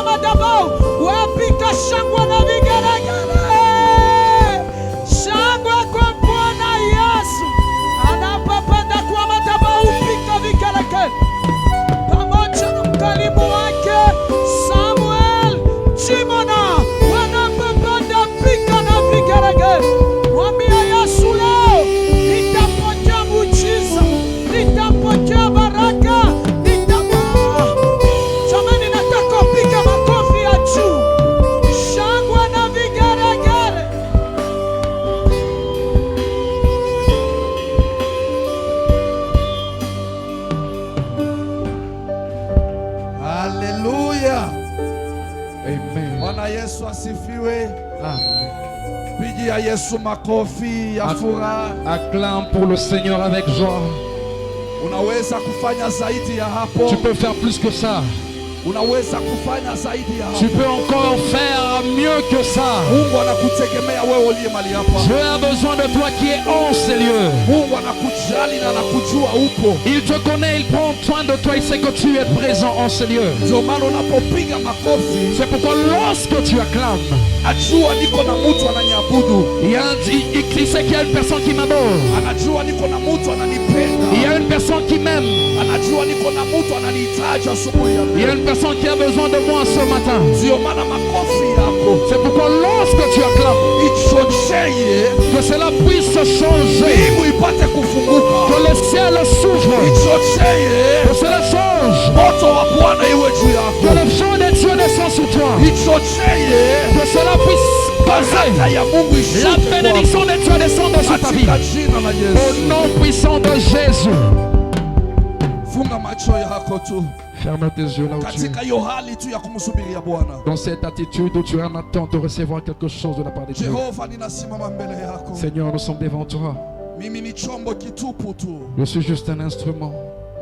kwa madhabahu. Wapika shangwe na vigelegele. Shangwe kwa Bwana Yesu. Anapopanda kwa madhabahu pika vigelegele. Pamoja na mkarimu wake Samuel Chimona wanapopanda pika na vigelegele. Mwambie Yesu leo nitapokea muujiza, nitapokea baraka, jamani, nataka piga makofi ya juu, shangwe na vigelegele. Haleluya. Amen. Bwana Yesu asifiwe. Amen. Pigia Yesu makofi ya furaha. Acclame pour le Seigneur avec joie. Unaweza kufanya zaidi ya hapo. Tu peux faire plus que ça. Unaweza kufanya zaidi ya hapo. Tu peux encore faire mieux que ça. Mungu anakutegemea wewe uliye mahali hapa. Dieu a besoin de toi qui es en ces lieux. Mungu anakujali na anakujua upo. Il te connaît, il prend soin de toi, il sait que tu es présent en ces lieux. Ndio maana unapopiga makofi, C'est pourquoi lorsque tu acclames, ajua niko na mtu ananiabudu. il sait qu'il y a une personne qui m'adore. Anajua niko na mtu ananipenda. Il y a une personne qui m'aime. Anajua niko na mtu ananihitaji asubuhi ya Il y a leo. une personne qui a besoin de moi ce matin. Ndio maana makofi yako C'est pourquoi lorsque tu acclames, ichochee que cela puisse changer, mbingu ipate kufunguka. que le ciel s'ouvre, Ichochee que cela change, moto wa Bwana iwe juu que yako. le feu de Dieu descende sur toi, Ichochee que cela puisse passer, baraka ya Mungu la ishuke kwako. bénédiction de Dieu descende sur ta vie. Katika jina la Au Yesu. nom puissant de Jésus. Funga macho yako tu Ferme tes yeux là où tu es. katika hiyo hali tu ya kumsubiria Bwana. Dans cette attitude où tu es en attente de recevoir quelque chose de la part de Dieu. Jehova, ninasimama mbele yako. Seigneur, nous sommes devant toi. Mimi ni chombo kitupu tu, Je suis juste un instrument.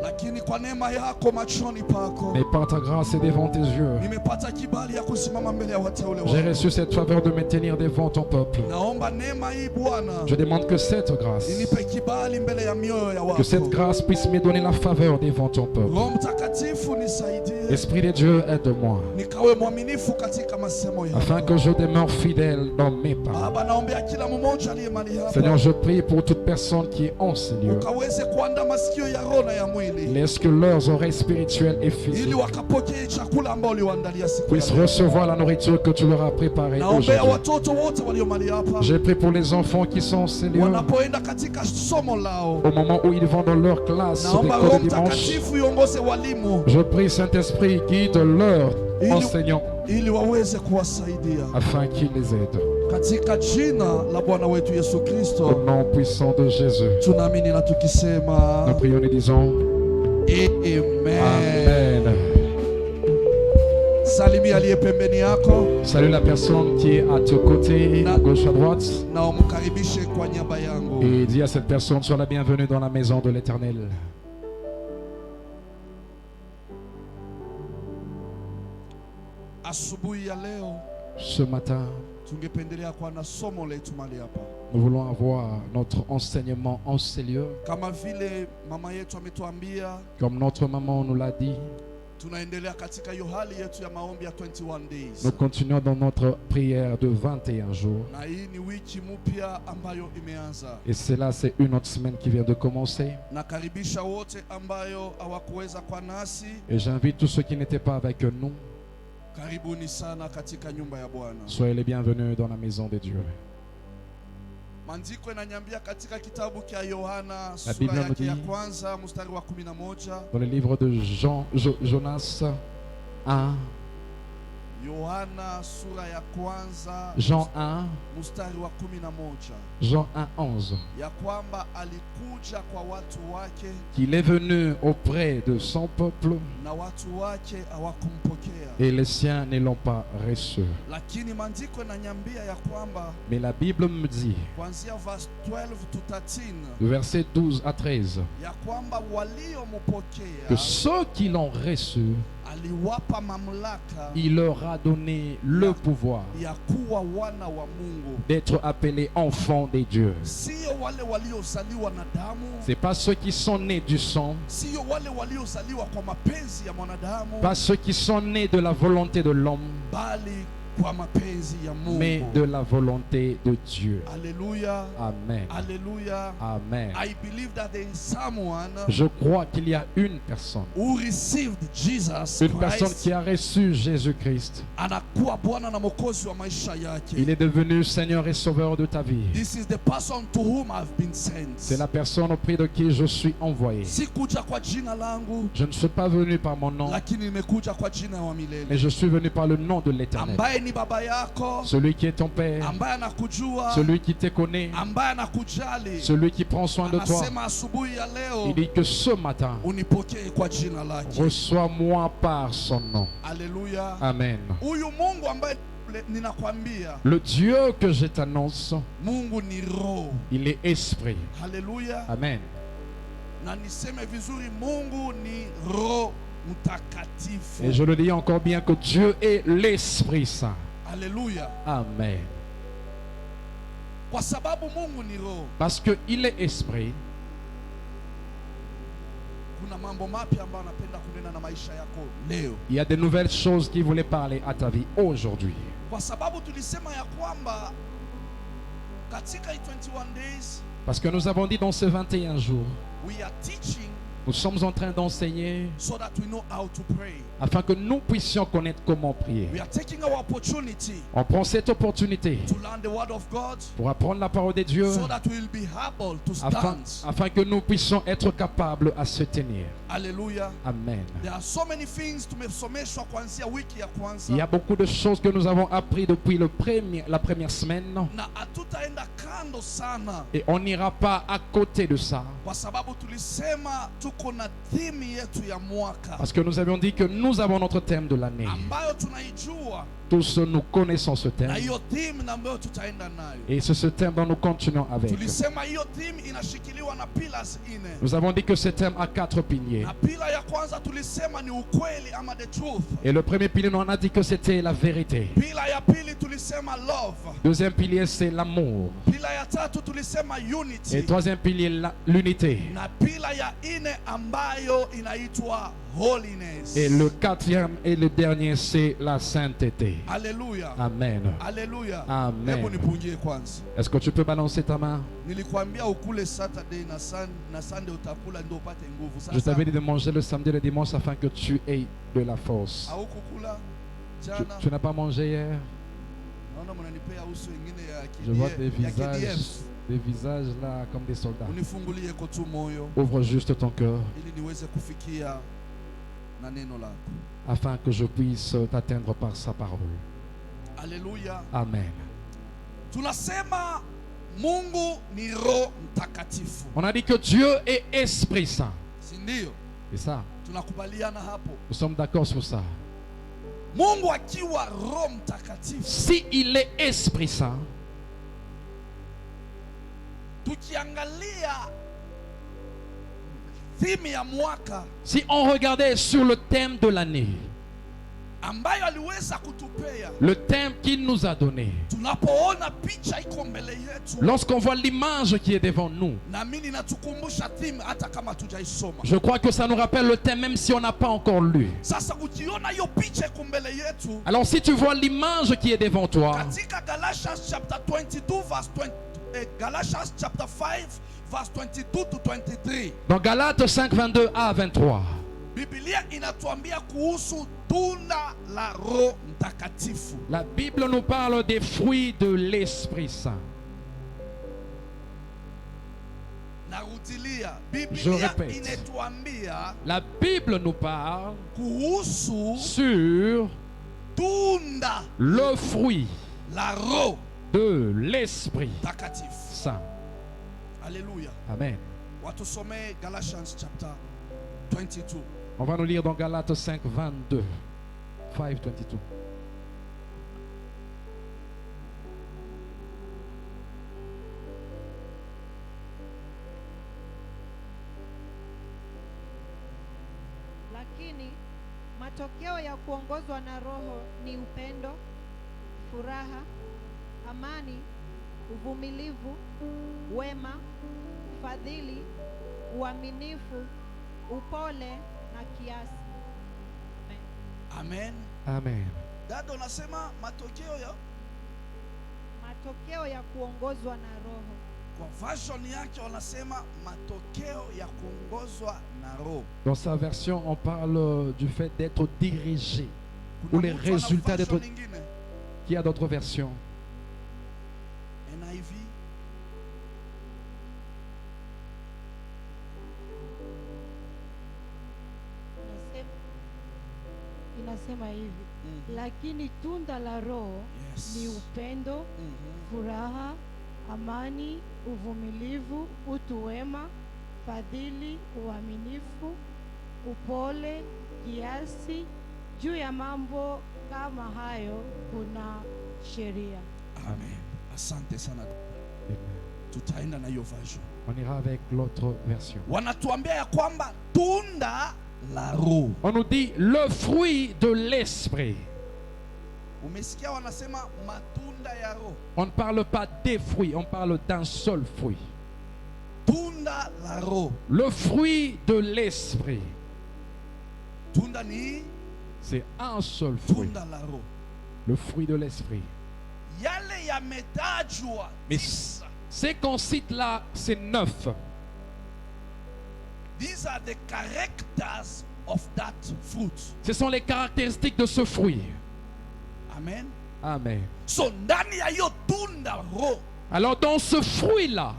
lakini kwa neema yako machoni pako Mais par ta grâce et devant tes yeux, nimepata kibali ya kusimama mbele ya wateule j'ai wako. reçu cette faveur de me tenir devant ton peuple. Naomba neema hii Bwana Je demande que cette grâce, inipe kibali mbele ya mioyo ya que cette wako. grâce puisse me donner la faveur devant ton peuple. Roho Mtakatifu nisaidie Esprit de Dieu, aide-moi, nikawe mwaminifu katika masemo afin yako. que je demeure fidèle dans mes paroles. Baba, naombea kila mmoja aliye mahali Seigneur, hapa je prie pour toute personne qui est en ces lieux. ukaweze kuandaa masikio ya roho na ya mwili Laisse que leurs oreilles spirituelles et ili physiques wakapokee chakula ambao uliwaandalia siku ya puissent leo. recevoir la nourriture que tu leur as préparée Naombea aujourd'hui. watoto wote walio mahali hapa Je prie pour les enfants qui sont en ces lieux. wanapoenda katika somo lao. Au moment où ils vont dans leur classe Naomba Roho d'école de dimanche, Mtakatifu iongoze walimu je prie Saint-Esprit, guide leurs Ili- enseignants ili waweze kuwasaidia afin qu'ils les aident. katika jina la Bwana wetu Yesu Au Kristo nom puissant de Jésus, tunaamini na nous tukisema prions et disons amen. Amen. Salimia aliye pembeni yako Salut la personne qui est à tes côtés, à gauche, à droite, na umkaribishe kwa niaba yangu. et dis à cette personne, sois la bienvenue dans la maison de l'Éternel. Asubuhi ya leo Ce matin, tungependelea kuwa na somo letu mahali hapa, nous voulons avoir notre enseignement en ces lieux. kama vile mama yetu ametuambia. Comme notre maman nous l'a dit, Tunaendelea katika hiyo hali yetu ya maombi ya 21 days, nous continuons dans notre prière de 21 jours. na hii ni wiki mpya ambayo imeanza. Et cela, c'est une autre semaine qui vient de commencer. Nakaribisha wote ambayo hawakuweza kwa nasi, Et j'invite tous ceux qui n'étaient pas avec nous, karibuni sana katika nyumba ya Bwana. soyez les bienvenus dans la maison de Dieu. Maandiko inaniambia katika kitabu cha Yohana La sura Bible nous yake ya dit, kwanza mstari wa 11. dans le livre de Jonas 1, Yohana sura ya kwanza Jean 1, mstari wa 11, Jean 1, 11, ya kwamba alikuja kwa watu wake qu'il est venu auprès de son peuple na watu wake hawakumpokea. et les siens ne l'ont pas reçu. Lakini maandiko inaniambia ya kwamba Mais la Bible me dit, kuanzia verse 12 to 13, du verset 12 à 13, ya kwamba waliompokea que ceux qui l'ont reçu, aliwapa mamlaka il leur a donné le pouvoir ya kuwa wana wa Mungu. d'être appelés enfants de Dieu. Sio wale waliozaliwa na damu, C'est pas ceux qui sont nés du sang, sio wale waliozaliwa kwa mapenzi ya mwanadamu, pas ceux qui sont nés de la volonté de l'homme, bali kwa mapenzi ya Mungu. mais de la volonté de Dieu. Alléluia. Amen. Alléluia. Amen. I believe that there is someone Je crois qu'il y a une personne, who received Jesus une personne Christ, qui a reçu Jésus-Christ. anakuwa Bwana na Mwokozi wa maisha yake. Il est devenu Seigneur et Sauveur de ta vie. This is the person to whom I've been sent. C'est la personne auprès de qui je suis envoyé. Sikuja kwa jina langu, Je ne suis pas venu par mon nom, lakini nimekuja kwa jina wa milele. mais je suis venu par le nom de l'Éternel. Ambaye ni baba yako, Celui qui est ton Père, ambaye anakujua, celui qui te connaît, ambaye anakujali. celui qui prend soin de toi. Anasema asubuhi ya leo Il dit que ce matin, unipokee kwa jina lake. reçois-moi par son nom. Haleluya. Amen. Huyu Mungu ambaye ninakwambia, Le Dieu que je t'annonce, Mungu ni roho. il est esprit. Haleluya. Amen. Na niseme vizuri, Mungu ni roho mtakatifu. Et je le dis encore bien que Dieu est l'Esprit Saint. Haleluya. Amen. Kwa sababu Mungu ni roho, Parce qu'il est esprit, kuna mambo mapya ambayo anapenda kunena na maisha yako leo. il y a de nouvelles choses qui voulaient parler à ta vie aujourd'hui. Kwa sababu tulisema ya kwamba katika 21 days Parce que nous avons dit dans ces 21 jours, we are teaching nous sommes en train d'enseigner so that we know how to pray. afin que nous puissions connaître comment prier. We are taking our opportunity On prend cette opportunité to learn the word of God pour apprendre la parole de Dieu so that we will be able to stand. afin que nous puissions être capables à se tenir. Hallelujah. Amen. There are so many things tumesomeshwa kuanzia wiki ya kwanza. Il y a beaucoup de choses que nous avons appris depuis la première semaine Na hatutaenda kando sana et on n'ira pas à côté de ça kwa sababu tulisema tuko na theme yetu ya mwaka parce que nous avions dit que nous avons notre thème de l'année. ambayo tunaijua, Tous nous connaissons ce thème na hiyo theme na ambayo tutaenda nayo. et c'est ce thème dont nous continuons avec. Tulisema hiyo theme inashikiliwa na pillars ine. Nous avons dit que ce thème a 4 piliers. Na pila ya kwanza tulisema ni ukweli ama the truth. Et le premier pilier, nous on a dit que c'était la vérité. Pila ya pili tulisema love. Deuxième pilier, c'est l'amour. Pila ya tatu tulisema unity. Et troisième pilier, l'unité. Na pila ya ine ambayo inaitwa holiness. Et le quatrième et le dernier, c'est la sainteté. Alléluia. Amen. Alléluia. Amen. Hebu nipungie kwanza. Est-ce que tu peux balancer ta main? Nilikwambia ukule Saturday na Sunday utakula ndio upate nguvu. Je Sasa t'avais dit de manger le samedi et le dimanche afin que tu aies de la force. haukukula Tu, jana. tu n'as pas mangé hier? Naona mnanipea uso wengine ya Je vois KDF, ya KDF. des visages là comme des soldats. Unifungulie kwa tu moyo Ouvre juste ton cœur ili niweze kufikia na neno lako. afin que je puisse t'atteindre par sa parole. Haleluya. Amen. Tunasema Mungu ni Roho Mtakatifu. On a dit que Dieu est Esprit Saint. Si ndio? C'est ça. Tunakubaliana hapo. Nous sommes d'accord sur ça. Mungu akiwa Roho Mtakatifu, Si il est Esprit Saint, tukiangalia theme ya mwaka si on regardait sur le thème de l'année, ambayo aliweza kutupea, le thème qu'il nous a donné, tunapoona picha iko mbele yetu, lorsqu'on voit l'image qui est devant nous, naamini natukumbusha theme hata kama tujaisoma. je crois que ça nous rappelle le thème même si on n'a pas encore lu. Sasa ukiona hiyo picha iko mbele yetu, Alors si tu vois l'image qui est devant toi, katika Galatians chapter 22 verse 20, Galatians chapter 5 verse 22 to 23, dans Galates 5, 22 à 23, Biblia inatuambia kuhusu tunda la Roho Mtakatifu. la Bible nous parle des fruits de l'Esprit Saint. Narudilia, Je Biblia répète. inatuambia La Bible nous parle kuhusu sur tunda le fruit la Roho de l'Esprit Mtakatifu. Saint. Alléluia. Amen. Watusomee Galatians chapter 22. On va nous lire dans Galates 5, 22. 5, 22. Lakini matokeo kuongozwa na Roho ni upendo, furaha, amani, uvumilivu, wema, fadhili, uaminifu, upole na kiasi. Amen. Amen. Dada unasema matokeo ya kuongozwa na Roho. Kwa version yake wanasema matokeo ya kuongozwa na Roho. Dans sa version, on parle du fait d'être dirigé, ou les résultats d'être... Qui a d'autres versions? NIV. Inasema hivi, lakini tunda la Roho ni upendo, furaha, amani, uvumilivu, utu wema, fadhili, uaminifu, upole, kiasi. Juu ya mambo kama hayo kuna sheria. Amen. Asante sana. Tutaenda na hiyo version. On ira avec l'autre version. Wanatuambia ya kwamba tunda la Roho. On nous dit le fruit de l'esprit. Umesikia wanasema matunda ya Roho. On ne parle pas des fruits, on parle d'un seul fruit. Tunda la Roho. Le fruit de l'esprit. Tunda ni? C'est un seul fruit. Tunda la Roho. Le fruit de l'esprit. Yale yametajwa. Mais ce qu'on cite là, c'est 9. These are the characters of that fruit. Ce sont les caractéristiques de ce fruit. Amen. Amen. So ndani ya hiyo tunda Roho. Alors dans ce fruit-là,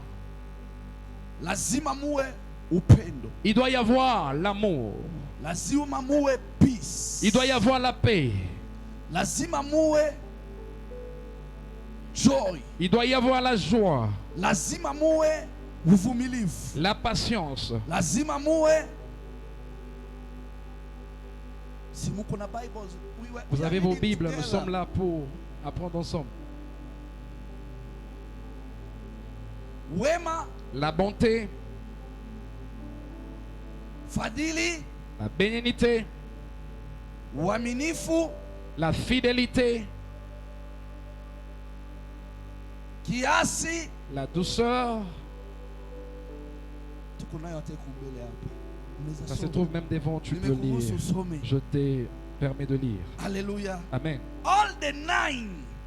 lazima muwe upendo. il doit y avoir l'amour. Lazima muwe peace. Il doit y avoir la paix. Lazima muwe joy. Il doit y avoir la joie. Lazima muwe uvumilivu. La patience. Lazima muwe. Si muko na Bible, vous avez vos Bibles, nous sommes là pour apprendre ensemble. Wema, la bonté, fadhili, la bénignité, uaminifu, la fidélité, kiasi, la douceur. Ça se trouve même devant, tu peux lire. Je te permets de lire. Alléluia. Amen. All the 9.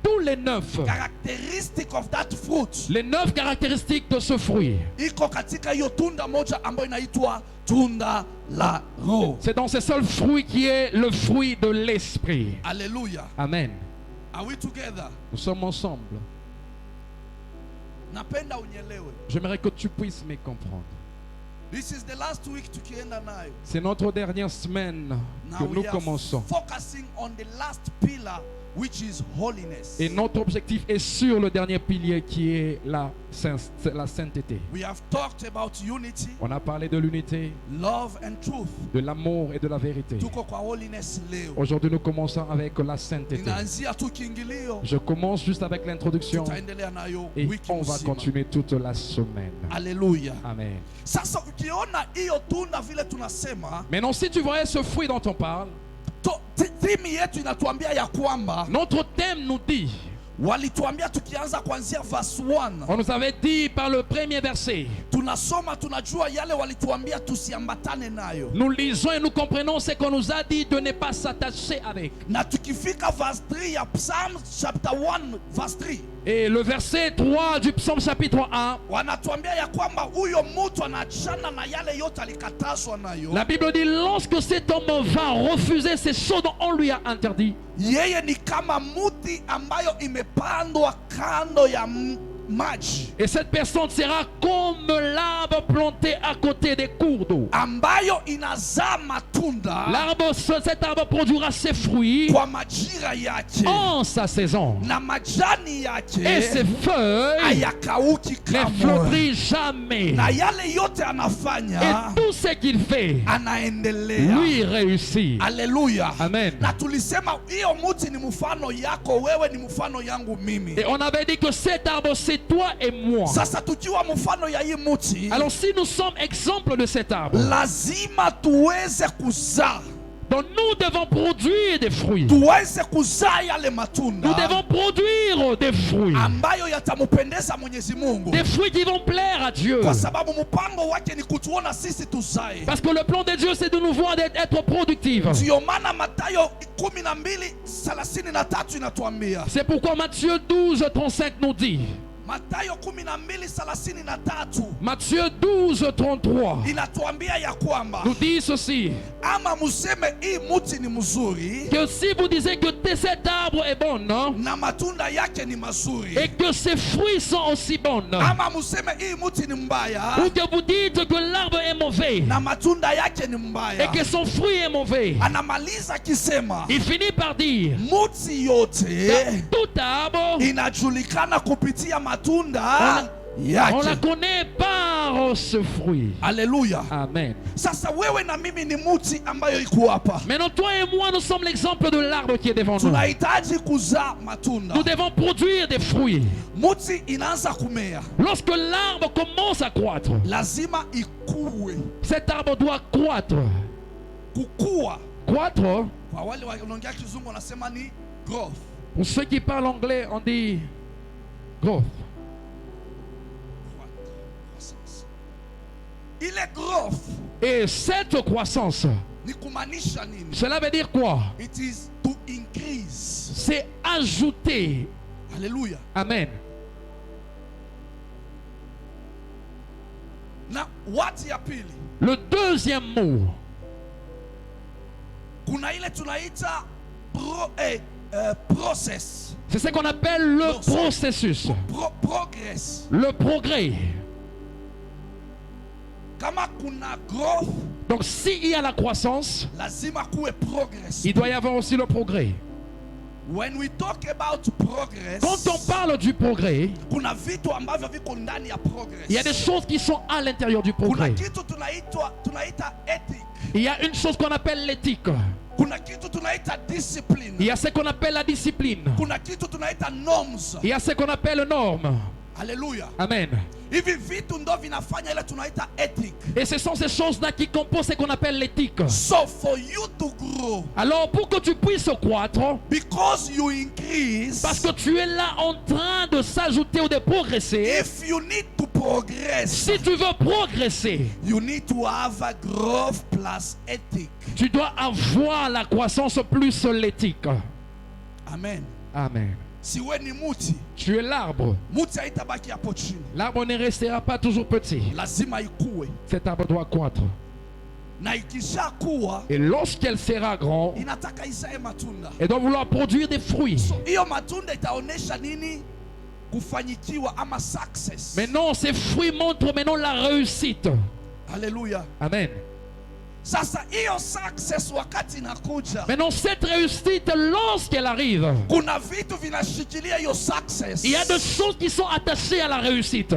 Tous les 9 characteristics of that fruit. Les 9 caractéristiques de ce fruit. Iko katika hiyo tunda moja ambayo inaitwa tunda la Roho. C'est dans ce seul fruit qui est le fruit de l'esprit. Alléluia. Amen. Are we together? Nous sommes ensemble. Napenda unyelewe. J'aimerais que tu puisses me comprendre. This is the last week tukienda nayo. C'est notre dernière semaine que nous commençons. Focusing on the last pillar, which is holiness. Et notre objectif est sur le dernier pilier qui est la sainteté. We have talked about unity. On a parlé de l'unité, love and truth. De l'amour et de la vérité. Tuko kwa holiness leo. Aujourd'hui nous commençons avec la sainteté. Inaanzia tu kiingilio. Je commence juste avec l'introduction. Tutaendelea nayo et wiki on va mzima. continuer toute la semaine. Alléluia. Amen. Sasa ukiona hiyo tunda vile tunasema. Maintenant si tu voyais ce fruit dont on parle, notre thème nous dit, walituambia tukianza kuanzia verse 1. On nous avait dit par le premier verset. Tunasoma tunajua yale walituambia tusiambatane nayo. Nous lisons et nous comprenons ce qu'on nous a dit de ne pas s'attacher avec. Na tukifika verse 3 ya Psalm chapter 1 verse 3. Et le verset 3 du psaume chapitre 1. Wanatuambia ya kwamba huyo mtu anaachana na yale yote alikatazwa nayo. La Bible dit lorsque cet homme va refuser ces choses dont on lui a interdit. Yeye ni kama muti ambayo imepandwa kando ya maji. Et cette personne sera comme l'arbre planté à côté des cours d'eau. Ambayo inazaa matunda. Cet arbre produira ses fruits kwa majira yake. En sa saison. Na majani yake. Et ses feuilles hayakauki kamwe. Ne fleurissent jamais. Na yale yote anafanya. Et tout ce qu'il fait anaendelea. Lui réussit. Alléluia. Amen. Na tulisema hiyo mti ni mfano yako, wewe ni mfano yangu mimi. Et on avait dit que cet arbre c'est toi et moi. Sasa tukiwa mfano ya hii mti. Alors si nous sommes exemples de cet arbre, lazima tuweze kuzaa. Donc nous devons produire des fruits. tuweze kuzaa yale Nous matunda devons produire des fruits. ambayo yatamupendeza Mwenyezi Mungu, Des fruits qui vont plaire à Dieu. kwa sababu mpango wake ni kutuona sisi tuzae. Parce que le plan de Dieu, c'est de nous voir être productifs. Ndiyo maana Mathayo 12:33 inatuambia, C'est pourquoi Matthieu 12:35 nous dit. Mathayo 12:33 Matthieu 12:33 inatuambia ya kwamba nous dit ceci. ama museme hii muti ni mzuri Que si vous disiez que cet arbre est bon, non, na matunda yake ni mazuri, et que ses fruits sont aussi bons, ama museme hii muti ni mbaya ou que vous dites que l'arbre est mauvais na matunda yake ni et mbaya, que son fruit est mauvais, anamaliza akisema il finit par dire muti yote tout arbre, inajulikana kupitia matunda on la yake. connaît par ce fruit. Haleluya. Amen. Sasa wewe na mimi ni muti ambayo iko hapa, Maintenant, toi et moi, nous sommes l'exemple de l'arbre qui est devant nous. tunahitaji kuzaa matunda. Nous devons produire des fruits. Muti inaanza kumea, Lorsque l'arbre commence à croître, lazima ikue. cet arbre doit croître. Kukua Croître, kwa wale wanaongea kizungu wanasema ni growth. pour ceux qui parlent anglais, on dit growth. Croissance. Ile growth Et cette croissance, ni kumaanisha nini? cela veut dire quoi? It is to increase. C'est ajouter. Haleluya. Amen. Na wati ya pili, Le deuxième mot, kuna ile tunaita process, c'est ce qu'on appelle le Non, ça- processus, progress. le progrès. Kama kuna growth, Donc s'il y a la croissance, lazima kuwe progress. il doit y avoir aussi le progrès. When we talk about progress, Quand on parle du progrès, kuna vitu ambavyo viko ndani ya progress. il y a des choses qui sont à l'intérieur du Kuna progrès. kitu tunaita ethic. Il y a une chose qu'on appelle l'éthique. Kuna kitu tunaita discipline. Il y a ce qu'on appelle la discipline. Kuna kitu tunaita norms. Il y a ce qu'on appelle normes. Haleluya. Amen. Hivi vitu ndo vinafanya ile tunaita ethic. Et ce sont ces choses-là qui composent ce qu'on appelle l'éthique. So for you to grow, Alors pour que tu puisses croître, because you increase, parce que tu es là en train de s'ajouter ou de progresser, if you need to progress, si tu veux progresser, you need to have a growth plus ethic. tu dois avoir la croissance plus l'éthique. Amen. Amen. Si we ni muti, Tu es l'arbre. muti haitabaki hapo chini. L'arbre ne restera pas toujours petit. Lazima ikue. Cet arbre doit croître. Na ikisha kuwa, Et lorsqu'elle sera grande, inataka izae matunda. elle doit vouloir produire des fruits. So hiyo matunda itaonesha nini? Kufanyikiwa ama success. Maintenant, ces fruits montrent maintenant la réussite. Haleluya. Amen. Sasa hiyo success wakati inakuja, Maintenant, cette réussite, lorsqu'elle arrive, kuna vitu vinashikilia hiyo success. il y a des choses qui sont attachées à la réussite.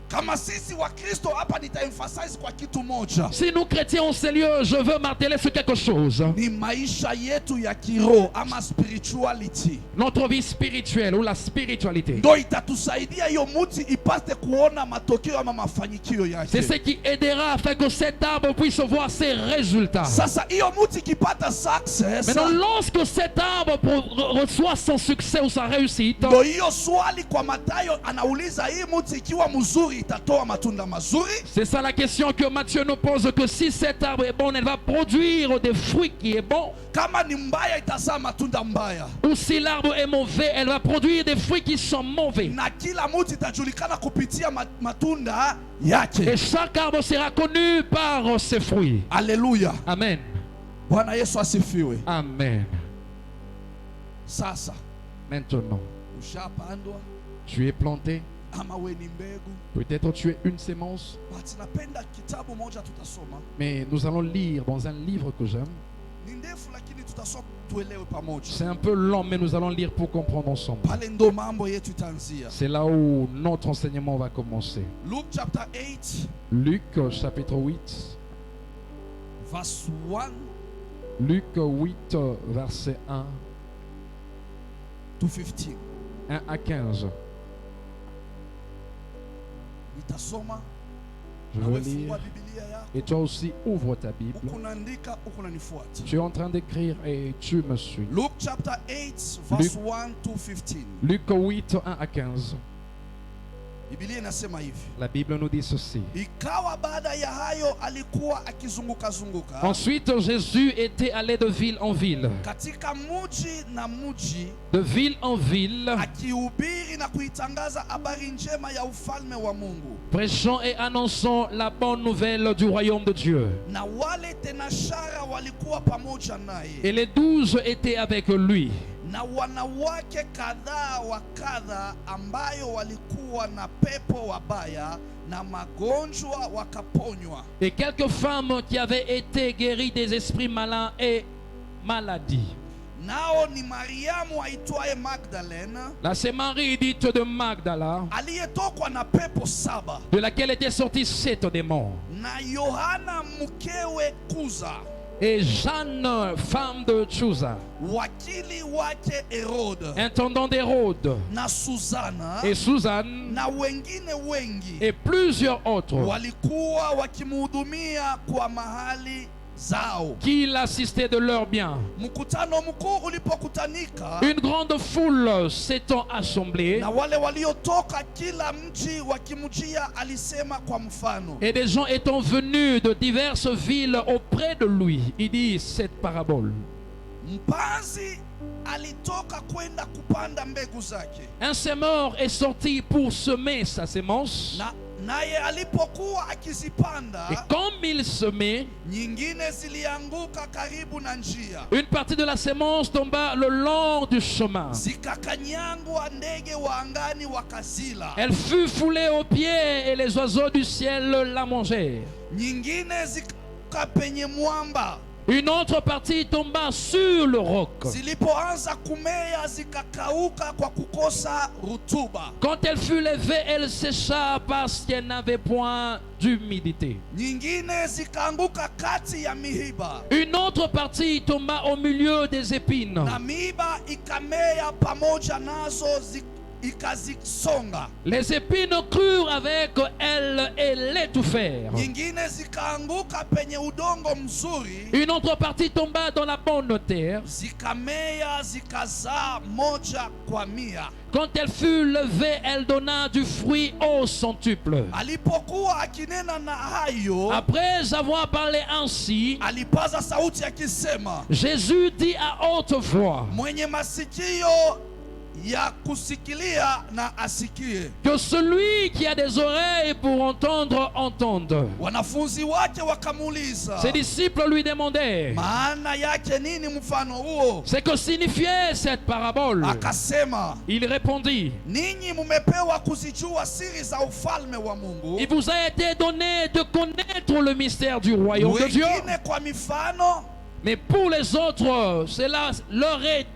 Kama sisi wa Kristo hapa nitaemphasize kwa kitu moja. Si nous chrétiens en ce lieu, je veux marteler sur quelque chose. Ni maisha yetu ya kiroho ama spirituality. Notre vie spirituelle ou la spiritualité. Ndio itatusaidia hiyo muti ipate kuona matokeo ama mafanikio C'est yake. ce qui aidera afin que cet arbre puisse voir ses résultats. Sasa hiyo muti ikipata success, Maintenant, lorsque cet arbre reçoit son succès ou sa réussite, ndio hiyo swali kwa Mathayo anauliza, hii muti ikiwa mzuri itatoa matunda mazuri? c'est ça la question que Matthieu nous pose, que si cet arbre est bon, elle va produire des fruits qui est bon. Kama ni mbaya itazaa matunda mbaya. Ou si l'arbre est mauvais, elle va produire des fruits qui sont mauvais. Na kila muti itajulikana kupitia matunda yake. Et chaque arbre sera connu par ses fruits. Haleluya. Amen. Bwana Yesu asifiwe. Amen. Sasa Maintenant, ushapandwa tu es planté. ama we ni mbegu. Peut-être tu es une sémence. But napenda kitabu moja tutasoma. Mais nous allons lire dans un livre que j'aime. Ni ndefu lakini tutasoma tuelewe pamoja. C'est un peu long, mais nous allons lire pour comprendre ensemble. Pale ndo mambo yetu itaanzia. C'est là où notre enseignement va commencer. Luke chapter 8 Luc chapitre 8. verse 1 Luc 8 verset 1 to 15. 1 à 15. Nitasoma Je Na veux wewe lire. fungua Biblia yako. Et toi aussi, ouvre ta Bible. Ukunaandika, ukunanifuata. Tu es en train d'écrire et tu me suis. Luke chapter 8 verse 1 to 15. Luc 8, 1 à 15. Biblia inasema hivi. La Bible nous dit ceci. Ikawa baada ya hayo alikuwa akizunguka zunguka Ensuite, Jésus était allé de ville en ville, katika muji na muji, de ville en ville, akihubiri na kuitangaza habari njema ya ufalme wa Mungu. prêchant et annonçant la bonne nouvelle du royaume de Dieu. Na wale tenashara walikuwa pamoja naye, Et les 12 étaient avec lui. na wanawake kadhaa wa kadha ambayo walikuwa na pepo wabaya na magonjwa wakaponywa. Et quelques femmes qui avaient été guéries des esprits malins et maladies. Nao ni Mariamu aitwaye Magdalene, Là, c'est Marie dite de Magdala, aliyetokwa na pepo 7, de laquelle étaient sortis 7 démons. na Yohana mkewe Kuza, Et Jeanne, femme de Chuza, wakili wake Herode, intendant d'Hérode, na Suzana, et Suzanne, na wengine wengi et plusieurs autres walikuwa wakimhudumia kwa mahali zao. qui l'assistaient de leurs biens. Mkutano mkuu ulipokutanika, Une grande foule s'étant assemblée, na wale waliotoka kila mji wakimjia, alisema kwa mfano. et des gens étant venus de diverses villes auprès de lui, il dit cette parabole. Mpanzi alitoka kwenda kupanda mbegu zake, Un semeur est sorti pour semer sa sémence, naye alipokuwa akizipanda, et comme il semait, nyingine zilianguka karibu na njia, une partie de la sémence tomba le long du chemin. zikakanyangwa, ndege wa angani wakazila. Elle fut foulée aux pieds et les oiseaux du ciel la mangèrent. Nyingine zikaanguka penye mwamba, Une autre partie tomba sur le roc. zilipoanza kumea zikakauka kwa kukosa rutuba. Quand elle fut levée, elle sécha parce qu'elle n'avait point d'humidité. Nyingine zikaanguka kati ya miiba, Une autre partie tomba au milieu des épines. na miiba ikamea pamoja nazo ikazisonga. Les épines crurent avec elle et l'étouffèrent. Nyingine zikaanguka penye udongo mzuri, Une autre partie tomba dans la bonne terre. zikamea zikazaa 1 kwa 100. Quand elle fut levée, elle donna du fruit au centuple. Alipokuwa akinena na hayo, Après avoir parlé ainsi, alipaza sauti akisema, Jésus dit à haute voix, mwenye masikio ya kusikilia na asikie. que celui qui a des oreilles pour entendre, entende. Wanafunzi wake wakamuuliza, Ses disciples lui demandaient, maana yake nini mfano huo? c'est que signifiait cette parabole? Akasema, Il répondit, ninyi mumepewa kuzijua siri za ufalme wa Mungu, il vous a été donné de connaître le mystère du royaume de Dieu, wengine kwa mifano, mais pour les autres, cela leur est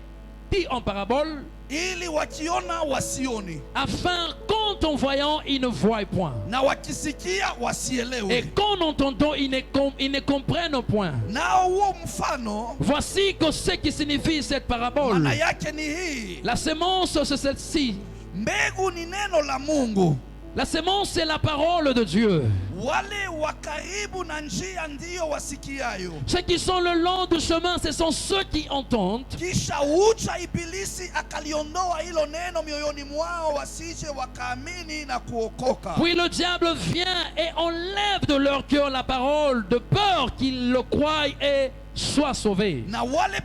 dit en parabole, ili wakiona wasioni, afin qu'en voyant, ils ne voient point, na wakisikia et wasielewe. qu'en entendant, ils ne comprennent point. Nao huo mfano Voici que ce qui signifie cette parabole. maana yake ni hii: La sémence, c'est celle-ci. mbegu ni neno la Mungu. La sémence, c'est la parole de Dieu. Wale wa karibu na njia ndiyo wasikiayo, Ceux qui sont le long du chemin, ce sont ceux qui entendent. kisha huja Ibilisi akaliondoa hilo neno mioyoni mwao, wasije wakaamini na kuokoka. Puis le diable vient et enlève de leur cœur la parole, de peur qu'ils le croient et soient sauvés. Na wale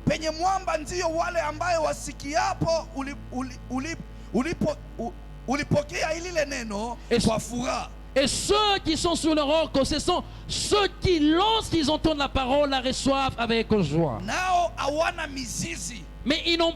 penye mwamba ndiyo wale ambayo wasikiapo ulipokea ilile neno kwa furaha. Et ceux qui sont sur le roc, ce sont ceux qui, lorsqu'ils entendent la parole, la reçoivent avec joie. Nao hawana mizizi, Mais ils n'ont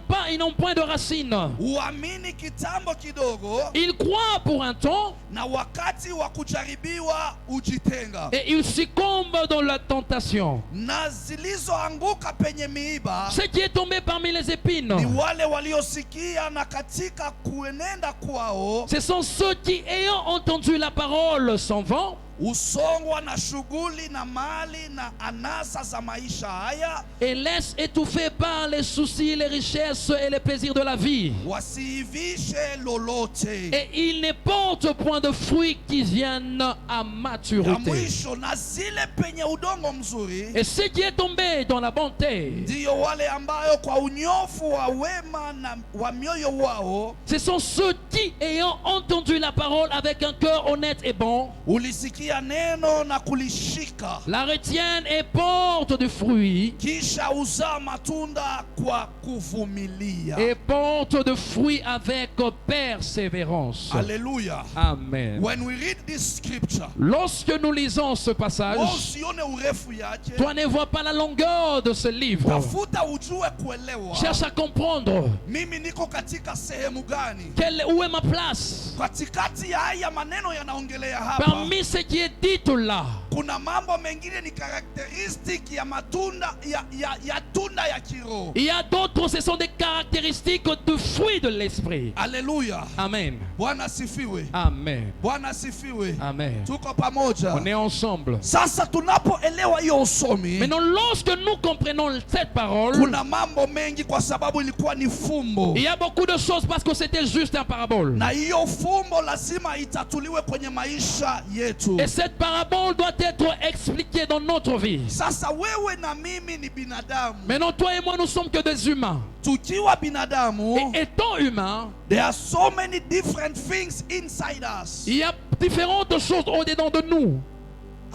point de racines. huamini kitambo kidogo, Ils croient pour un temps na wakati wa kujaribiwa ujitenga. et ils succombent dans la tentation. Na zilizoanguka penye miiba Ce qui est tombé parmi les épines, ni wale waliosikia, na katika kuenenda kwao ce sont ceux qui, ayant entendu la parole, s'en vont usongwa na shughuli na mali na anasa za maisha haya, et laisse étouffer par les soucis, les richesses et les plaisirs de la vie. wasiivishe lolote. Et il ne porte point de fruits qui viennent à Ya maturité. mwisho, na zile penye udongo mzuri Et ce qui est tombé dans la bonté, ndiyo wale ambayo kwa unyofu wa wema na wa mioyo wao ce sont ceux qui, ayant entendu la parole avec un cœur honnête et bon, ulisikia neno na kulishika, la retiennent et portent du fruit, kisha uzaa matunda kwa kuvumilia. et portent de fruits avec persévérance. Haleluya. Amen. When we read this scripture, Lorsque nous lisons ce wewe passage, usione urefu yake, toi ne vois pas la longueur de ce livre. tafuta ujue kuelewa Cherche à comprendre mimi niko katika sehemu gani où est ma place. katikati ya haya maneno yanaongelea hapa. Parmi ce qui est dit là, Kuna mambo mengine ni karakteristik ya matunda ya tunda ya kiroho. il y a d'autres, ce sont des caractéristiques de fruits de l'esprit. Haleluya. Amen. Bwana sifiwe. Amen. Bwana sifiwe. Amen. Tuko pamoja. On est ensemble. Sasa tunapoelewa hiyo usomi, Maintenant, lorsque nous comprenons cette parole, kuna mambo mengi kwa sababu ilikuwa ni fumbo. il y a beaucoup de choses parce que c'était juste un parabole. Na hiyo fumbo lazima itatuliwe kwenye maisha yetu. Et cette parabole doit être expliquée dans notre vie. Sasa wewe na mimi ni binadamu. Maintenant, toi et moi, nous sommes que des humains. Tukiwa binadamu, Et étant humains, there are so many different things inside us. il y a différentes choses au-dedans de nous.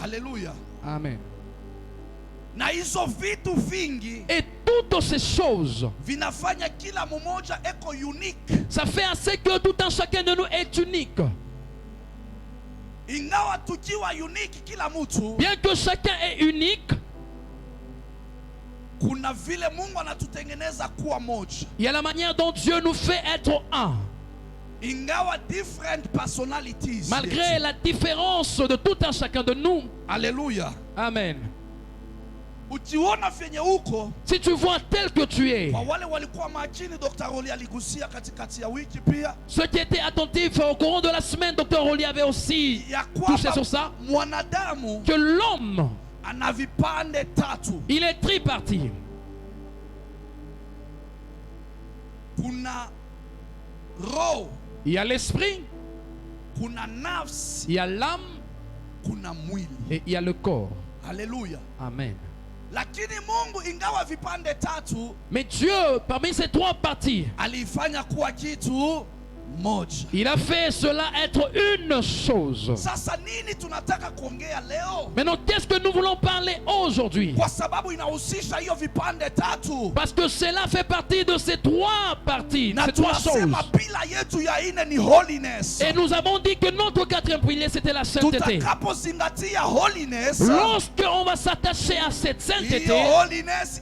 Haleluya. Amen. Na hizo vitu vingi Et toutes ces choses, vinafanya kila mmoja eko unique. ça fait assez que tout un chacun de nous est unique. Ingawa tukiwa unique kila mtu, Bien que chacun est unique, kuna vile Mungu anatutengeneza kuwa moja. il y a la manière dont Dieu nous fait être un. Ingawa different personalities. Malgré la différence de tout un chacun de nous. Haleluya. Amen. Ukiona vyenye uko, Si tu vois tel que tu es, kwa wale walikuwa makini, Dr. Roli aligusia katikati ya wiki pia, ceux qui étaient attentifs au courant de la semaine, Dr. Rolly avait aussi ya touché kwamba sur ça, mwanadamu que l'homme, ana vipande tatu. il est tripartite. Kuna roho, Il y a l'esprit, kuna nafsi, il y a l'âme kuna mwili. et il y a le corps. Haleluya. Amen. Lakini Mungu ingawa vipande tatu, Mais Dieu, parmi ces trois parties, aliifanya kuwa kitu moja. il a fait cela être une chose. Sasa nini tunataka kuongea leo? Maintenant, qu'est-ce que nous voulons parler aujourd'hui? Kwa sababu inahusisha hiyo vipande tatu. Parce que cela fait partie de ces trois parties, Na ces trois choses. tunasema pila yetu ya ine ni holiness. Et nous avons dit que notre quatrième pilier, c'était la sainteté. Tutakapozingatia holiness, Lorsqu'on va s'attacher à cette sainteté, hiyo holiness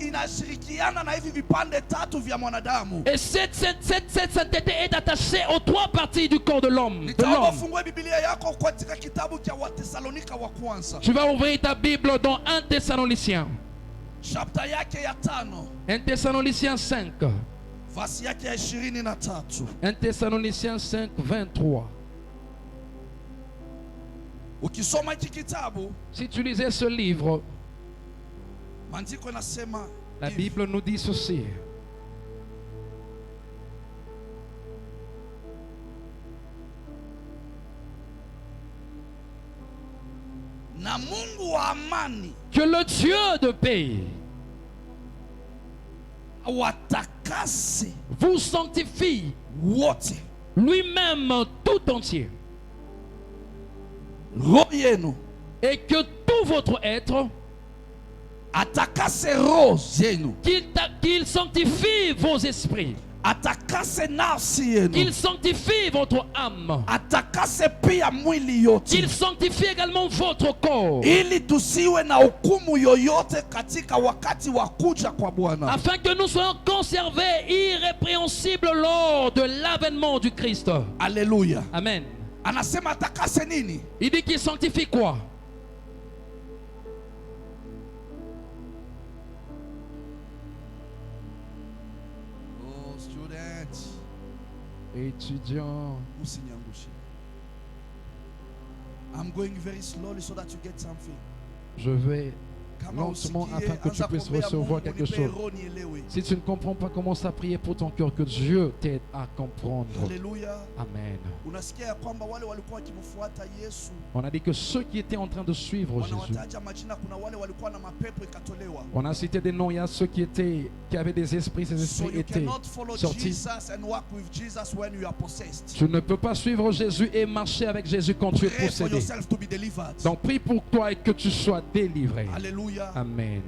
inashirikiana na hivi vipande tatu vya mwanadamu. et cette sainteté est attachée aux trois parties du corps de l'homme. Nitaomba ufungue Biblia yako katika kitabu cha Watesalonika wa kwanza. Tu vas ouvrir ta Bible dans 1 Thessaloniciens. Chapter yake ya 5. 1 Thessaloniciens 5. Verse yake ya 23. 1 Thessaloniciens 5, 23. Ukisoma hiki kitabu, Si tu lisais ce livre, maandiko yanasema la hivi. Bible nous dit ceci. Na Mungu wa amani Que le Dieu de paix watakase vous sanctifie wote, lui-même tout entier, roho yenu, et que tout votre être, atakase roho zenu, qu'il sanctifie vos esprits, atakase nafsi yenu, qu'il sanctifie votre âme, atakase pia mwili yote, qu'il sanctifie également votre corps, ili tusiwe na hukumu yoyote katika wakati wa kuja kwa Bwana. afin que nous soyons conservés irrépréhensibles lors de l'avènement du Christ. Haleluya. Amen. Anasema atakase nini? Il dit qu'il sanctifie quoi? Oh, students, Étudiant. msiniangushe. I'm going very slowly so that you get something. Je vais Kama lentement usikie, afin que tu anza puisses kuombea recevoir Mungu, quelque nipe chose. roho nielewe. Si tu ne comprends pas, commence à prier pour ton cœur, que Dieu t'aide à comprendre. Haleluya. Amen. Unasikia ya kwamba wale walikuwa wakimfuata Yesu On a dit que ceux qui étaient en train de suivre Jésus, wanawataja majina. Kuna wale walikuwa na mapepo ikatolewa. on a cité des noms, il y a ceux qui avaient des esprits, ces So esprits you étaient cannot follow sortis. Jesus and walk with Jesus when you are possessed. Tu ne peux pas suivre Jésus et marcher avec Jésus quand tu es Pray for possédé. yourself to be delivered. Donc prie pour toi et que tu sois délivré. Haleluya. Amen.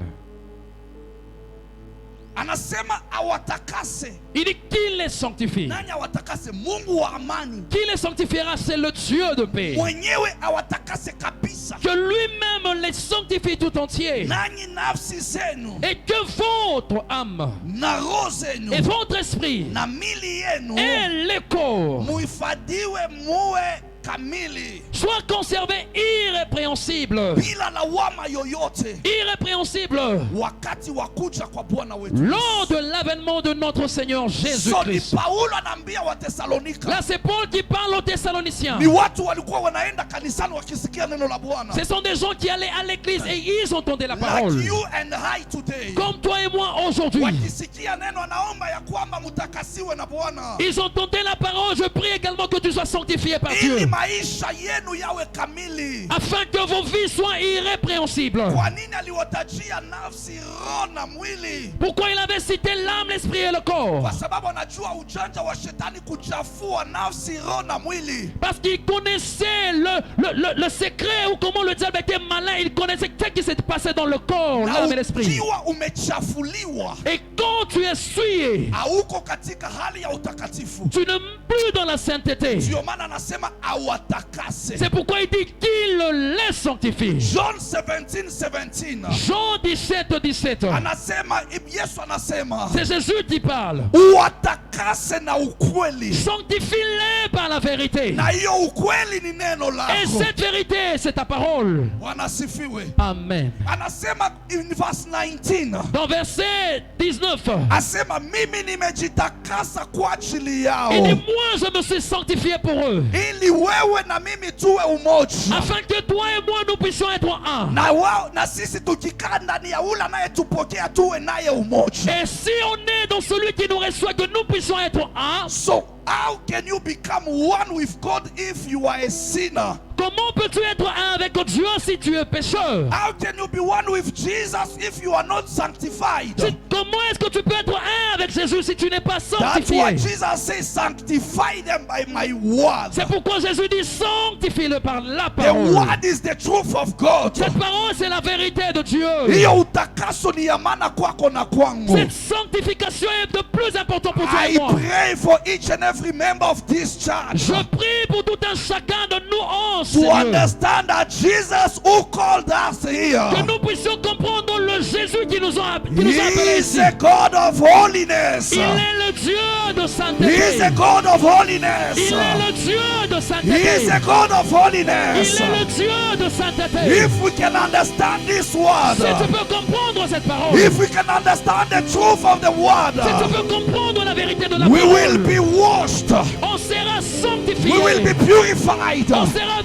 Anasema awatakase. Il dit qu'il les sanctifie. Nani awatakase? Mungu wa amani. Qui les sanctifiera, c'est le Dieu de paix. Mwenyewe awatakase kabisa. Que lui-même les sanctifie tout entier. Nanyi nafsi zenu Et que votre âme na roho zenu et votre esprit na mili yenu et les corps muhifadhiwe muwe kamili soient conservés irrépréhensibles. bila lawama yoyote Irrépréhensibles wakati wa kuja kwa Bwana wetu. lors de l'avènement de notre Seigneur So ni Jésus-Christ. Paulo anaambia Watesalonika. Là, c'est Paul qui parle aux Thessaloniciens. Ni watu walikuwa wanaenda kanisani wakisikia neno la Bwana. Ce sont des gens qui allaient à l'église et ils entendaient la parole. Like you and I today. Comme toi et moi aujourd'hui. Wakisikia neno anaomba ya kwamba mtakasiwe na Bwana. Ils entendaient la parole. Je prie également que tu sois sanctifié par Ili Dieu. maisha yenu yawe kamili. Afin que vos vies soient irrépréhensibles. Kwa nini aliwatajia nafsi, roho na mwili? Pourquoi il avait cité l'âme, l'esprit et le corps? Kwa sababu anajua ujanja wa shetani kuchafua nafsi, roho na mwili. Parce qu'il connaissait le secret ou comment le diable était malin. Il connaissait ce qui s'est passé dans le corps, Na l'âme et l'esprit. ukiwa umechafuliwa, Et quand tu es souillé, hauko katika hali ya utakatifu. tu n'es plus dans la sainteté. Ndio maana anasema awatakase. C'est pourquoi il dit qu'il les sanctifie. John 17:17. Jean 17. Anasema, Yesu anasema, C'est Jésus qui parle. uwatakase na ukweli. Sanctifie-les par la vérité. Na hiyo ukweli ni neno Et lako. cette vérité, c'est ta parole. Bwana asifiwe. Amen. Anasema in verse 19. Dans verset 19, Asema mimi nimejitakasa kwa ajili il dit, yao. moi je me suis sanctifié pour eux. Ili wewe na mimi tuwe umoja. Afin que toi et moi nous puissions être un. Na wao na sisi tukikaa ndani ya ule anayetupokea tuwe naye umoja. Et si on est dans celui qui nous reçoit, que nous puissions être un. So how can you become one with God if you are a sinner? Comment peux-tu être un avec Dieu si tu es pécheur? How can you be one with Jesus if you are not sanctified? Comment est-ce que tu peux être un avec Jésus si tu n'es pas That's why sanctifié? Jesus says, sanctify them by my word. C'est pourquoi Jésus dit sanctifie-le par la The parole. word is the truth of God. Cette parole, c'est la vérité de Dieu. Hiyo utakaso ni ya maana kwako na kwangu. Cette sanctification est de plus important pour toi I et moi. pray for each and every member of this church Je prie pour tout un chacun de nous en to Seigneur. understand that Jesus who called us Que here, nous puissions comprendre le Jésus qui nous a He appelés is ici. a God of holiness. Il est le Dieu de He sainteté. is a God of holiness. Il est le Dieu de He sainteté. is a God of Il holiness. est le Dieu de sainteté. If we can understand this word, Si tu peux comprendre cette parole, if we can understand the truth of the si tu word, peux comprendre la vérité de la we will parole, be washed. on sera sanctifié. We will be purified. On sera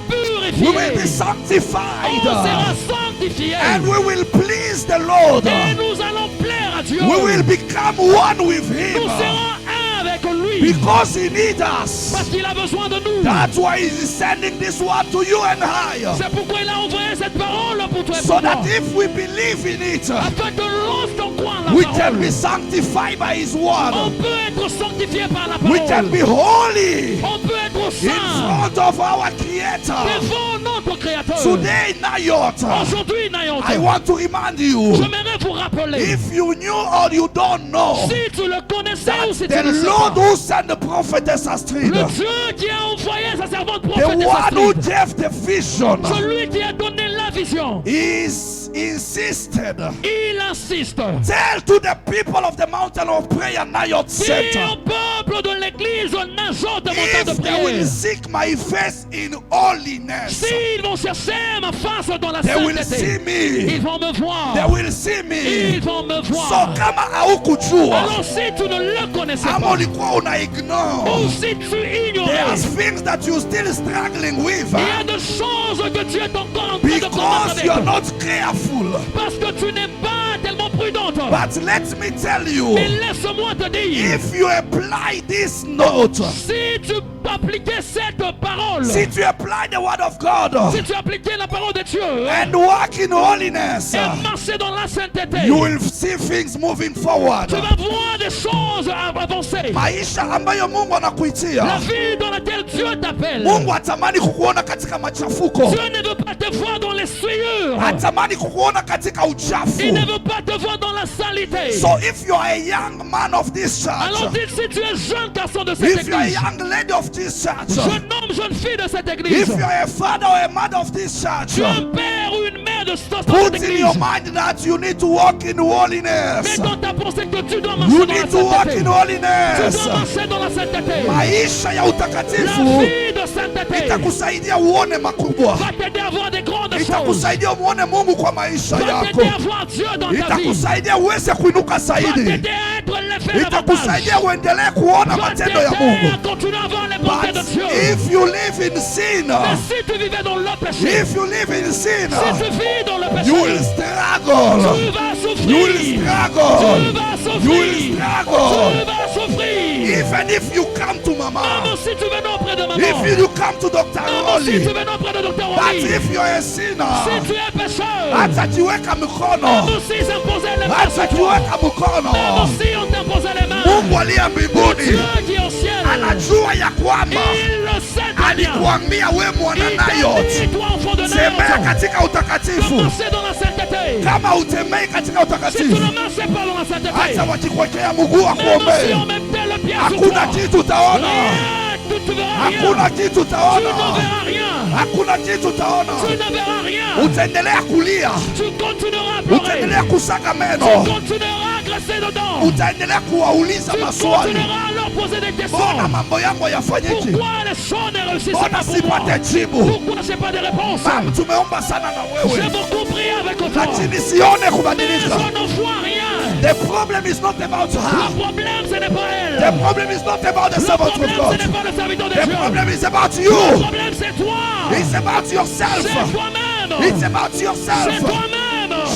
We will be purifié. sanctified. On sera sanctifié. And we will please the Lord. Et nous allons plaire à Dieu. We will become one with Nous Him serons un avec lui. because He needs us. Parce qu'il a besoin de nous. That's why He is sending this word to you and I. C'est pourquoi il a envoyé cette parole pour toi et So pour moi. that if we believe in it, Afin que lorsqu'on croit en la we can parole, be sanctified by His on word. peut être sanctifié par la We can parole. be holy On peut être in saint front of our Creator. devant notre Créateur. Today, Nayot, Aujourd'hui, Nayon, I want to remind you, j'aimerais vous rappeler, if you knew or you don't know, si tu le connaissais ou si tu the ne sais Lord pas, who sent the prophetess Astrid, le Dieu qui a envoyé sa servante the prophète one who Astrid, gave the vision, celui qui a donné la vision, is insisted. il insiste. Tell to the people of the mountain of prayer, Nayot Dis au Center, peuple l'exemple de l'église Nazot de mon temps de If they will prière. seek my face in holiness, S'ils vont chercher ma face dans la they will see sainteté, me. ils vont me voir. They will see me. Ils vont me So voir. kama haukujua Alors si tu ne le connaissais ama pas, ulikuwa una ignore, ou si tu there ignorais, are things that you still struggling with il y a des choses que tu es encore en train de combattre because you are avec. not careful. Parce que tu n'es pas tellement prudente. But let me tell you, Mais laisse-moi te dire, if you apply this note, si tu appliquais cette parole, si tu apply the word of God si tu appliquais la parole de Dieu and walk in holiness, et marchais dans la sainteté, you will see things moving forward. tu vas voir des choses avancer. Maisha ambayo Mungu La anakuitia, vie dans laquelle Dieu t'appelle, Mungu atamani kukuona katika machafuko, Dieu ne veut pas te voir dans les souillures. atamani kukuona katika Il uchafu. ne veut pas te voir dans la salité. So if you are a young man of this Alors church, dis, si tu es jeune garçon de cette if you are a église, young lady of this church, jeune homme, jeune fille de cette église, if you are a father or a mother of this church, tu es un père ou une mère de cette put in église, your mind that you need to walk in holiness. mets dans ta pensée que tu dois You marcher dans la need to walk sainteté. in Tu holiness. dois marcher dans la sainteté. Maisha ya La utakatifu vie de sainteté itakusaidia uone makubwa, va t'aider à voir des grandes choses. itakusaidia uone Mungu kwa maisha Va yako, t'aider à voir Dieu dans ta vie. itakusaidia uweze kuinuka Va zaidi, t'aider à être l'effet davantage. itakusaidia uendelee kuona Va matendo ya t'aider Mungu. à continuer à voir les bontés But de Dieu. if you live in sin, Mais si tu vivais dans le péché, if you live in sin, si tu vis dans le péché, you will struggle. tu vas You will souffrir. struggle. Tu vas You will souffrir. struggle. Tu vas souffrir. Even if you come to Mama, Même si tu venais auprès de maman, if you come to Dr. même si Rolly, tu venais auprès de Dr. but Rolly, if you are a si sinner, tu es pécheur, atajiweka mikono, même si s'imposait les mains sur toi, atajiweka mikono. même si on t'imposait les mains, Mungu aliye mbinguni Dieu qui est au ciel, anajua ya kwamba il le sait très bien. alikuambia we mwana Il t'a Nayot, dit, toi enfant de tembea Nayoth, katika utakatifu. marcher dans la sainteté. Kama utembei katika Si tu utakatifu, ne marches pas dans la sainteté, hata wakikuwekea mguu wa même si on kuombea, mettait le pied sur hakuna toi, kitu utaona, rien, tu ne verras rien. hakuna kitu Tu ne utaona, verras rien. hakuna kitu utaona. Tu ne verras rien. Utaendelea kulia, Tu continueras à pleurer. utaendelea kusaga Tu meno, continueras à graisser dedans. utaendelea kuwauliza Tu maswali, continueras à leur poser des mbona questions. mambo yangu yafanyiki, Pourquoi les choses ne réussissent mbona pas pour moi? sipate jibu. Pourquoi je n'ai pas de réponse? Mama, tumeomba sana na J'ai wewe, beaucoup prié avec toi. lakini sione Mais kubadilika. je ne vois rien. The problem is not about Le her. problème, ce n'est pas elle. The problem is not about the Le servant problème, of ce God. n'est pas le serviteur de The Dieu. problem is about Le you. problème, c'est toi. It's about C'est yourself. toi-même. It's about C'est yourself. toi-même.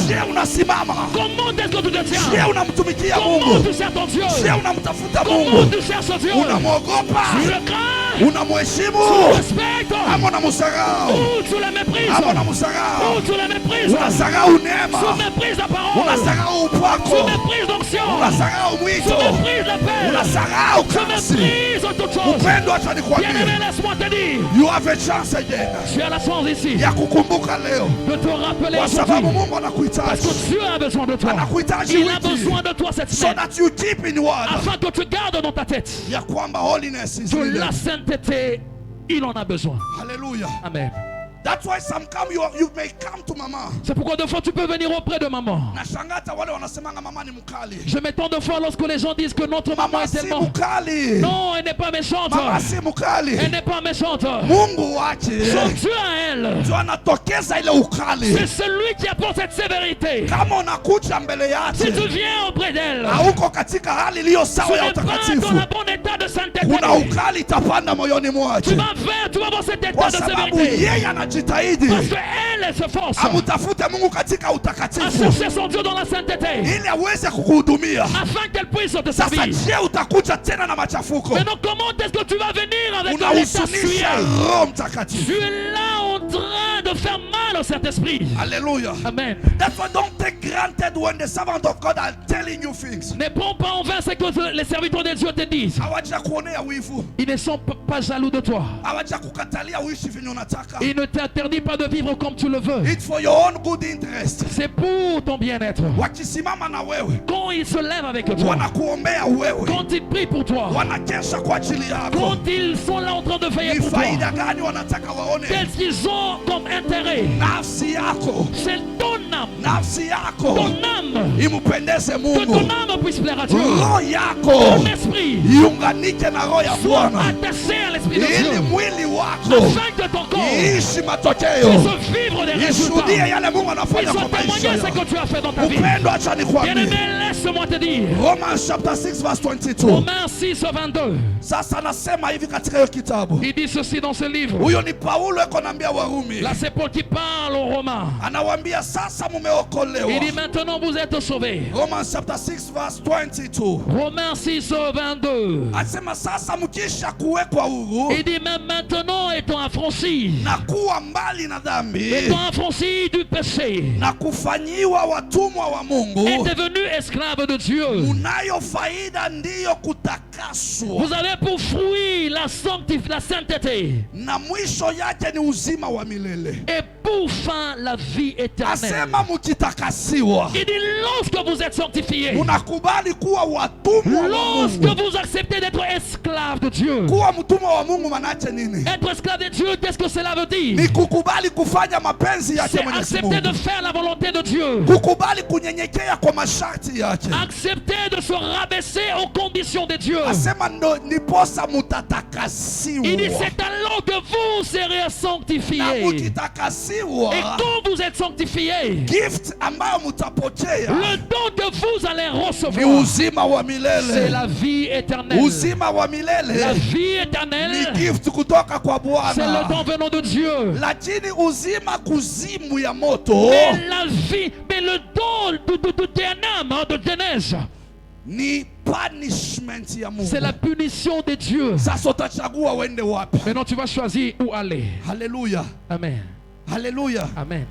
Je unasimama, Comment est-ce que tu te je tiens? unamtumikia Comment Mungu, tu sers ton Dieu? je unamtafuta Comment Mungu, tu cherches Dieu? unamwogopa, Tu le crains? Tu unamheshimu, le respectes? ama unamsahau, Ou tu le méprises? ama Ou unamsahau, tu le méprises? unasahau neema, Tu méprises la parole. unasahau Tu upako, méprises l'onction. unasahau Tu mwito, méprises l'appel. unasahau Tu kasi. méprises toutes choses. Upendo, acha nikwambie, Bien-aimé, laisse-moi te dire. you have a chance again Tu as la chance ici ya kukumbuka leo, de te rappeler kwa sababu aujourd'hui. Mungu Parce anakuhitaji, que Dieu a besoin de toi. anakuhitaji Il a wiki, besoin de toi cette so semaine. that you keep in word Afin que tu gardes dans ta tête ya kwamba holiness is que needed. la sainteté, il en a besoin. Hallelujah. Amen. That's why some come, you may come to mama. C'est pourquoi de fois tu peux venir auprès de maman. Nashangaa hata wale wanasemanga mama ni mkali. Je m'étonne de fois lorsque les gens disent que notre maman Mama est si tellement... mkali. Non, elle n'est pas méchante. Mama si mkali. Elle n'est pas méchante. Mungu wache. Son Dieu à elle, Ndio anatokeza ile ukali. c'est celui qui apporte cette sévérité. Kama unakuja mbele Si tu yake, viens auprès d'elle, hauko katika hali iliyo tu sawa ya n'es pas dans utakatifu, le bon état de sainteté. kuna ukali itapanda moyoni Tu mwake, vas vers, tu vas dans cet état kwa de sababu sévérité. yeye anajitahidi Parce qu'elle se force amutafute Mungu katika à utakatifu chercher son Dieu dans la sainteté, ili aweze kukuhudumia. afin qu'elle puisse te Sasa servir. je utakuja tena na machafuko? Maintenant, comment est-ce que tu vas venir avec l'état Unahusunisha souillé? Roho Mtakatifu. Tu es là en train de faire mal au Saint-Esprit. Hallelujah. Amen. That's why don't take granted when the servant of God are telling you things. Ne prends pas en vain ce que les serviteurs de Dieu te disent. Hawaja kuonea wivu, Ils ne sont pas jaloux de toi. hawaja kukatalia uishi venye unataka. Ils ne t'interdisent pas de vivre comme tu le veux. It's for your own good interest. C'est pour ton bien-être. Wakisimama na wewe, Quand ils se lèvent avec toi, wanakuombea wewe, quand ils prient pour toi, wanakesha kwa ajili yako. quand ils sont là en train de veiller Ni pour toi, faida gani wanataka waone? qu'est-ce qu'ils ont comme intérêt? Nafsi yako, C'est ton âme. nafsi yako Ton âme. imupendeze Que Mungu. ton âme puisse plaire à Dieu. Roho yako Ton esprit iunganike na roho ya Sois Bwana attaché à l'Esprit de ili Dieu. mwili wako Afin que ton corps iishi matokeo, puisse vivre des résultats. ishuhudie yale Mungu anafanya Puisse kwa maisha témoigner ce yako. que tu as fait dans ta vie. Upendo, acha nikwambie, Bien-aimé, laisse-moi te dire. Romans chapter 6 verse 22. Romains 6 au 22. Sasa anasema hivi katika hiyo kitabu. Il dit ceci dans ce livre. Huyo ni Paulo eko naambia Warumi. Là, c'est Paul qui parle aux Romains. Anawaambia sasa mumeokolewa. Il dit maintenant vous êtes sauvés. Romans chapter 6 verse 22. Romains 6 au 22. Asema sasa mkisha kuwekwa huru Il dit même maintenant étant affranchis. na kuwa mbali na dhambi Étant affranchis du péché. na kufanyiwa watumwa wa Mungu, Est devenu esclave de Dieu. munayo faida ndiyo kutakaswa, Vous avez pour fruit la sainteté. na mwisho yake ni uzima wa milele. Et pour fin la vie éternelle. Asema mukitakasiwa Il dit lorsque vous êtes sanctifiés. munakubali kuwa watumwa wa Lorsque Mungu. vous acceptez d'être esclave de Dieu. Kuwa mtumwa wa Mungu manache nini? Être esclave de Dieu, qu'est-ce que cela veut dire? Ni kukubali kufanya mapenzi yake C'est Mwenyezi accepter de Mungu, faire la volonté de Dieu. kukubali kunyenyekea kwa masharti yake. Accepter de se rabaisser aux conditions de Dieu. Asema ndo niposa Il dit mutatakasiwa, c'est alors que vous serez na sanctifiés. mukitakasiwa Et quand vous êtes sanctifiés, gift ambayo mutapokea le don que vous allez ni recevoir, uzima wa c'est milele. la vie éternelle. Uzima wa La milele vie ni éternelle, gift kutoka kwa c'est le don Bwana, venant de Dieu. lakini uzima kuzimu ya moto Mais la vie, mais le don de Théanam, de Genèse, ni punishment ya c'est la Mungu. punition de Dieu. Sasa utachagua uende wapi? Maintenant, tu vas choisir où aller. Haleluya, Amen. haleluya, Amen.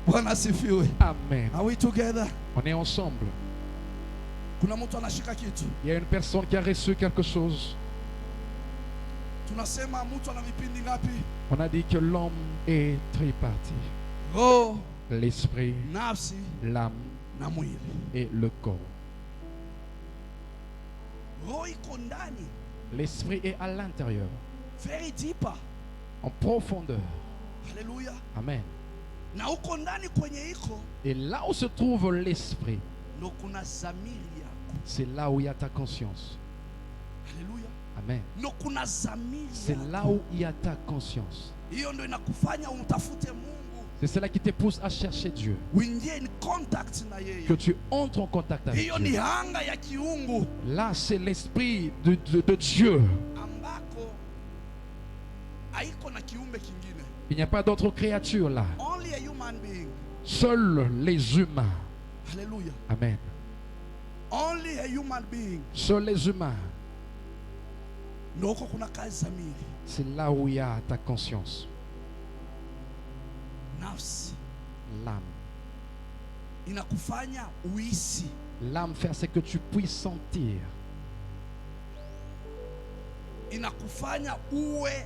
Bwana asifiwe. Amen. Are we together? On est ensemble. Kuna mtu anashika kitu, Il y a une personne qui a reçu quelque chose. tunasema mtu ana vipindi ngapi? On a dit que l'homme est tripartite. Roho, L'esprit, nafsi l'âme na mwili. et le corps. Roho iko ndani, L'esprit est à l'intérieur, very deeper. en profondeur. Haleluya. Amen. Na uko ndani kwenye iko Et là où se trouve l'esprit, ndo kuna zamiri yako. c'est là où il y a ta conscience. Haleluya. Amen. Ndo kuna zamiri C'est yako. là où il y a ta conscience. Hiyo ndo inakufanya umtafute Mungu, C'est cela qui te pousse à chercher Dieu. uingie in contact na yeye. Que tu entres en contact avec Hiyo ni Dieu. hanga ya kiungu Là, c'est l'esprit de Dieu. ambako haiko na kiumbe kingine. Il n'y a pas d'autre créature là. Only a human being. Seuls les humains. Haleluya. Amen. Only a human being. Seuls les humains. Ndo huko kuna kazi zamiri. C'est là où il y a ta conscience. Nafsi L'âme. inakufanya uisi. L'âme fait ce que tu puisses sentir. Inakufanya uwe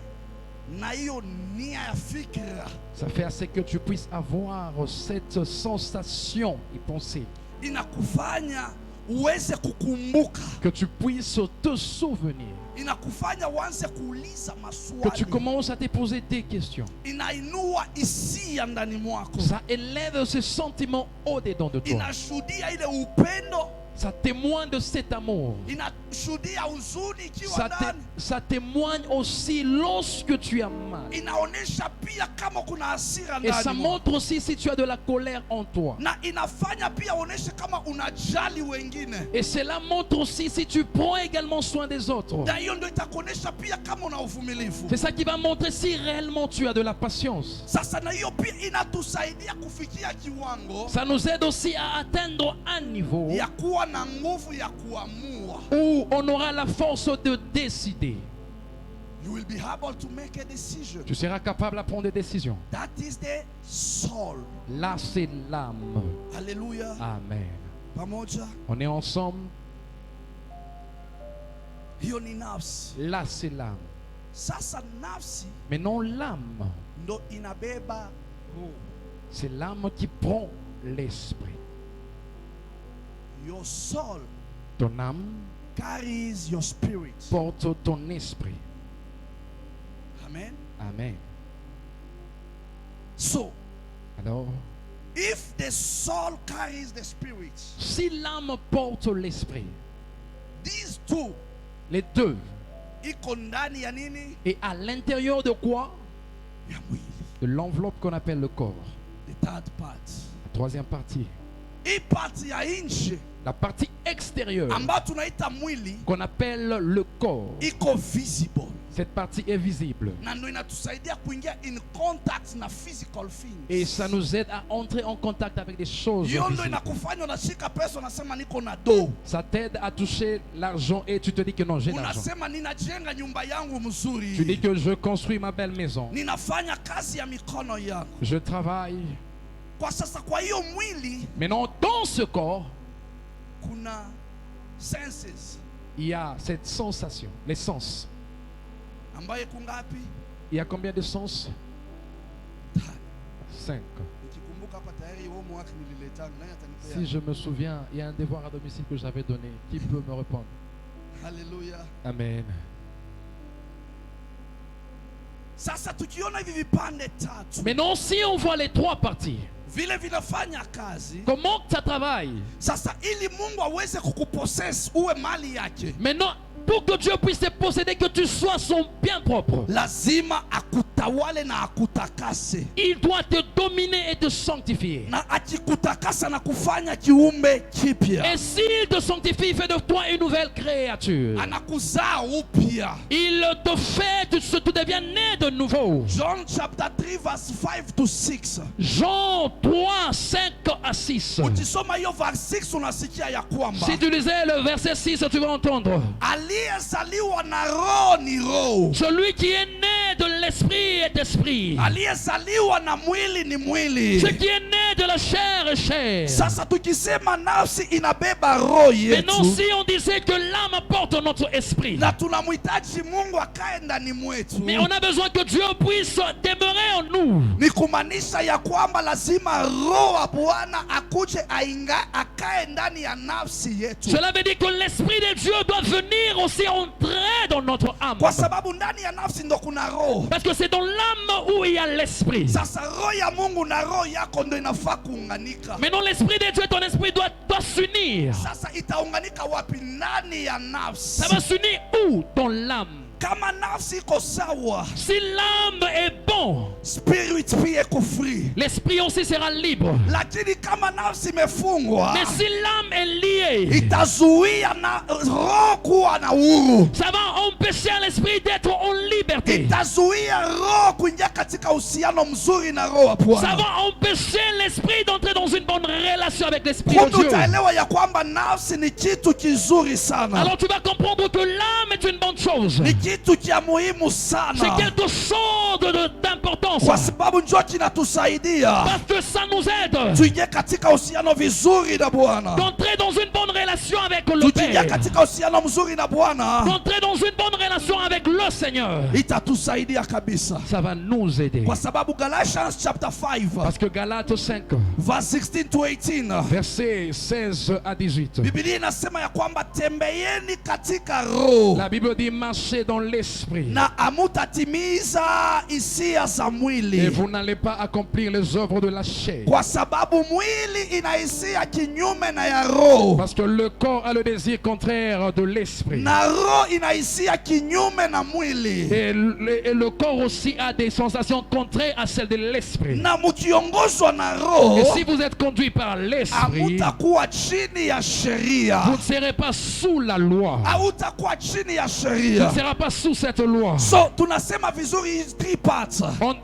na hiyo nia ya fikra. Ça fait à ce que tu puisses avoir cette sensation et penser. Inakufanya uweze kukumbuka. Que tu puisses te souvenir. Inakufanya uanze kuuliza Que tu maswali. commences à te poser des questions. Inainua hisia ndani mwako. Ça élève ce sentiment au-dedans de toi. Inashuhudia ile upendo. Ça témoigne de cet amour. Inashuhudia huzuni ikiwa Ça, ndani. ça témoigne aussi lorsque tu as mal. Inaonesha pia kama kuna hasira Et ça ndani mwako. montre aussi si tu as de la colère en toi. Na inafanya pia oneshe kama unajali wengine. Et cela montre aussi si tu prends également soin des autres. Na hiyo ndio itakuonesha pia kama una uvumilivu. C'est ça qui va montrer si réellement tu as de la patience. Sasa na hiyo pia inatusaidia kufikia kiwango Ça nous aide aussi à atteindre un niveau ya kuwa na nguvu ya kuamua. où on aura la force de décider. You will be able to make a decision. Tu seras capable de prendre des décisions. That is the soul. Là, c'est l'âme. Hallelujah. Amen. Pamoja. On est ensemble. Hiyo ni nafsi. Là, c'est l'âme. Sasa nafsi Mais non l'âme. ndo inabeba roho. C'est l'âme qui prend l'esprit. Your soul Ton âme carries your spirit. porte ton esprit. Amen. Amen. So, Alors, if the soul carries the spirit, si l'âme porte l'esprit, these two Les deux. iko ndani ya nini? Et à l'intérieur de quoi? Ya mwili. De l'enveloppe qu'on appelle le corps. The third part. La troisième partie. Hii part ya nje La partie extérieure ambayo tunaita mwili qu'on appelle le corps. iko visible. Cette partie est visible. Na ndio inatusaidia kuingia in contact na physical things. Et ça nous aide à entrer en contact avec des choses Hiyo ndio visibles. inakufanya unashika pesa unasema niko na do. Ça t'aide à toucher l'argent et tu te dis que non, j'ai l'argent. Unasema ninajenga nyumba yangu mzuri. Tu dis que je construis ma belle maison. Ninafanya kazi ya mikono yangu. Je travaille. Kwa sasa kwa hiyo mwili Maintenant, dans ce corps, kuna senses il y a cette sensation, les sens. ambayo kungapi? Il y a combien de sens? 5. Nikikumbuka hapa tayari wewe mwaka nililetana nani atanipea? Si je me souviens, il y a un devoir à domicile que j'avais donné. Qui peut me répondre? Haleluya. Amen. Sasa tukiona hivi vipande tatu Maintenant, si on voit les trois parties, vile vinafanya kazi, comment ça travaille? sasa ili Mungu aweze kukupossess uwe mali yake, Maintenant, pour que Dieu puisse te posséder, que tu sois son bien propre, lazima akutawale na akutakase, il doit te dominer et te sanctifier. na akikutakasa na kufanya kiumbe kipya, Et s'il te sanctifie, il fait de toi une nouvelle créature. anakuzaa upya. Il te fait, tu deviens né de nouveau. John chapter 3 verse 5 to 6. Jean 3, 5 à 6. Ukisoma hiyo verse 6 unasikia ya kwamba Si tu lisais le verset 6, tu vas entendre. aliyezaliwa na roho ni roho, Celui qui est né de l'esprit est esprit. aliyezaliwa na mwili ni mwili. Ce qui est né de la chair est chair. Sasa tukisema nafsi inabeba roho Maintenant, yetu si on disait que l'âme porte notre esprit, na tunamhitaji Mungu akae ndani mwetu, mais on a besoin que Dieu puisse demeurer en nous. ni kumaanisha ya kwamba lazima roho wa Bwana akuje akae ndani ya nafsi yetu, Cela veut dire que l'esprit de Dieu doit venir aussi entrer dans notre âme. kwa sababu ndani ya nafsi ndo kuna roho. Parce que c'est dans l'âme où il y a l'esprit. Sasa roho ya Mungu na roho yako ndo inafaa kuunganika. Maintenant, l'esprit de Dieu et ton esprit doit s'unir. Sasa itaunganika wapi? Ndani ya nafsi. Ça va s'unir où? Dans l'âme. Kama nafsi iko sawa, Si l'âme est bon, spirit pia iko free. l'esprit aussi sera libre. Lakini kama nafsi imefungwa, Mais si l'âme est liée, itazuia na roho kuwa na uhuru, ça va empêcher à l'esprit d'être en liberté. itazuia roho kuingia katika uhusiano mzuri na roho wa Ça Bwana. va empêcher l'esprit d'entrer dans une bonne relation avec l'esprit de Kumbe Dieu. utaelewa ya kwamba nafsi ni kitu kizuri sana, Alors tu vas comprendre que l'âme est une bonne chose. ni kitu kia muhimu C'est sana, quelque chose d'importance. kwa sababu njoo kinatusaidia Parce que ça nous aide tuingie katika uhusiano vizuri na Bwana, d'entrer dans une bonne relation avec le tuingie Père. katika uhusiano mzuri na Bwana, D'entrer dans une bonne relation avec le Seigneur. itatusaidia kabisa, Ça va nous aider. kwa sababu Galatians chapter 5 Parce que Galates 5, verse 16 to 18, versets 16 à 18. Biblia inasema ya kwamba tembeeni katika roho La Bible dit marchez dans l'esprit. na amutatimiza hisia za Et mwili, vous n'allez pas accomplir les œuvres de la chair. kwa sababu mwili ina hisia kinyume na ya roho, Parce que le corps a le désir contraire de l'esprit. na roho ina hisia kinyume na mwili, Et le corps aussi a des sensations contraires à celles de l'esprit. na mukiongozwa na roho Et si vous êtes conduit par l'esprit, hamutakuwa chini ya sheria, vous ne serez pas sous la loi. hautakuwa chini ya Tu sheria. ne seras pas sous cette loi. So tunasema vizuri hizi three parts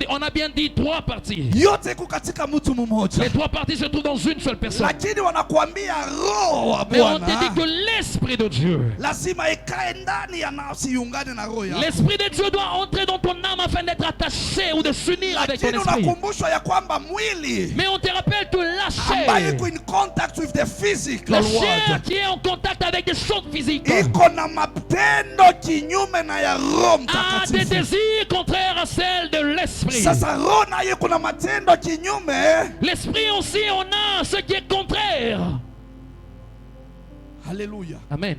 On a bien dit trois parties. yote iko katika mtu mmoja, Les trois parties se trouvent dans une seule personne. lakini wanakuambia roho wa Mais on te dit Bwana que l'esprit de Dieu, lazima ikae ndani ya nafsi, iungane na roho yako. l'esprit de Dieu doit entrer dans ton âme afin d'être attaché ou de s'unir avec ton Lakini esprit. unakumbushwa ya kwamba mwili Mais on te rappelle que la ambayo chair, iko in contact with the physical la chair world qui est en contact avec des choses physiques, iko na matendo kinyume na ya Roho a des Mtakatifu. désirs contraires à celles de l'esprit. Sasa roho nayo kuna matendo kinyume. L'esprit aussi, on a ce qui est contraire. Haleluya. Amen.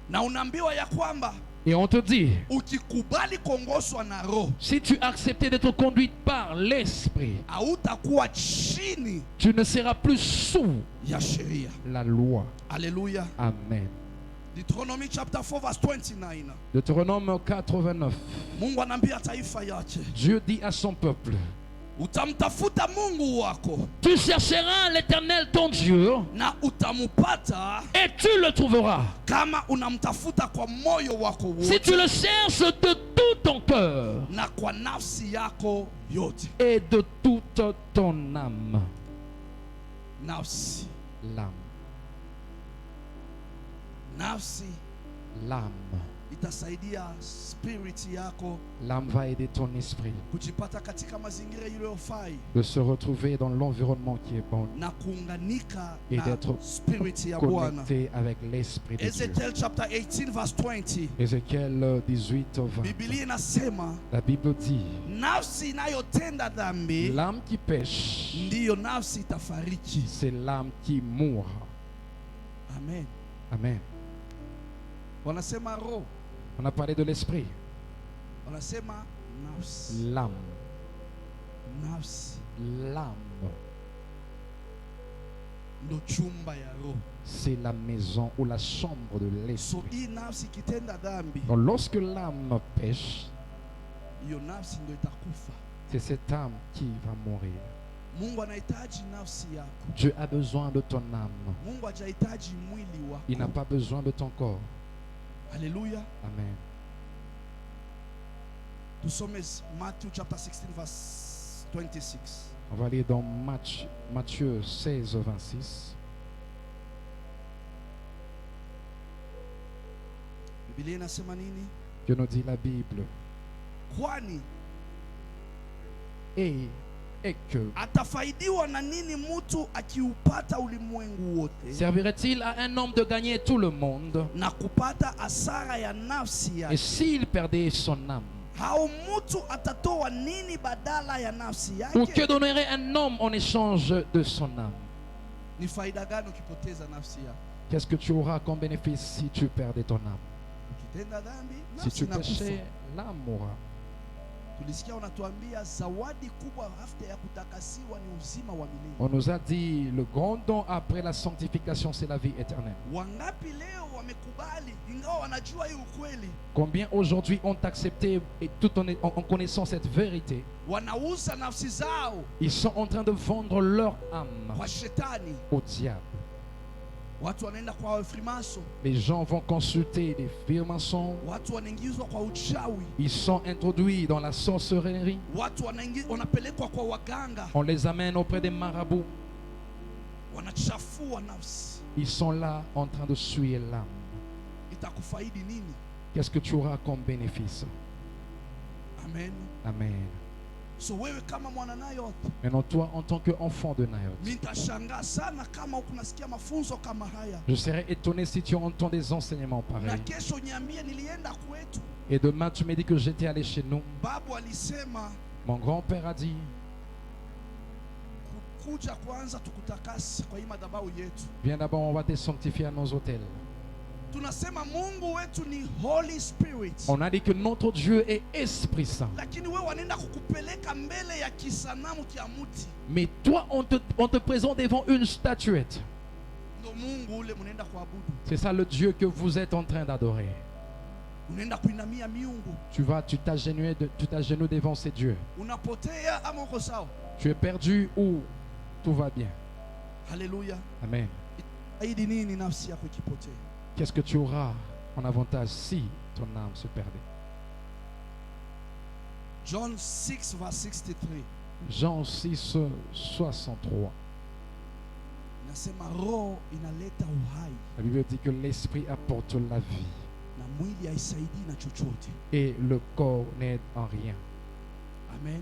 Na unaambiwa ya kwamba Et on te dit, ukikubali kuongozwa na roho si tu acceptes d'être conduite par l'esprit, hautakuwa chini tu ne seras plus sous ya sheria. la loi. Haleluya. Amen. Deuteronomy chapter 4 verse 29. Deutéronome 89. Mungu anaambia taifa yake, Dieu dit à son peuple, utamtafuta Mungu wako tu chercheras l'Éternel ton Dieu na utamupata et tu le trouveras. kama unamtafuta kwa moyo wako Si tu wote le cherches de tout ton cœur na kwa nafsi yako yote. et de toute ton âme. Nafsi, L'âme. nafsi L'âme. itasaidia spirit yako L'âme va aider ton esprit kujipata katika mazingira iliyofai de se retrouver dans l'environnement qui est bon na kuunganika et na d'être spirit ya Bwana. connecté avec l'esprit de Dieu. Ezekiel chapter 18 verse 20. Ézéchiel 18 au 20. Biblia inasema La Bible dit, nafsi inayotenda dhambi l'âme qui pêche, ndiyo nafsi itafariki. c'est l'âme qui mourra. Amen. Amen. Wanasema roho, On a parlé de l'esprit, wanasema nafsi. l'âme, Nafsi l'âme, ndo chumba ya roho. c'est la maison ou la chambre de So l'esprit. hii nafsi ikitenda dhambi, Donc lorsque l'âme pêche, hiyo nafsi ndo itakufa. c'est cette âme qui va mourir. Mungu anahitaji nafsi yako. Dieu a besoin de ton âme. Mungu hajahitaji mwili Il n'a wako. pas besoin de ton corps. Haleluya. Amen. Tusome Matthew chapter 16 verse 26. On va aller dans Matthieu 16, 26. Biblia inasema nini? Que nous dit la Bible. Kwani Et que atafaidiwa na nini mtu akiupata ulimwengu wote servirait-il à un homme de gagner tout le monde na kupata hasara ya nafsi et yake? s'il perdait son âme? Hao mtu atatoa nini badala ya nafsi Ou que yake? donnerait un homme en échange de son âme? Ni faida gani ukipoteza nafsi yako? Qu'est-ce que tu auras comme bénéfice si tu perdais ton âme? Ukitenda dhambi, Si nafsi tu inakufa. péchais, l'âme mourra. Tulisikia unatuambia zawadi kubwa after ya kutakasiwa ni uzima wa milele. On nous a dit le grand don après la sanctification, c'est la vie éternelle. Wangapi leo wamekubali ingawa wanajua hii ukweli? Combien aujourd'hui ont accepté et tout en connaissant cette vérité, Wanauza nafsi zao ils sont en train de vendre leur âme kwa shetani. au diable. Watu wanaenda kwa Freemason, Les gens vont consulter des firmaçons, watu wanaingizwa kwa uchawi, ils sont introduits dans la sorcellerie, watu wanapelekwa kwa waganga, on les amène auprès des marabouts, wanachafua nafsi. ils sont là en train de suer l'âme. Itakufaidi nini? Qu'est-ce que tu auras comme bénéfice? Amen. Amen. So wewe kama mwana Nayot, Maintenant, toi, en tant qu'enfant de Naïot, mimi nitashangaa sana kama ukunasikia mafunzo kama haya, je serais étonné si tu entends des enseignements na pareils. kesho niambie nilienda kwetu, Et demain, tu me dis que j'étais allé chez nous. babu alisema Mon grand-père a dit, kuja kwanza tukutakase kwa hii madhabahu yetu. viens d'abord, on va te sanctifier à nos hôtels. Tunasema Mungu wetu ni Holy Spirit, On a dit que notre Dieu est Esprit Saint. lakini wewe wanaenda kukupeleka mbele ya kisanamu kia muti, Mais toi, on te présente devant une statuette. ndo Mungu ule mnaenda kuabudu, C'est ça le Dieu que vous êtes en train d'adorer. unaenda kuinamia miungu. Tu t'agenouilles devant ces dieux. Unapotea ama uko sawa? Tu es perdu ou tout va bien. Haleluya. Amen. Aidi nini nafsi yako ikipotea? Qu'est-ce que tu auras en avantage si ton âme se perdait? John 6 verse 63 Jean 6, 63. nasema roho inaleta uhai La Bible dit que l'esprit apporte la vie na mwili haisaidii na chochote. et le corps n'aide en rien. Amen.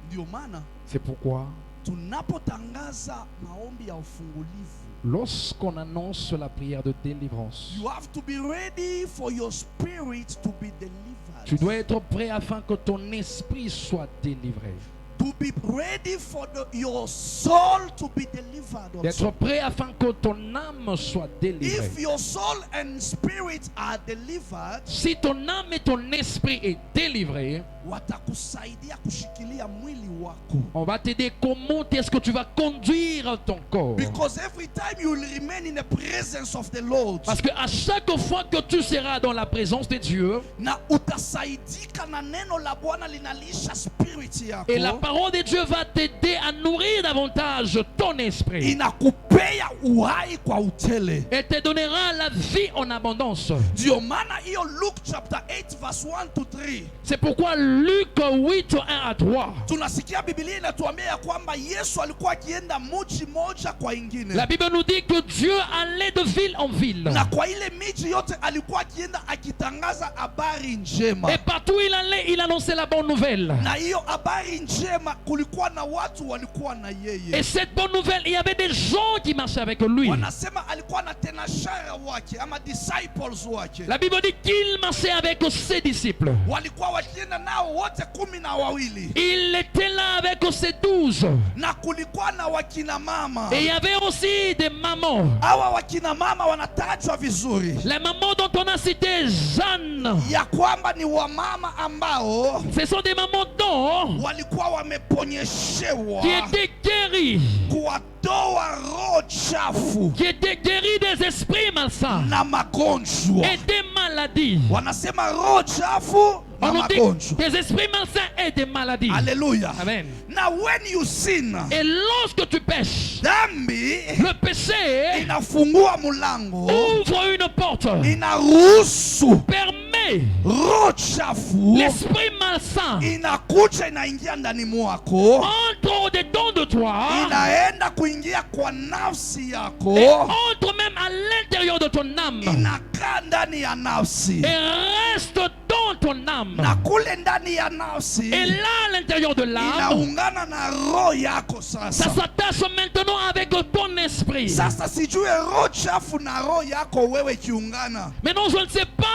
Ndio maana C'est pourquoi, tunapotangaza maombi ya ufungulivu, lorsqu'on annonce la prière de délivrance, you have to be ready for your spirit to be delivered. tu dois être prêt afin que ton esprit soit délivré. Do to be ready for your soul to be delivered D'être also. prêt afin que ton âme soit délivrée. If your soul and spirit are delivered, Si ton âme et ton esprit est délivré, watakusaidia kushikilia mwili wako. on va t'aider comment est-ce que tu vas conduire ton corps. Because every time you will remain in the presence of the Lord, Parce que à chaque fois que tu seras dans la présence de Dieu, na utasaidika na neno la Bwana linalisha spirit yako, et la parole de Dieu va t'aider à nourrir davantage ton esprit, inakupea uhai kwa utele. et te donnera la vie en abondance. Ndio maana hiyo Luke chapter 8 verse 1 to 3, C'est pourquoi Luc 8, 1 à 3, tunasikia Biblia inatuambia ya kwamba Yesu alikuwa akienda mji moja kwa ingine, la Bible nous dit que Dieu allait de ville en ville. na kwa ile miji yote alikuwa akienda akitangaza habari njema. Et partout où il allait, il annonçait la bonne nouvelle. Na hiyo habari njema kulikuwa na watu walikuwa na Et yeye. cette bonne nouvelle, il y avait des gens qui marchaient avec lui. Wanasema alikuwa na tenashara wake ama disciples wake. La Bible dit qu'il marchait avec ses disciples. Walikuwa wakienda nao wote 12. Il était là avec ses 12. Na kulikuwa na wakina mama. Et il y avait aussi des mamans. Hawa wakina mama wanatajwa vizuri. Les mamans dont on a cité Jeanne, Ya kwamba ni wamama ambao ce sont des mamans dont walikuwa wameponyeshewa qui étaient guéries, kuwatoa roho chafu qui étaient guéries des esprits malsains na magonjwa. et des maladies. Wanasema roho chafu na On nous dit magonjwa. des esprits malsains et des maladies. Haleluya. Amen. Now when you sin, Et lorsque tu pêches, dhambi le péché inafungua mulango, ouvre une porte, inaruhusu permet roho chafu l'esprit malsain inakuja inaingia ndani mwako, entre au-dedans de toi inaenda kuingia kwa nafsi et yako, entre même à l'intérieur de ton âme inakaa ndani ya nafsi, et reste dans ton âme. na kule ndani ya nafsi Et là, à l'intérieur de l'âme, inaungana na roho yako. ça Sasa s'attache maintenant avec ton esprit. sasa sijue roho chafu na roho yako wewe kiungana, Maintenant, je ne sais pas,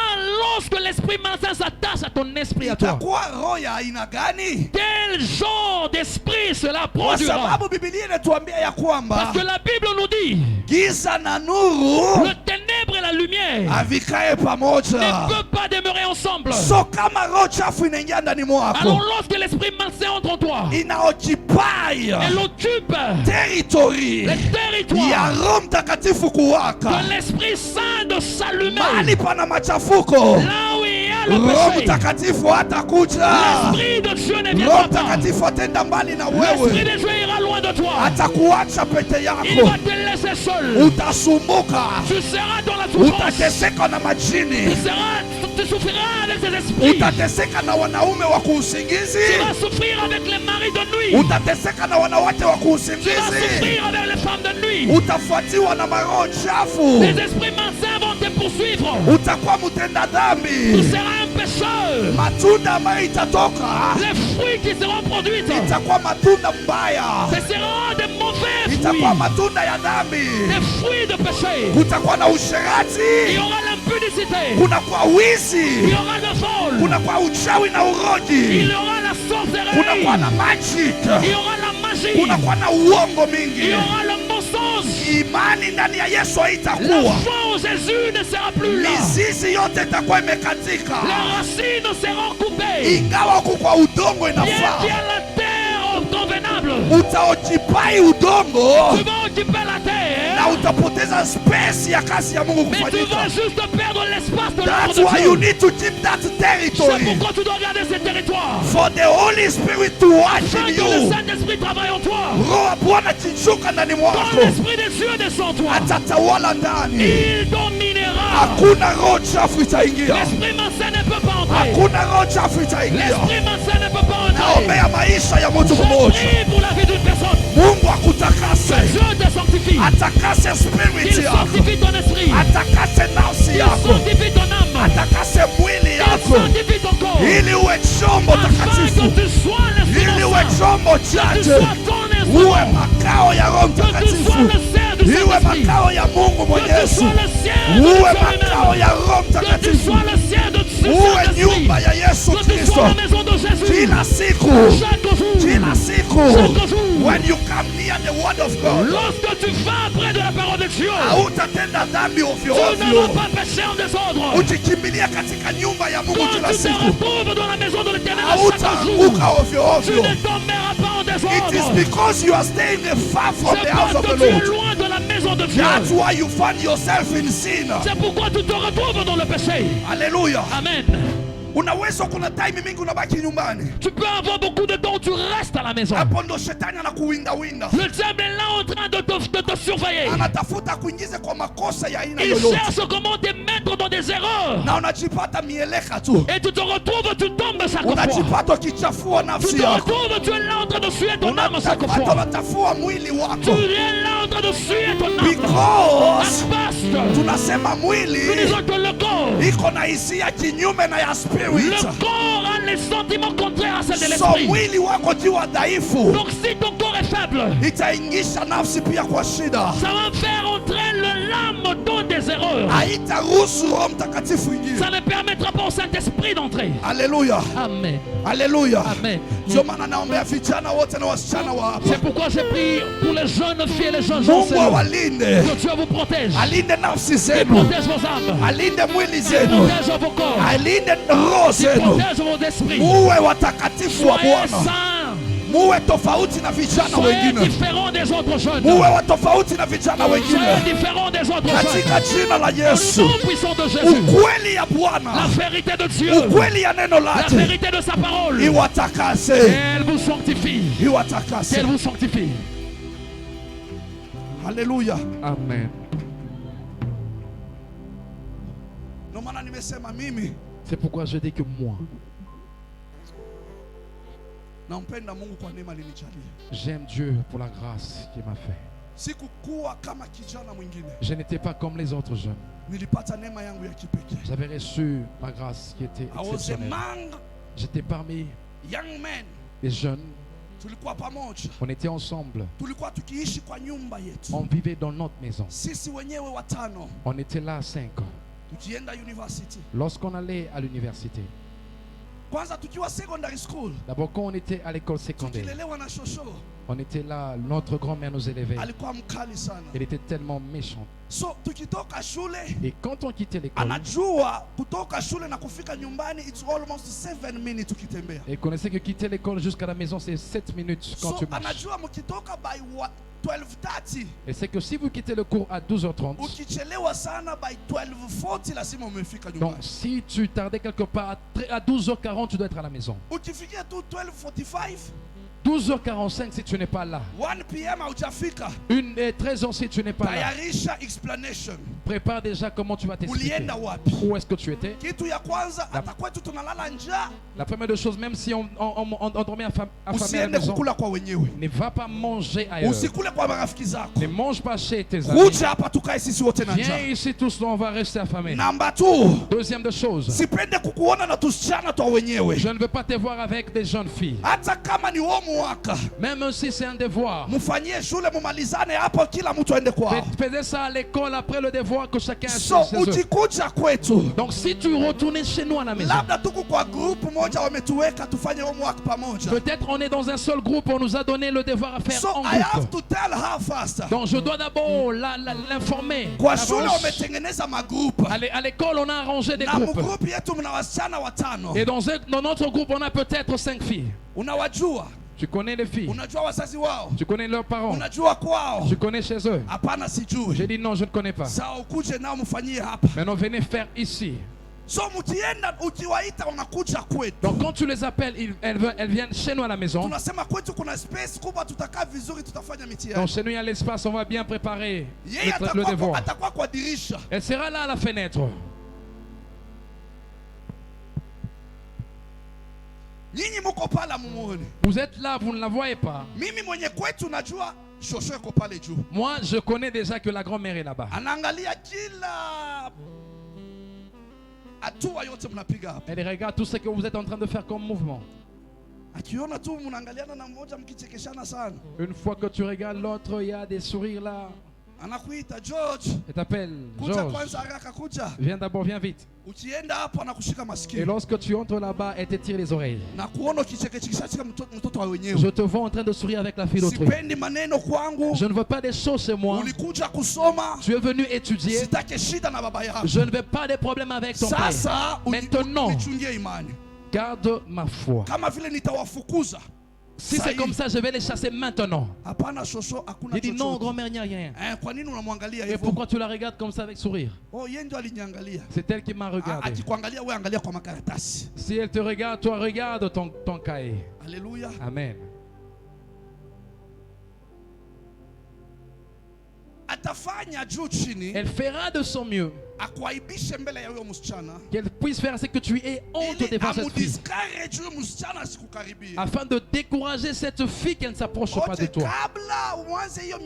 lorsque l'esprit malsain s'attache à ton esprit, à toi, itakuwa roho ya aina gani? quel genre d'esprit cela Kwa produira? sababu Biblia inatuambia ya kwamba Parce que la Bible nous dit, giza na nuru le ténèbre et la lumière havikae pamoja. ne peuvent pas demeurer ensemble. So kama roho chafu inaingia ndani Alors mwako, lorsque l'esprit malsain entre en toi, inaoccupy elle occupe territory le ya territoire Roho Mtakatifu kuwaka, de l'Esprit Saint de s'allumer. mahali pana machafuko, Là où il y a le Roho péché, Mtakatifu hatakuja. l'Esprit de Dieu ne Roho viendra pas. Mtakatifu atenda mbali na L'Esprit wewe, de Dieu ira loin de toi. atakuacha pete Il yako, va te laisser seul. utasumbuka, Tu seras dans la souffrance. utateseka na majini, Tu souffriras avec ces esprits. utateseka na wanaume wa Tu kuusingizi, vas souffrir avec les maris de nuit. utateseka na wanawake wa Tu vas kuusingizi, souffrir avec les femmes de nuit. utafuatiwa na maroho chafu, Les esprits malsains vont te poursuivre. utakuwa mtenda Tu dhambi. seras un pécheur. Matunda ambayo itatoka Les fruits qui seront produits, itakuwa matunda mbaya, ce seront des mauvais fruits. itakuwa matunda ya dhambi. Des fruits de péché. Kutakuwa na Il y usherati, aura l'impudicité. kunakuwa Il y wizi, aura le vol. kunakuwa uchawi na Il uroji, y aura la sorcellerie. kunakuwa na magic, Il y aura la magie. kunakuwa na uongo Il mingi. y aura le mensonge. Imani ndani ya Yesu La haitakuwa, foi en Jésus ne sera plus là. mizizi yote itakuwa imekatika, Les racines seront coupées. ingawa huku kwa udongo Bien qu'il y inafaa. a la terre convenable, Utaojipai udongo tu vas occuper la terre, na utapoteza space ya kazi ya Mungu mais tu kufanyika. vas juste perdre l'espace de That's l'œuvre why de you Dieu. need to keep that C'est territory pourquoi tu dois garder ce territoire. for the Holy Spirit to watch Afin in que le you. Saint-Esprit travaille en toi. Roho wa Bwana akishuka ndani Quand mwako, l'Esprit de Dieu descend en toi, atatawala ndani. il dominera. Hakuna roho chafu itaingia, L'Esprit malsain ne peut pas entrer. hakuna roho chafu itaingia. L'Esprit malsain ne peut pas entrer. Naombea maisha ya mtu Je mmoja, prie pour la vie d'une personne. Mungu akutakase, Dieu te sanctifie. atakase spirit Il yako, sanctifie ton esprit. atakase nafsi Il yako, sanctifie ton âme. atakase mwili Il yako, sanctifie ton corps. ili uwe chombo Afin que takatifu, tu sois ili uwe l'instrument saint. chombo Que tu chake, sois ton uwe instrument. makao ya Roho Que tu sois Mtakatifu, le serf du iwe Saint-Esprit. makao ya Mungu Que tu Mwenyezi, sois le serf de uwe Dieu makao lui-même. ya Roho Que tu Mtakatifu, sois le serf de Dieu uwe Saint-Esprit. nyumba ya Yesu Que tu sois Kristo. à la maison de Jésus. Kila siku, Chaque jour. kila siku, Chaque jour. when you come near the word of God, Lorsque tu vas près de la parole de Dieu, hautatenda dhambi ovyo tu ne vas ovyo. pas pécher en désordre. Ukikimbilia katika nyumba ya Mungu Quand kila tu te siku, retrouves dans la maison de l'Éternel chaque jour, hautaanguka ovyo tu ovyo. ne tomberas pas en It is désordre. because you are staying far from C'est the house parce of que the tu es Lord. loin de la maison de Dieu. That's why you find yourself in sin. C'est pourquoi tu te retrouves dans le péché. Hallelujah. Amen. Unaweza kuna time mingi unabaki nyumbani. Tu peux avoir beaucoup de temps où tu restes à la maison. Hapo ndo shetani anakuwinda winda. Le diable est là en train de te surveiller. Anatafuta kuingize kwa makosa ya aina Il yoyote. cherche comment te mettre dans des erreurs. Na unajipata mieleka tu. Et tu te retrouves, tu tombes chaque fois. Unajipata ukichafua Tu nafsi te yako. retrouves, tu es là en train de suer ton âme chaque Unajipata fois. unachafua mwili Tu wako. es là en train de suer ton âme. Because Parce tunasema nous mwili disons que le corps, iko na hisia kinyume na ya spirit. le corps a les sentiments contraires à ceux de So l'esprit. mwili wako jiwa dhaifu, Donc si ton corps est faible, itaingisha nafsi pia kwa shida. ça va faire entrer l'âme dans des erreurs. Haitaruhusu Roho Mtakatifu ingie. Ça ne permettra pas au Saint-Esprit d'entrer. Haleluya, Amen. haleluya. Amen. Ndio maana naombea vijana wote na wasichana wa hapa, C'est pourquoi j'ai prié pour les jeunes filles et les jeunes Mungu gens. awalinde, Que Dieu vous protège. alinde nafsi Il zenu, protège vos âmes. alinde mwili Il zenu, protège vos corps. alinde roho Il zenu. protège vos esprits. Muwe watakatifu wa Soyez Bwana, saints. muwe tofauti na vijana Soyez wengine, différents des autres jeunes. muwe wa tofauti na vijana Soyez wengine, différents des autres katika jeunes. jina la Au Yesu. nom puissant de Jésus. Ukweli ya La Bwana, vérité de Dieu. ukweli ya neno La lake vérité de sa parole. iwatakase, Elle vous sanctifie. iwatakase. Qu'elle vous sanctifie. Haleluya. Amen. Ndio maana nimesema mimi C'est pourquoi je dis que moi, nampenda Mungu kwa neema alinijalia. j'aime Dieu pour la grâce qu'il m'a fait. Sikukuwa kama kijana mwingine, Je n'étais pas comme les autres jeunes. nilipata neema yangu ya kipekee. J'avais reçu ma grâce qui était I was exceptionnelle. among J'étais parmi young men. les jeunes. Tulikuwa pamoja, On était ensemble. tulikuwa tukiishi kwa nyumba yetu, On vivait dans notre maison. sisi wenyewe watano, On était là 5 ans. tukienda university. Lorsqu'on allait à l'université, Kwanza tukiwa secondary school, d'abord quand on était à l'école secondaire, tukilelewa na shosho, on était là, notre grand-mère nous élevait. alikuwa mkali sana. Elle était tellement méchante. So tukitoka shule, Et quand on quittait l'école, anajua kutoka shule na kufika nyumbani it's almost 7 minutes ukitembea. elle connaissait que quitter l'école jusqu'à la maison, c'est 7 minutes quand So tu marches. anajua mkitoka by 12:30, Et c'est que si vous quittez le cours à 12h30, ukichelewa sana by 12:40 lazima umefika donc nyumbani. si tu tardais quelque part à 12h40, tu dois être à la maison. Ukifikia tu 12:45, 12h45 si tu n'es pas là. 1 p.m. haujafika, 13h si tu n'es pas là. tayarisha explanation. Prépare déjà comment tu vas t'expliquer. Ulienda wapi? Où est-ce que tu étais? Kitu ya kwanza, hata kwetu tunalala njaa, La première des choses, même si on dormait affamé à la usiende maison, kukula kwa wenyewe, ne va pas manger ailleurs. usikule kwa marafiki zako. Ne mange pas chez tes amis. Kuja hapa tukae sisi wote na Viens njaa. ici tous, on va rester affamés. Namba 2, Deuxième des choses, sipende kukuona na tusichana twa wenyewe, je ne veux pas te voir avec des jeunes filles. hata kama ni wo mwaka. Même si c'est un devoir. Mufanyie shule mumalizane hapo, kila mtu aende kwao. Faisais ça à l'école après le devoir que chacun So a chez eux. ukikuja kwetu, Donc si tu retournais chez nous à la maison, labda tuko kwa group moja wametuweka tufanye homework pamoja. peut-être on est dans un seul groupe, on nous a donné le devoir à faire So en I have groupe. to tell her first. Donc je dois d'abord l'informer. Kwa shule d'avance. wametengeneza magroup. À l'école, on a arrangé des Na groupes. mgroup yetu mna wasichana watano. Et dans notre groupe, on a peut-être 5 filles. Unawajua? Tu connais les filles. Unajua wazazi wao? Tu connais leurs parents. Unajua kwao? Tu connais chez eux. Hapana, sijui. J'ai dit non, je ne connais pas. Sawa, ukuje nao mfanyie hapa. Maintenant, venez faire ici. So mkienda ukiwaita wanakuja kwetu. Donc quand tu les appelles, elles viennent chez nous à la maison. Tunasema kwetu kuna space kubwa, tutakaa vizuri, tutafanya mitihani. Donc chez nous, il y a l'espace, on va bien préparer Yeye le devoir. atakuwa kwa dirisha. Elle sera là à la fenêtre. Nyinyi mko pala mumuone. Vous êtes là, vous ne la voyez pas. Mimi mwenye kwetu najua shosho yuko pale juu. Moi, je connais déjà que la grand-mère est là-bas. Anaangalia kila hatua yote mnapiga hapa. Elle regarde tout ce que vous êtes en train de faire comme mouvement. Akiona tu mnaangaliana na mmoja mkichekeshana sana. Une fois que tu regardes l'autre, il y a des sourires là. anakuita George, Il t'appelle kuja George. kwanza haraka, kuja. Viens d'abord, viens vite. Ukienda hapo anakushika Et masikio lorsque tu entres là-bas, elle te tire les oreilles. na kuona ukichekechekisha mtoto wa Je wenyewe. te vois en train de sourire avec la fille d'autrui. Sipendi maneno kwangu. Je ne veux pas des choses chez moi. Ulikuja kusoma, Tu es venu étudier. sitake shida na baba yako. Je ne veux pas des problèmes avec ton père. Sasa Maintenant, unichungie imani. garde ma foi. Kama vile nitawafukuza. Si c'est comme ça, je vais les chasser maintenant. Hapana shosho, hakuna Il dit non, chochote. grand-mère, il n'y a rien. Kwa nini unamwangalia Et hivyo? pourquoi tu la regardes comme ça avec sourire? Oh, yeye ndio aliniangalia. C'est elle qui m'a regardé. Akikuangalia wewe angalia kwa makaratasi. Si elle te regarde, toi regarde ton cahier. Alléluia. Amen. Atafanya juu chini Elle fera de son mieux akuaibishe mbele ya huyo msichana qu'elle puisse faire ce que tu aies honte ili devant cette fille, amudiscourage huyo msichana asikukaribie. afin de décourager cette fille qu'elle ne s'approche pas de Ote toi. kabla uanze hiyo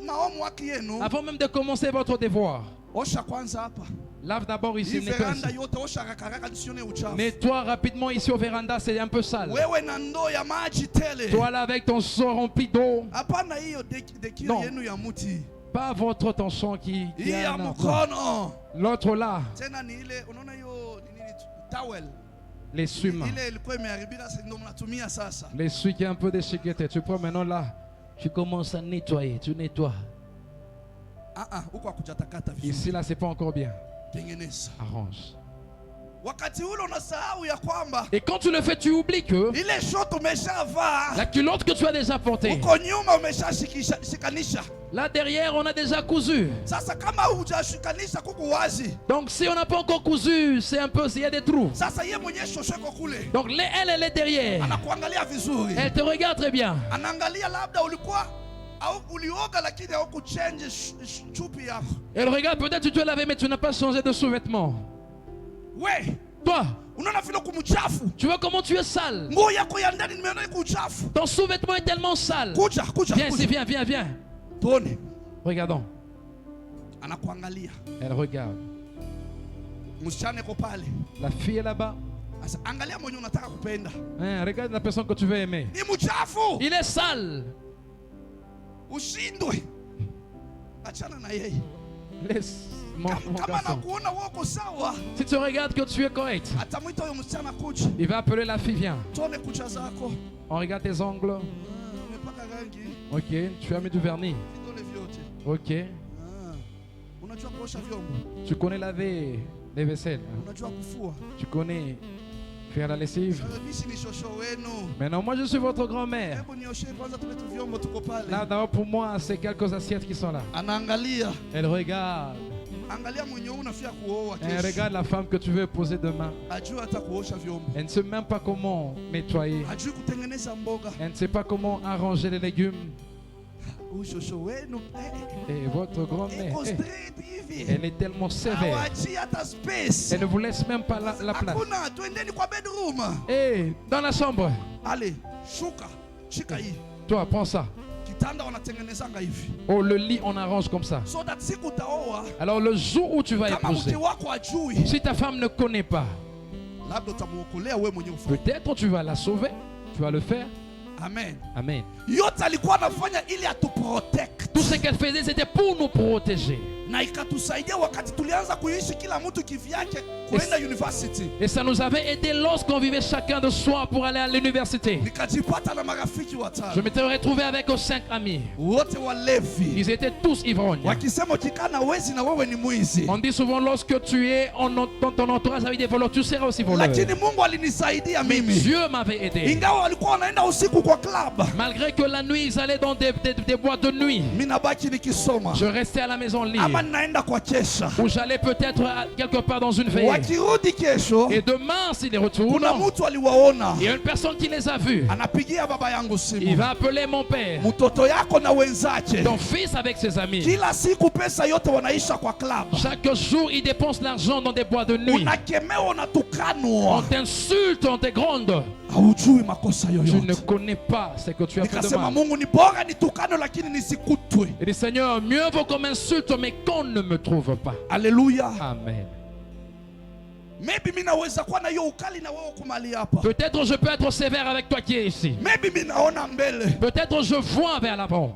maomo waki yenu, Avant même de commencer votre devoir, osha kwanza hapa. lave d'abord ici. Hii Nettoie veranda ici. yote osha haraka nisione uchafu. Nettoie rapidement ici au véranda, c'est un peu sale. Wewe na ndoo ya maji tele. Toi là avec ton seau rempli d'eau, Hapana hiyo dekio Non. yenu ya muti. pas votre tension qui Hii a ya un emploi. mkono. L'autre là, Tena ni ile unaona hiyo nini towel. les sumes. Ile ilikuwa imeharibika sasa ndio mnatumia sasa. Les suies qui est un peu déchiquetées. Tu prends maintenant là, tu commences à nettoyer, tu nettoies. Huko hakujatakata vizuri. Ici là, c'est pas encore bien. Tengeneza. Arrange. Wakati ule unasahau ya kwamba Et quand tu le fais, tu oublies que ile short umeshavaa, la culotte que tu as déjà portée, uko nyuma umeshashikanisha. là derrière, on a déjà cousu. Sasa kama hujashikanisha kuku wazi, Donc si on n'a pas encore cousu, c'est un peu, il y a des trous. sasa yeye mwenyewe shosheko kule Donc elle est derrière. anakuangalia vizuri, Elle te regarde très bien. anaangalia labda ulikuwa au ulioga lakini au kuchange chupi yako. Elle regarde, peut-être tu te lavé, mais tu n'as pas changé de sous-vêtements. We Toi, unaona vile kumchafu, tu vois comment tu es sale. nguo yako ya ndani nimeona iko uchafu. Ton sous-vêtement est tellement sale. Kuja Viens ici, kuja, viens, viens. tuone. Regardons. Anakuangalia, Elle regarde. msichana yuko pale. La fille est là-bas. Sasa angalia mwenye unataka kupenda, Hein, regarde la personne que tu veux aimer. ni mchafu. Il est sale. Ushindwe, achana na yeye. Laisse mon Kama garçon. nakuona wako sawa, Si tu regardes que tu es correct, atamwita huyo msichana kuja, il va appeler la fille, viens. tuone kucha zako. On regarde tes ongles. Umepaka rangi Ok, tu as mis du vernis. vidole vyote. Ok, Unajua kuosha vyombo, tu connais laver les vaisselles. unajua kufua. Tu connais faire la lessive. Mimi ni shosho wenu, Maintenant, moi je suis votre grand-mère. hebu nioshe kwanza tule tu vyombo, tuko pale. Là, d'abord pour moi, c'est quelques assiettes qui sont là. Anaangalia, Elle regarde. angalia mwenye unafia kuoa Elle kesho, regarde la femme que tu veux épouser demain. ajue hata kuosha vyombo, Elle ne sait même pas comment nettoyer. ajue kutengeneza mboga. Elle ne sait pas comment arranger les légumes. Huyu shosho wenu Et votre grand-mère, iko straight hivi, elle est tellement sévère. hawaachii hata space. Elle ne vous laisse même pas la place. Hakuna, twendeni kwa bedroom. Et dans la chambre, Ale, shuka, shika hii. toi, prends ça. Kitanda wanatengenezanga hivi. Oh, le lit, on arrange comme ça. So that siku utaoa, Alors, le jour où tu vas kama épouser, mke wako ajui, si ta femme ne connaît pas, labda utamuokolea wewe mwenyewe ufanye. peut-être tu vas la sauver. Tu vas le faire. Amen. Amen. Yote alikuwa anafanya ili atuprotect. Tout ce qu'elle faisait, c'était pour nous protéger. Na ikatusaidia wakati tulianza kuishi kila mtu kivyake kuenda university. Et ça nous avait aidé lorsqu'on vivait chacun de soi pour aller à l'université. Nikajipata na marafiki Je watano. m'étais retrouvé avec 5 amis. Wote walevi. Ils étaient tous ivrognes. Wakisema ukikana wezi na wewe ni mwizi. On dit souvent lorsque tu es dans ton entourage avec des voleurs, tu seras aussi voleur. Lakini Mungu alinisaidia Mais mimi. Dieu m'avait aidé. Ingawa walikuwa wanaenda usiku kwa club. Malgré que la nuit, ils allaient dans des boîtes de nuit. Mimi nabaki nikisoma. Je restais à la maison lire. Ama naenda kwa kesha. Ou j'allais peut-être quelque part dans une veille. Wakirudi kesho, Et demain, s'ils retournent, kuna mtu aliwaona. il y a une personne qui les a vus. Anapigia baba yangu Il simu. va appeler mon père. Mtoto yako na wenzake. Ton fils avec ses amis. Kila siku pesa yote wanaisha kwa club. Chaque jour, il dépense l'argent dans des boîtes de nuit. Unakemewa, On unatukanwa. t'insulte, on te gronde. Haujui makosa Tu ne yoyote. connais pas ce que tu as fait de Nikasema mal. Mungu ni bora nitukane lakini nisikutwe. Il dit Seigneur, mieux vaut qu'on m'insulte, mais qu'on ne me trouve pas. Alléluia. Amen. Maybe mimi naweza kuwa na hiyo ukali na wewe kumali hapa. Peut-être je peux être sévère avec toi qui es ici. Maybe mimi naona mbele. Peut-être je vois vers l'avant.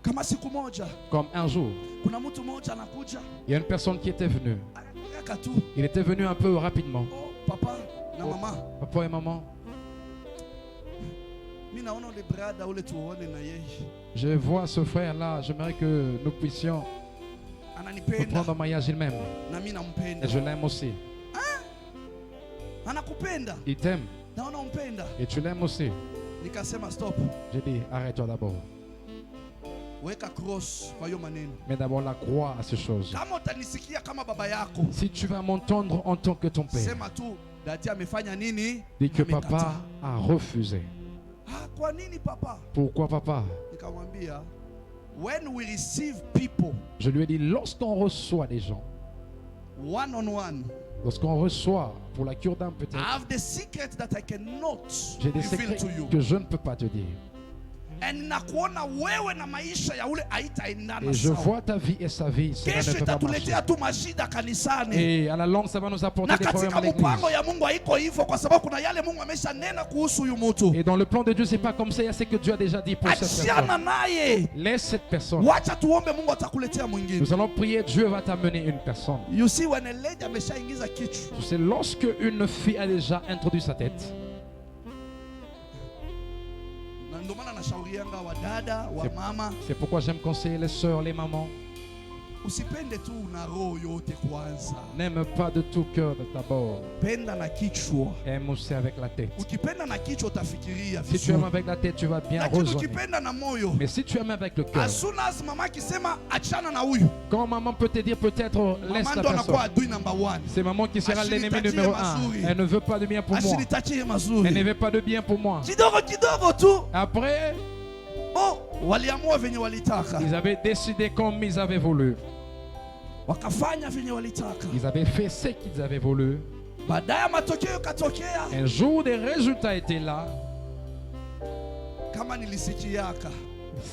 Kama siku moja Comme un jour, kuna mtu mmoja anakuja il y a une personne qui était venue. anakuja tu, Il était venu un peu rapidement. oh, papa na mama, Papa et maman, mimi naona ule brada ule tuone na yeye je vois ce frère-là. J'aimerais que nous puissions nous ananipenda prendre en mariage il-même. na mimi Et nampenda. je l'aime aussi. Anakupenda Il t'aime naona umpenda. et tu l'aimes aussi. Nikasema stop, J'ai dit, arrête-toi d'abord. weka cross kwa hiyo maneno. Mais d'abord la croix à ces choses. Kama utanisikia kama baba yako, Si tu vas m'entendre en tant que ton père, sema tu dadi amefanya nini? dis que Amekataa. papa a refusé. Ah, kwa nini papa? Pourquoi papa? Nikamwambia, when we receive people Je lui ai dit, lorsqu'on reçoit des gens, one on one, lorsqu'on reçoit pour la cure d'âme I peut-être, have the secret that I cannot j'ai des reveal secrets to you. que je ne peux pas te dire. And nakuona wewe na maisha ya ule haitaendana Et je sawa. vois ta vie et sa vie, cela Kesho ne peut pas marcher. itatuletea tu mashida kanisani. Et à la longue, ça va nous apporter Na des problèmes à katika mpango l'église. ya Mungu haiko hivyo, kwa sababu kuna yale Mungu ameshanena kuhusu huyu mtu. Et dans le plan de Dieu, c'est pas comme ça, c'est que Dieu a déjà dit pour cette Achiana personne. naye. Laisse cette personne. Wacha tuombe Mungu atakuletea mwingine. Nous allons prier, Dieu va t'amener une personne. You see, when a lady ameshaingiza kichwa, C'est lorsque une fille a déjà introduit sa tête. na ndio maana nashaurianga wadada wa mama, C'est pourquoi j'aime conseiller les sœurs, les mamans. usipende tu na roho yote kwanza, N'aime pas de tout cœur d'abord. penda na kichwa. Aime aussi avec la tête. Ukipenda na kichwa utafikiria Si tu vizuri, aimes avec la tête, tu vas bien lakini raisonner. ukipenda na moyo, Mais si tu aimes avec le cœur, as soon as mama akisema achana na huyu, quand maman peut te dire peut-être laisse mama la ndo anakuwa personne, adui number one. c'est maman qui sera l'ennemi Ashinitakie numéro 1. mazuri. Elle ne veut pas de bien pour moi. Asinitakie Elle ne mazuri veut pas de bien pour moi. kidogo kidogo tu. Après, Oh, waliamua venye walitaka, ils avaient décidé comme ils avaient voulu. wakafanya venye walitaka. Ils avaient fait ce qu'ils avaient voulu. Baadaye matokeo katokea Un jour, des résultats étaient là. kama nilisikiaka,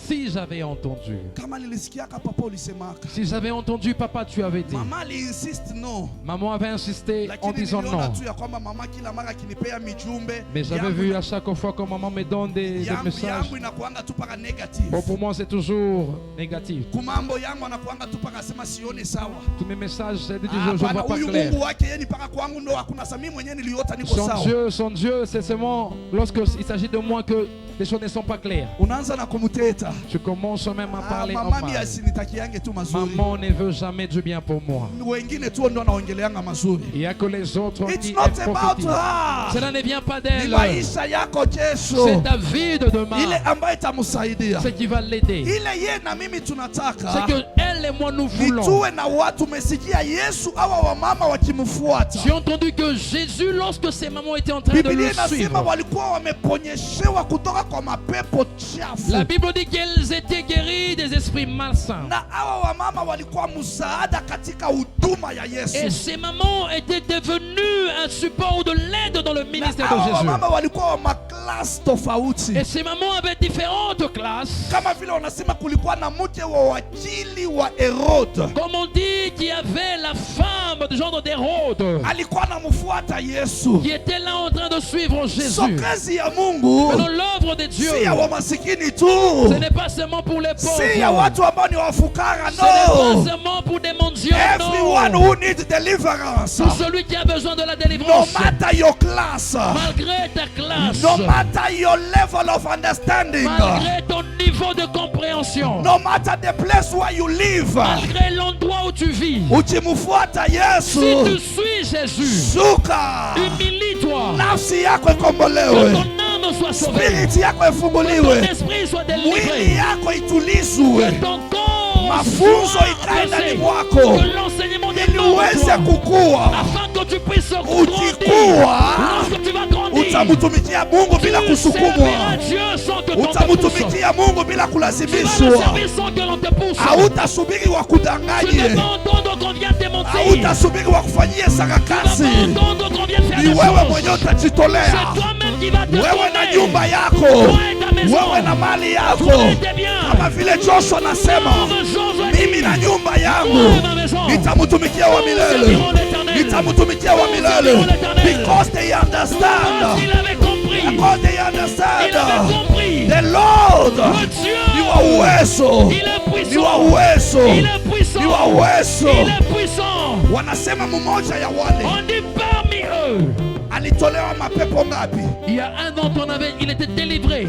Si j'avais entendu, kama nilisikiaka papa ulisemaka. si j'avais entendu, papa, tu avais dit. Mama aliinsist no, Maman avait insisté en lakini disant niliona non. tu ya kwamba mama kila mara akinipea mijumbe Mais j'avais yangu vu à chaque fois que maman me donne des messages. yangu inakuanga tu paka negative. Bon, pour moi, c'est toujours négatif. Kumambo yangu anakuanga tu paka sema sione sawa. Tous mes messages, c'est de dire Ah, je ne vois hapana, pas huyu clair. Mungu wake yeye ni paka kwangu ndo hakuna sami mwenyewe niliota niko sawa. Son Dieu, c'est seulement lorsqu'il s'agit de moi que les choses ne sont pas claires. Unaanza na kumuteta. Je commence même à Ah, parler en mama mi mal. asinitakiange tu mazuri. Maman ne veut jamais du bien pour moi. Wengine tu ndo anaongeleanga mazuri. Il n'y a que les autres It's qui not about prophétisent. her. Cela ne vient pas Ni d'elle. maisha yako kesho. C'est ta vie de demain. Ile ambayo itamsaidia. Ce qui va l'aider. Ile ye na mimi C'est tunataka que elle et moi nous voulons. nituwe na watu umesikia Yesu awa wamama wakimfuata. J'ai entendu que Jésus, lorsque ses mamans étaient en train de Biblia le inasema suivre, walikuwa wameponyeshewa kutoka kwa mapepo chafu. la Bible dit qu'elles étaient guéries des esprits malsains. Na hawa wamama walikuwa msaada katika huduma ya Et Yesu. ces mamans étaient devenues un support ou de l'aide dans le Na ministère de hawa Jésus. wamama walikuwa wa maklasi tofauti. Et ces mamans avaient différentes classes. Kama vile wanasema kulikuwa na mke wa wakili wa Herode. Comme on dit qu'il y avait la femme du genre d'Hérode Alikuwa anamfuata Yesu. qui était là en train de suivre So Jésus. kazi ya Mungu Mais dans l'œuvre de Dieu, si ya wamasikini tu. ce n'est pas seulement pour les pauvres. Si ya watu ambao ni wafukara, Ce n'est pas no. seulement pour des mendiants. Everyone Non. who needs deliverance, Pour celui qui a besoin de la no délivrance. matter your class, Malgré ta classe. no matter your level of understanding, Malgré ton niveau de compréhension. no matter the place where you live, Malgré l'endroit où tu vis. ukimfuata Si tu Yesu, suis Jésus, shuka, humilie-toi. nafsi yako Que ikombolewe, ton âme soit sauvée. spirit yako Que ton ifunguliwe, esprit soit mwili délivré. yako itulizwe, Que ton corps mafunzo soit ikae ndani apaisé. mwako, Que l'enseignement ili demeure en uweze toi. kukua. Afin que tu puisses grandir. Ukikua, Lorsque tu vas grandir, utamtumikia Mungu bila tu kusukumwa, serviras Dieu sans que l'on te pousse. utamtumikia Mungu bila Tu vas le kulazimishwa. servir sans que l'on te pousse. Hautasubiri Tu ne wakudanganye, vas pas entendre qu'on vient te mentir. hautasubiri wakufanyie Tu ne vas sarakasi. pas entendre qu'on vient faire Ni des wewe choses. mwenyewe utajitolea, C'est toi-même qui vas te wewe na donner. nyumba yako, Toi et ta maison. wewe na mali yako, Toi et tes biens. kama vile Joshua anasema, Comme Josué dit, mimi na nyumba moi et yangu ma maison, nitamtumikia wa nous milele, servirons l'Éternel. nitamtumikia wa milele, because they Parce understand qu'il avait compris Because they Il avait understand compris. the Lord Le Dieu. ni wa uwezo, Il est ni puissant. wa uwezo, Il est puissant. ni wa uwezo. Il est puissant. Wanasema mmoja ya wale On dit parmi eux. alitolewa mapepo ngapi? Il y a un dont on avait, il était délivré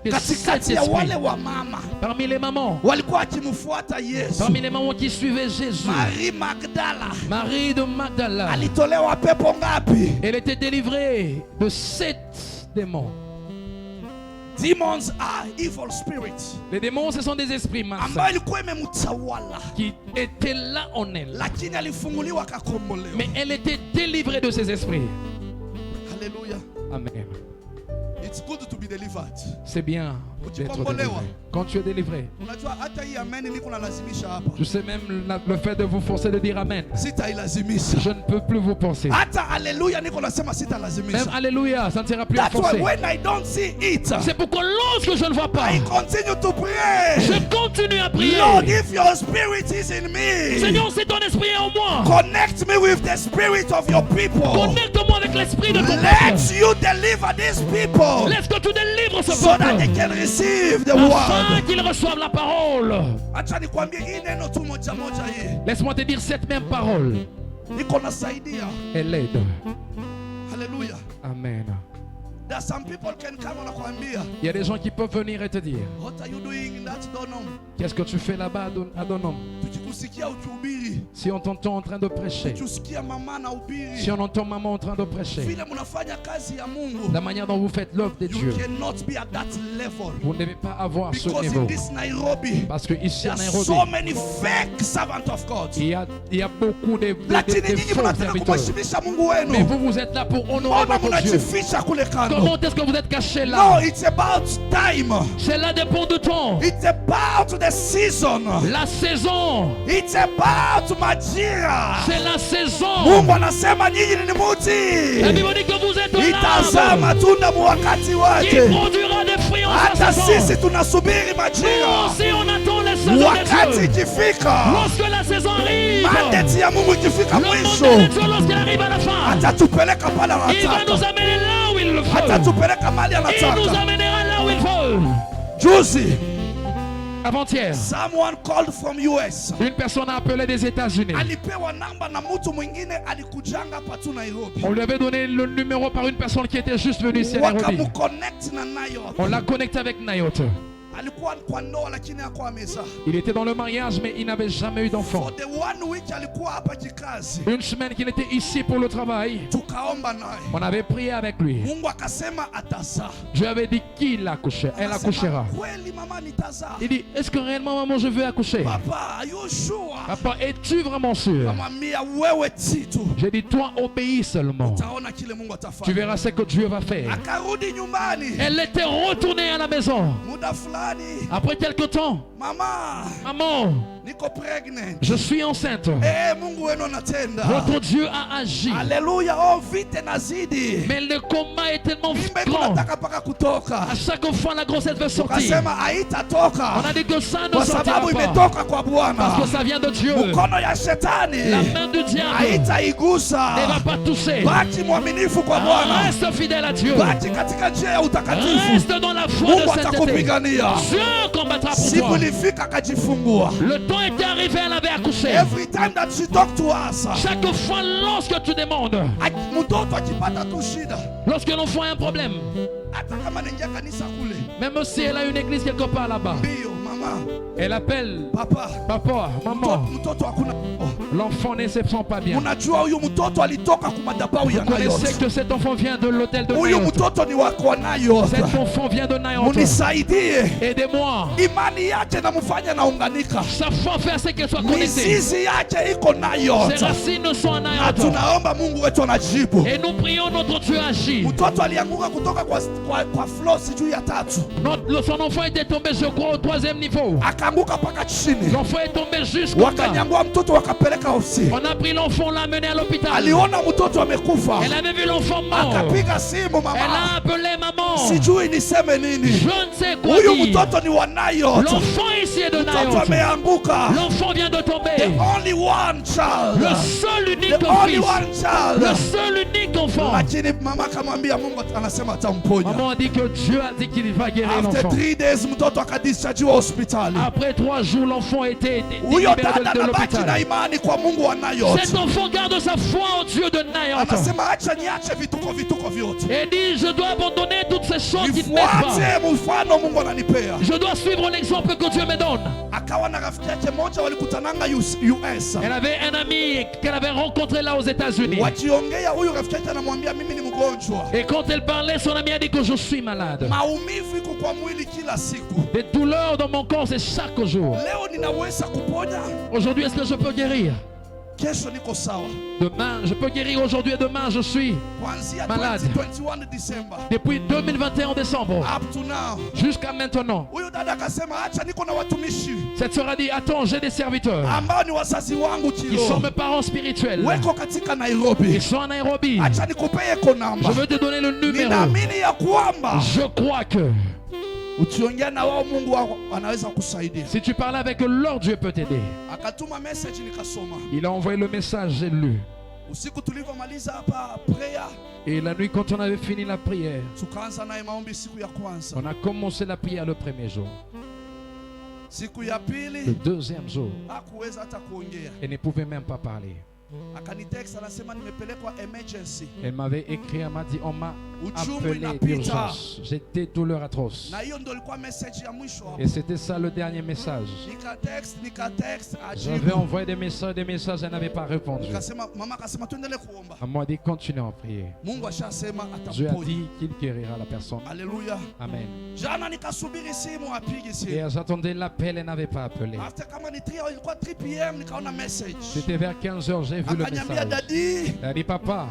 de sept Katikati ya esprits. wale wa mama Parmi les mamans, walikuwa wakimfuata Yesu. parmi les mamans qui suivaient Jésus, Marie Magdala Marie de Magdala, alitolewa pepo ngapi? elle était délivrée de 7 démons. Demons are evil spirits Les démons, ce sont des esprits ambayo malsains ilikuwa imemtawala, qui étaient là en elle. lakini alifunguliwa akakombolewa. Mais elle était délivrée de ces esprits. Haleluya. Amen. It's good to be delivered. C'est bien d'être Ukikombolewa. délivré. Quand tu es délivré, Unajua hata hii amen niko nalazimisha hapa. tu sais même le fait de vous forcer de dire Amen. Sitailazimisha. Je ne peux plus vous penser. Hata haleluya niko nasema Même sitalazimisha. Alléluia, ça ne sera plus à That's why forcer. when I don't see it, C'est pourquoi lorsque je ne vois pas, I continue to pray. je continue à prier. Lord, if your spirit is in me, Seigneur, c'est ton esprit en moi. connect me with the spirit of your people. Connecte-moi avec l'esprit de ton peuple. Let you deliver these people Laisse que tu délivres ce so that they peuple can receive the afin word. qu'ils reçoivent la parole. Acha nikwambie hii neno tu moja moja hii. Laisse-moi te dire cette même parole. Niko nasaidia. Elle aide. Hallelujah. Amen. That some people can come wanakuambia, Il y a des gens qui peuvent venir et te dire, what are you doing in that Donum? qu'est-ce que tu fais là-bas à Donum? Tukikusikia ukihubiri, Si on t'entend en train de prêcher, tukisikia mama na ubiri, si on entend maman en train de prêcher, vile mnafanya kazi ya Mungu, la manière dont vous faites l'œuvre de you Dieu, cannot be at that level. vous ne devez pas avoir ce Because niveau. in this Nairobi, Parce que ici there à are Nairobi, so many fake servants of God. il y a beaucoup de Lakini nyinyi faux mnataka serviteurs. kumheshimisha Mungu Mais wenu. vous êtes là pour honorer Mbona votre Dieu. mnajificha kule kando? Comment est-ce que vous êtes caché No, là? it's about time. Cela dépend du temps. It's about the season. La saison, It's about majira. c'est la saison. Mungu anasema nyinyi ni La muti. Bible dit que vous êtes Itazaa l'arbre matunda mu wakati qui wake. produira des fruits en sa Hata saison. sisi tunasubiri Nous majira. aussi on attend la saison de Wakati Dieu. ikifika, Lorsque la saison arrive, mandate ya Mungu ikifika le mandat de mwisho, Dieu lorsqu'il arrive à la fin, atatupeleka pale il va nous anataka. amener là où il le veut. Atatupeleka mahali Il nous anataka. amènera là où il veut. Juzi, Avant-hier, someone called from US. une personne a appelé des États-Unis. Alipewa namba na mtu mwingine alikujanga hapa tu Nairobi. On lui avait donné le numéro par une personne qui était juste venue ici à Nairobi. Wakamconnect na nayo. On l'a connecté avec Nayot. Alikuwa kwa ndoa lakini hakuwa amezaa. Il était dans le mariage, mais il n'avait jamais eu d'enfant. For the 1 week alikuwa hapa kikazi. Une semaine qu'il était ici pour le travail, Tukaomba naye. on avait prié avec lui. Mungu akasema atazaa. Je lui avais dit qu'il accouchait. Elle Akasema, accouchera. kweli mama nitazaa. Il dit, est-ce que réellement, maman, je veux accoucher? Papa, are you sure? Papa, es-tu vraiment sûr? Kamwambia wewe titu. J'ai dit, toi, obéis seulement. Utaona kile Mungu Tu atafanya. verras ce que Dieu va faire. Akarudi nyumbani. Elle était retournée à la maison. Muda fulani. Après quelque temps, Mama, maman, niko pregnant. je suis enceinte. Mungu wenu anatenda. Votre Dieu a agi. Haleluya, oh vite nazidi. Mais le combat est tellement Mimba grand. tunataka paka kutoka. À chaque fois, la grossesse veut sortir. Ukasema haitatoka. On a dit que ça ne Kwa sortira sababu pas. imetoka kwa Parce Bwana. que ça vient de Dieu. Mkono ya shetani La main du diable ne haitaigusa. va pas toucher. Baki mwaminifu kwa Bwana. Reste fidèle à Dieu. Baki katika njia ya utakatifu. Reste dans la foi Mungu de sainteté. atakupigania. Dieu combattra pour Siku toi. ilifika akajifungua. Le temps était arrivé, elle avait accouché. Every time that she talk to us, Chaque fois, lorsque tu demandes, mtoto akipata tu shida, lorsque l'enfant a un problème, hata kama anaingia kanisa kule, même si elle a une église quelque part là-bas, mbio mama, elle appelle papa, papa, maman. mtoto hakuna. L'enfant ne se sent pas bien. Unajua huyu mtoto alitoka kwa madhabahu ya Vous connaissez Nayot. que cet enfant vient de l'hôtel de Huyu Nayot. mtoto ni wako Nayot. Cet enfant vient de Nayot. Munisaidie. Aidez-moi. Imani yake namfanya naunganika. Sa foi fait à ce qu'elle soit connectée. Mizizi yake iko Nayot. Ses racines sont à Na Nayot. tunaomba Mungu wetu anajibu. Et nous prions notre Dieu agit. Mtoto alianguka kutoka kwa floor sijui ya 3. Son enfant était tombé, je crois, au 3e niveau. Akaanguka paka chini. L'enfant est tombé jusqu'au bas. Wakanyangua mtoto wakapeleka hospitali. On a pris l'enfant, on l'a mené à l'hôpital. Aliona mtoto amekufa. Elle avait vu l'enfant mort. Akapiga simu Elle mama. a appelé maman. Sijui niseme Je nini. ne sais quoi Huyu dire. mtoto ni wa Nayot. L'enfant ici est de Mtoto Nayot. ameanguka. L'enfant vient vient de The tomber. only one child. Le seul unique The only fils. one child. Le seul unique enfant. Lakini mama akamwambia Mungu anasema atamponya. Maman a dit que Dieu a dit qu'il va guérir After l'enfant. 3 days mtoto akadischargiwa hospitali. Après 3 jours, l'enfant était Huyo libéré dada de anabaki na l'hôpital. imani kwa Mungu anayote. Cet enfant garde sa foi au Dieu de Nayot. Anasema acha niache vituko vyote. Et dit, je dois abandonner toutes ces choses qui ne m'aident pas. Nifuate mfano Mungu ananipea. Je dois suivre l'exemple que Dieu me donne. Akawa na rafiki yake moja walikutananga US. Elle avait un ami qu'elle avait rencontré là aux États-Unis. Wakiongea huyu rafiki yake anamwambia mimi ni mgonjwa. Et quand elle parlait, son ami a dit que je suis malade. Maumivu iko kwa mwili kila siku. Des douleurs dans mon corps, c'est chaque jour. Leo ninaweza kuponya. Aujourd'hui, est-ce que je peux guérir? Kesho niko sawa. Demain, je peux guérir aujourd'hui et demain, je suis Kuanzia malade. 2021 December. Depuis 2021 décembre Up to now. jusqu'à maintenant. Huyu dada akasema acha niko na watumishi Cette sœur a dit, attends, j'ai des serviteurs ambao ni wazazi wangu qui sont kiroho. mes parents spirituels. Weko katika Nairobi. Ils sont à Nairobi. Acha nikupee eko Je namba. veux te donner le numéro. Ninaamini ya kwamba Je crois que ukiongea na wao Mungu wako anaweza kusaidia. si tu parles avec leur Dieu peut t'aider. Akatuma message nikasoma. Il a envoyé le message, j'ai lu. Usiku tulivyomaliza hapa prayer, Et la nuit, quand on avait fini la prière, tukaanza naye maombi siku ya kwanza. on a commencé la prière le premier jour. Siku ya Le pili deuxième jour, hakuweza hata kuongea. elle ne pouvait même pas parler. Akanitext anasema nimepelekwa emergency. Elle m'avait écrit, elle m'a dit, on m'a Uchungu appelé inapita. d'urgence. J'ai des douleurs atroces. Na hiyo ndio ilikuwa message ya mwisho hapo. Et c'était ça le dernier message. Nikatext J'avais ajibu. envoyé des messages, elle n'avait pas répondu. Nikasema mama akasema tuendelee kuomba. Elle m'a dit, continue à prier. Mungu ashasema Dieu a ataponya. dit qu'il guérira la personne. Haleluya. Amen. Jana nikasubiri simu apige Et simu. j'attendais l'appel, elle n'avait pas appelé. After kama ni 3 ilikuwa 3 PM nikaona message. C'était vers 15h, j'ai vu le Akaniambia message. dadi, Elle a dit, papa,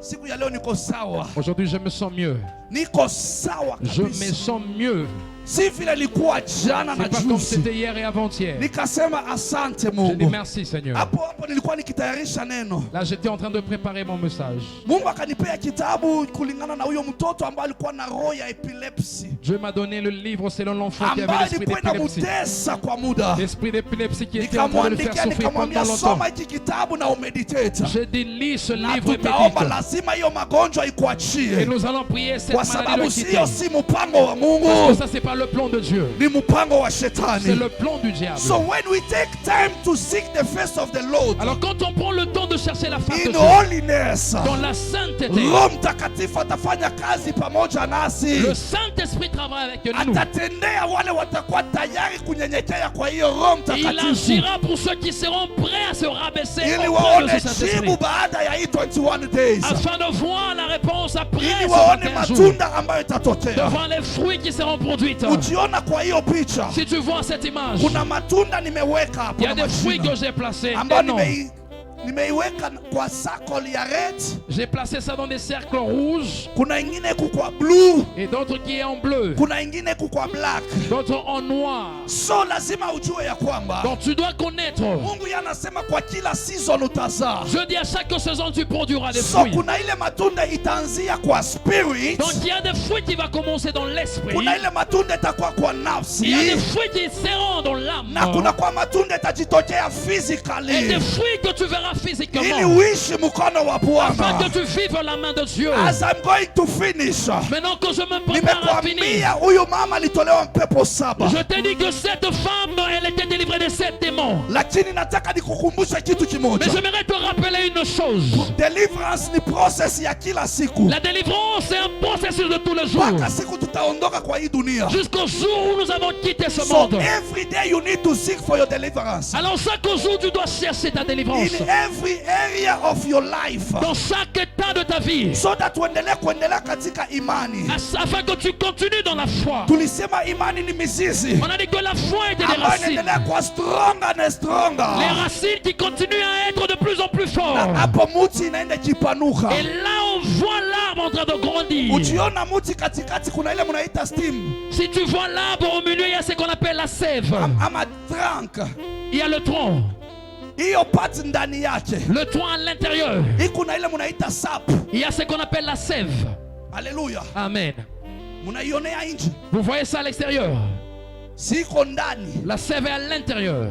siku ya leo niko sawa. aujourd'hui je me sens mieux. Niko sawa Je me kabisa. sens mieux. Si vile ilikuwa jana na C'est pas comme juzi. c'était hier et avant-hier. Nikasema asante Je dis Mungu. merci Seigneur. Hapo nilikuwa nikitayarisha neno. Là j'étais en train de préparer mon message. Mungu akanipea kitabu kulingana na huyo mtoto ambaye alikuwa na roho ya epilepsy. Dieu m'a donné le livre selon l'enfant qui avait Ambaye l'esprit ilikuwa d'épilepsie. inamtesa kwa muda. L'esprit d'épilepsie qui était en train de le faire Nikamwandikia souffrir pendant nikamwambia longtemps. soma hiki kitabu na umeditate. J'ai dit lis ce Na livre et tutaomba médite. lazima hiyo magonjwa Et ikuachie. nous allons prier cette Kwa maladie sababu de quitter. sio si mpango wa Parce que Mungu, ça c'est pas le plan de Dieu. ni mpango wa C'est shetani. le plan du diable. So when we take time to seek the face of the Lord Alors quand on prend le temps de chercher la face de in Dieu holiness, dans la sainteté, Roho Mtakatifu atafanya kazi pamoja nasi. le Saint-Esprit travaille avec nous. Atatendea wale watakuwa tayari kunyenyekea kwa hiyo Roho Et il Mtakatifu agira pour ceux qui seront prêts à se rabaisser ili auprès de waone ce Saint-Esprit. jibu baada ya hii 21 days, Afin de voir la réponse après ili ce waone 21 jours. matunda ambayo De itatokea. voir les fruits qui seront produits. Ukiona kwa hiyo picha Si tu vois cette image, kuna matunda nimeweka hapo il y a na des fruits majina que j'ai placés. ambayo Des noms. nimeiweka kwa circle ya red, J'ai placé ça dans des cercles rouges kuna ingine kukwa blue, et d'autres qui est en bleu, kuna ingine kukwa black. d'autres en noir. So lazima ujue ya kwamba Donc tu dois connaître. Mungu yeye anasema kwa kila season utazaa. Je dis à chaque saison tu produiras des So fruits. kuna ile matunda itaanzia kwa spirit, Donc il y a des fruits qui vont commencer dans l'esprit. kuna ile matunda itakuwa kwa Il y a nafsi, des fruits qui seront dans l'âme. na kuna kwa matunda itajitokea Et des physically, fruits que tu verras ili physiquement. uishi mkono wa Afin Bwana. que tu vives la main de Dieu. As I'm going to finish, Maintenant que je me prépare à finir, nimekwambia huyu mama alitolewa pepo 7, je t'ai dit que cette femme, elle était délivrée de 7 démons. lakini nataka nikukumbusha kitu Mais kimoja. j'aimerais te rappeler une chose. Deliverance ni process ya kila siku, La délivrance, c'est un processus de tous les jours. mpaka siku tutaondoka kwa hii dunia. Jusqu'au jour où nous avons quitté ce So monde. every day you need to seek for your deliverance. Alors chaque jour, tu dois chercher ta délivrance. In every area of your life, Dans chaque état de ta vie. so that tuendelee kuendelea katika imani. Afin que tu continues dans la foi. Tulisema imani ni mizizi On a dit que la foi était des ambayo racines. inaendelea kuwa stronger na Les stronger, racines qui continuent à être de plus en plus na fortes. hapo muti inaenda ikipanuka. Et là, on voit l'arbre en train de grandir. Ukiona muti katikati kuna ile munaita stem Si tu vois l'arbre au milieu, il y a ce qu'on appelle la sève. ama trunk, Il y a le tronc. hiyo part ndani yake Le tronc à l'intérieur. hii kuna ile munaita sap. Il y a ce qu'on appelle la sève. Haleluya, Amen. munaionea nje, Vous voyez ça à l'extérieur. siko ndani. La sève est à l'intérieur.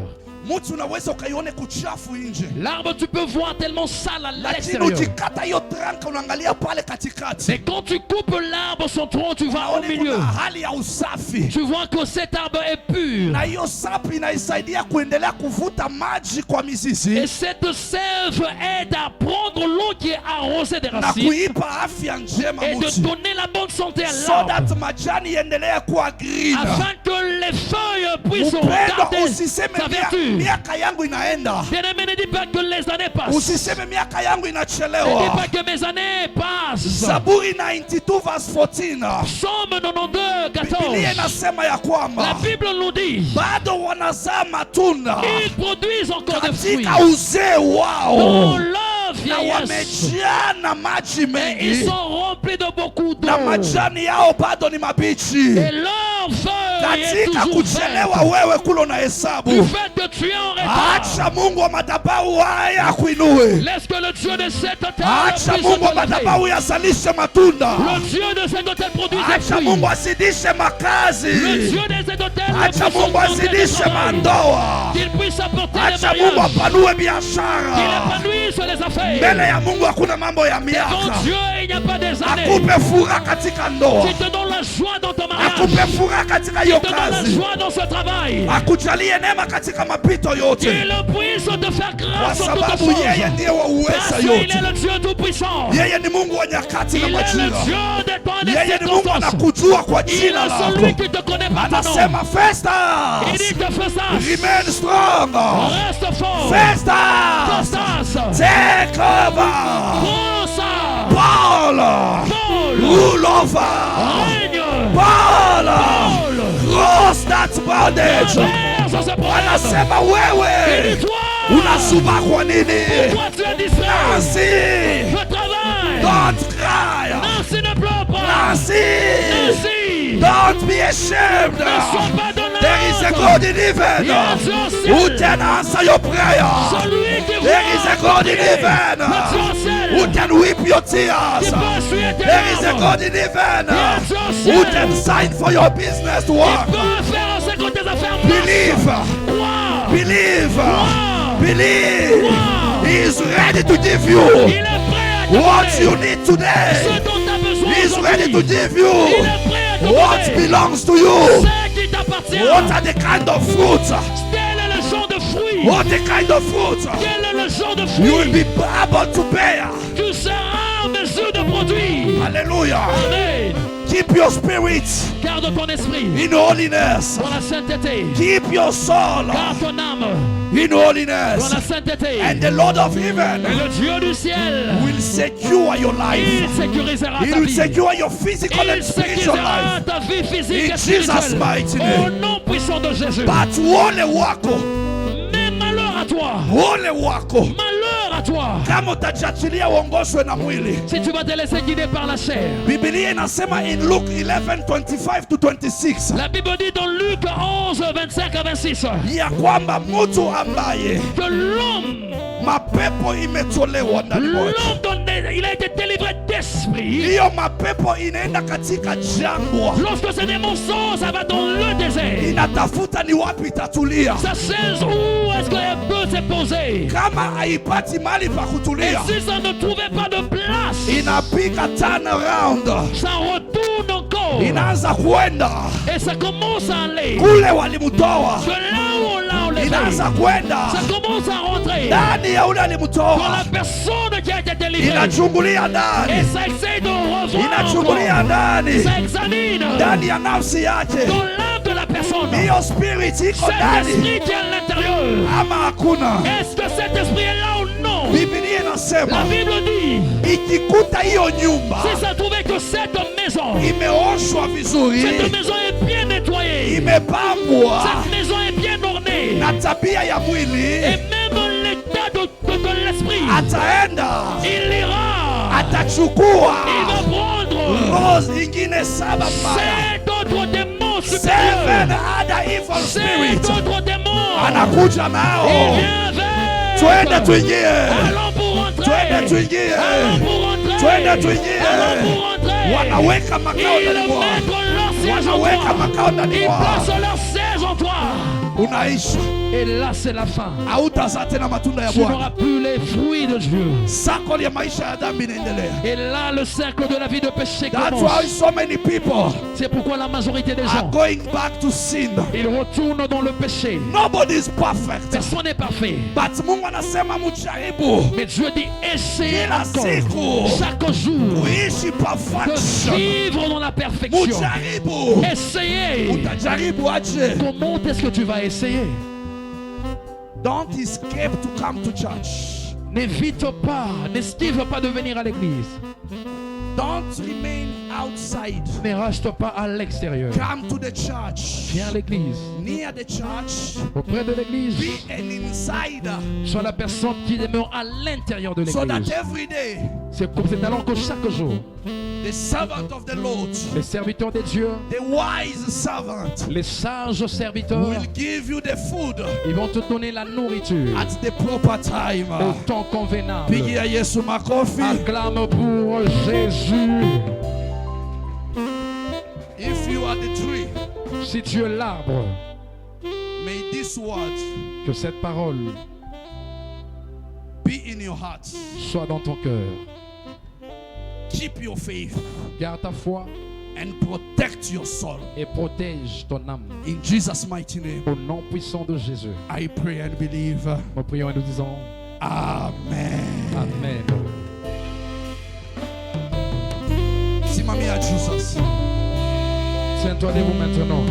Muti unaweza ukaione kuchafu nje. L'arbre, tu peux voir tellement sale à Lakini l'extérieur. ukikata hiyo tranka unaangalia pale katikati. Mais quand tu coupes l'arbre, son tronc, tu vois au Unaona milieu. kuna hali ya usafi. Tu vois que cet arbre est pur. Na hiyo sapi inaisaidia kuendelea kuvuta maji kwa mizizi. Et cette sève aide à prendre l'eau qui est arrosée des Na racines kuipa afya njema et de muti. donner la bonne santé à So l'arbre. that majani iendelee kuwa green. Afin que les feuilles puissent Mpendwa, garder usiseme sa vertu. miaka yangu inaenda. Bien-aimé, ne dis pas que les années passent. Usiseme miaka yangu Ne dis inachelewa. pas que mes années passent. Zaburi 92 verse 14. Psaume 92, Biblia 14. inasema ya La kwamba Bible nous dit bado wanazaa matunda ils produisent encore des fruits katika uzee dans wao leur na vieillesse. wamejaa na maji Et ils mengi sont remplis de beaucoup d'eau. na majani yao bado ni mabichi. Et leur feuille est Katika toujours kuchelewa verte. wewe kule na Du hesabu, fait que tu es en retard, acha Mungu wa madhabahu haya akuinue. laisse que le Dieu de cette terre Acha puisse Mungu wa te lever. madhabahu yazalishe matunda. Le Dieu de cette terre produit des Acha fruits. Mungu azidishe Le makazi. Dieu de cette terre Acha puisse Mungu augmenter des azidishe travail. mandoa. Qu'il puisse apporter les Acha Mungu mariages. apanue Qu'il biashara. épanouisse les affaires. Mbele ya Mungu hakuna mambo ya Devant miaka. Dieu, il n'y a pas des années. Akupe furaha katika ndoa. Qui te donne la joie dans ton mariage. Akupe furaha katika Qui hiyo te donne la kazi. joie dans ce travail. Akujalie neema katika mapito yote. Qu'il puisse te faire Kwa grâce en toutes sababu yeye choses. ndiye wa Parce uweza qu'il est yote. le Dieu tout-puissant. Yeye ni Mungu wa nyakati Il na est le majira. Dieu des temps et des Yeye ni Mungu circonstances. anakujua kwa Il jina est celui lako. qui te connaît par ton nom. Anasema Il Festus, dit que Festus, remain strong. reste fort. Festus, Festus, take over. prends ça. Paul, Paul, rule over. règne. Paul, Paul, cross that bondage. traverse ce problème. Anasema Il wewe dit toi, unasuba kwa nini? toi tu es distrait. Nancy, Je travaille. don't cry. Nancy ne pleure pas. Nancy, Nancy, don't be ashamed. ne sois pas dans la There is a honte. God in heaven Il y a Dieu au ciel. who can answer your prayer. Celui qui There is a voit God in prier. heaven Le Dieu au ciel. who can weep your Qui tears. peut essuyer tes There is a larmes. God in heaven Il y a Dieu au ciel. who can sign for your business to Il work. peut faire en sorte que tes affaires Believe, marchent. Crois. believe, Wow. believe. Wow. He is ready to give Il you est prêt à te what donner you need today. ce dont tu as besoin He is ready to aujourd'hui. give Il you est prêt à te what donner belongs to you. ce qui t'appartient. What are the kind of fruits? Quel est le genre de fruit? What the kind of fruits Quel est le genre de you will fruit be able to bear? tu seras en mesure de produire? Hallelujah. Amen. Keep your spirit Garde ton esprit in holiness. dans la sainteté. Keep your soul Garde ton âme in dans holiness. la sainteté. And the Lord of Et heaven le Dieu du ciel, will secure your il life. sécurisera He ta will vie. secure your physical Il and spiritual sécurisera life. ta vie physique In et Jesus' spirituelle. mighty Au name. nom puissant de Jésus. But wole wako, Mais malheur à toi. wole wako, Malheur à toi. kama utajiachilia uongozwe na mwili. Si tu vas te laisser guider par la chair. Biblia inasema in Luke 11:25 to 26 La Bible dit dans Luc 11, 25 à 26 ya kwamba mtu ambaye que l'homme, mapepo imetolewa ndani mwake, l'homme dont il a été délivré d'esprit, hiyo mapepo inaenda katika jangwa, lorsque ces démons sortent, ça va dans le désert. inatafuta ni wapi itatulia. Ça sait où est-ce qu'elle peut se poser. Kama haipati mali pa Et kutulia, si ça ne trouvait pas de place, inapiga turn around, ça retourne encore. inaanza kwenda Et ça commence à aller. kule walimtoa, De là où on l'a enlevé, inaanza kwenda ça commence à rentrer ndani ya ule dans alimtoa, la personne qui a été délivrée. inachungulia Et ndani, ça essaie de revoir inachungulia encore. ndani, Ça examine ndani ya nafsi yake, dans l'âme de la personne. hiyo spirit iko Cet ndani esprit qui est à l'intérieur. ama hakuna. Est-ce que cet esprit est là ou non? Biblia La inasema Bible dit, ikikuta hiyo nyumba si ça trouvait que cette maison, imeoshwa vizuri, cette maison est bien nettoyée, imepambwa cette maison est bien ornée, na tabia ya et mwili, même l'état de l'esprit, ataenda il ira, il atachukua va prendre roho ingine saba mbaya, 7 autres démons 7 supérieurs, other evil 7 spirits, autres démons, anakuja il nao. vient vers. Twende tuingie, Allons pour rentrer. twende tuingie, Allons pour rentrer. twende tuingie. Allons pour rentrer. Wanaweka makao Ils ndani mwako, mettent leur siège en wanaweka toi. makao ndani Ils mwako, placent leur siège en toi. unaishi Et là, c'est la fin. Hautazaa tena matunda ya Tu Bwana. n'auras plus les fruits de Dieu. Circle ya maisha ya dhambi inaendelea. Et là, le cercle de la vie de péché That's commence. why so many people C'est pourquoi la majorité des are gens, going back to sin. ils retournent dans le péché. Nobody is perfect. Personne n'est parfait. But Mungu anasema mujaribu Mais Dieu dit, essayez Kila encore, siku. chaque jour, kuishi de perfection. vivre dans la perfection. Mujaribu. Essayez. Utajaribu aje. Comment est-ce que tu vas essayer? Don't escape to come to church. N'évite pas, n'esquive pas de venir à l'église. Don't remain outside. Ne reste pas à l'extérieur. Come to the church. Viens à l'église. Near the church. Auprès de l'église. Be an insider. Sois la personne qui demeure à l'intérieur de So that l'église. every day, C'est alors que chaque jour, the servant of the Lord, les serviteurs de Dieu, the wise servant, les sages serviteurs, will give you the food ils vont te donner la nourriture at the proper time. au temps convenable. Pigia Yesu makofi. Acclame pour Jésus. If you are the tree, Si tu es l'arbre, may this word que cette parole be in your heart. soit dans ton cœur. Keep your faith Garde ta foi and protect your soul. et protège ton âme. In Jesus' mighty name, Au nom puissant de Jésus, I pray and believe. nous prions et nous disons Amen. Amen. Simamia Jesus. Tiens-toi debout maintenant.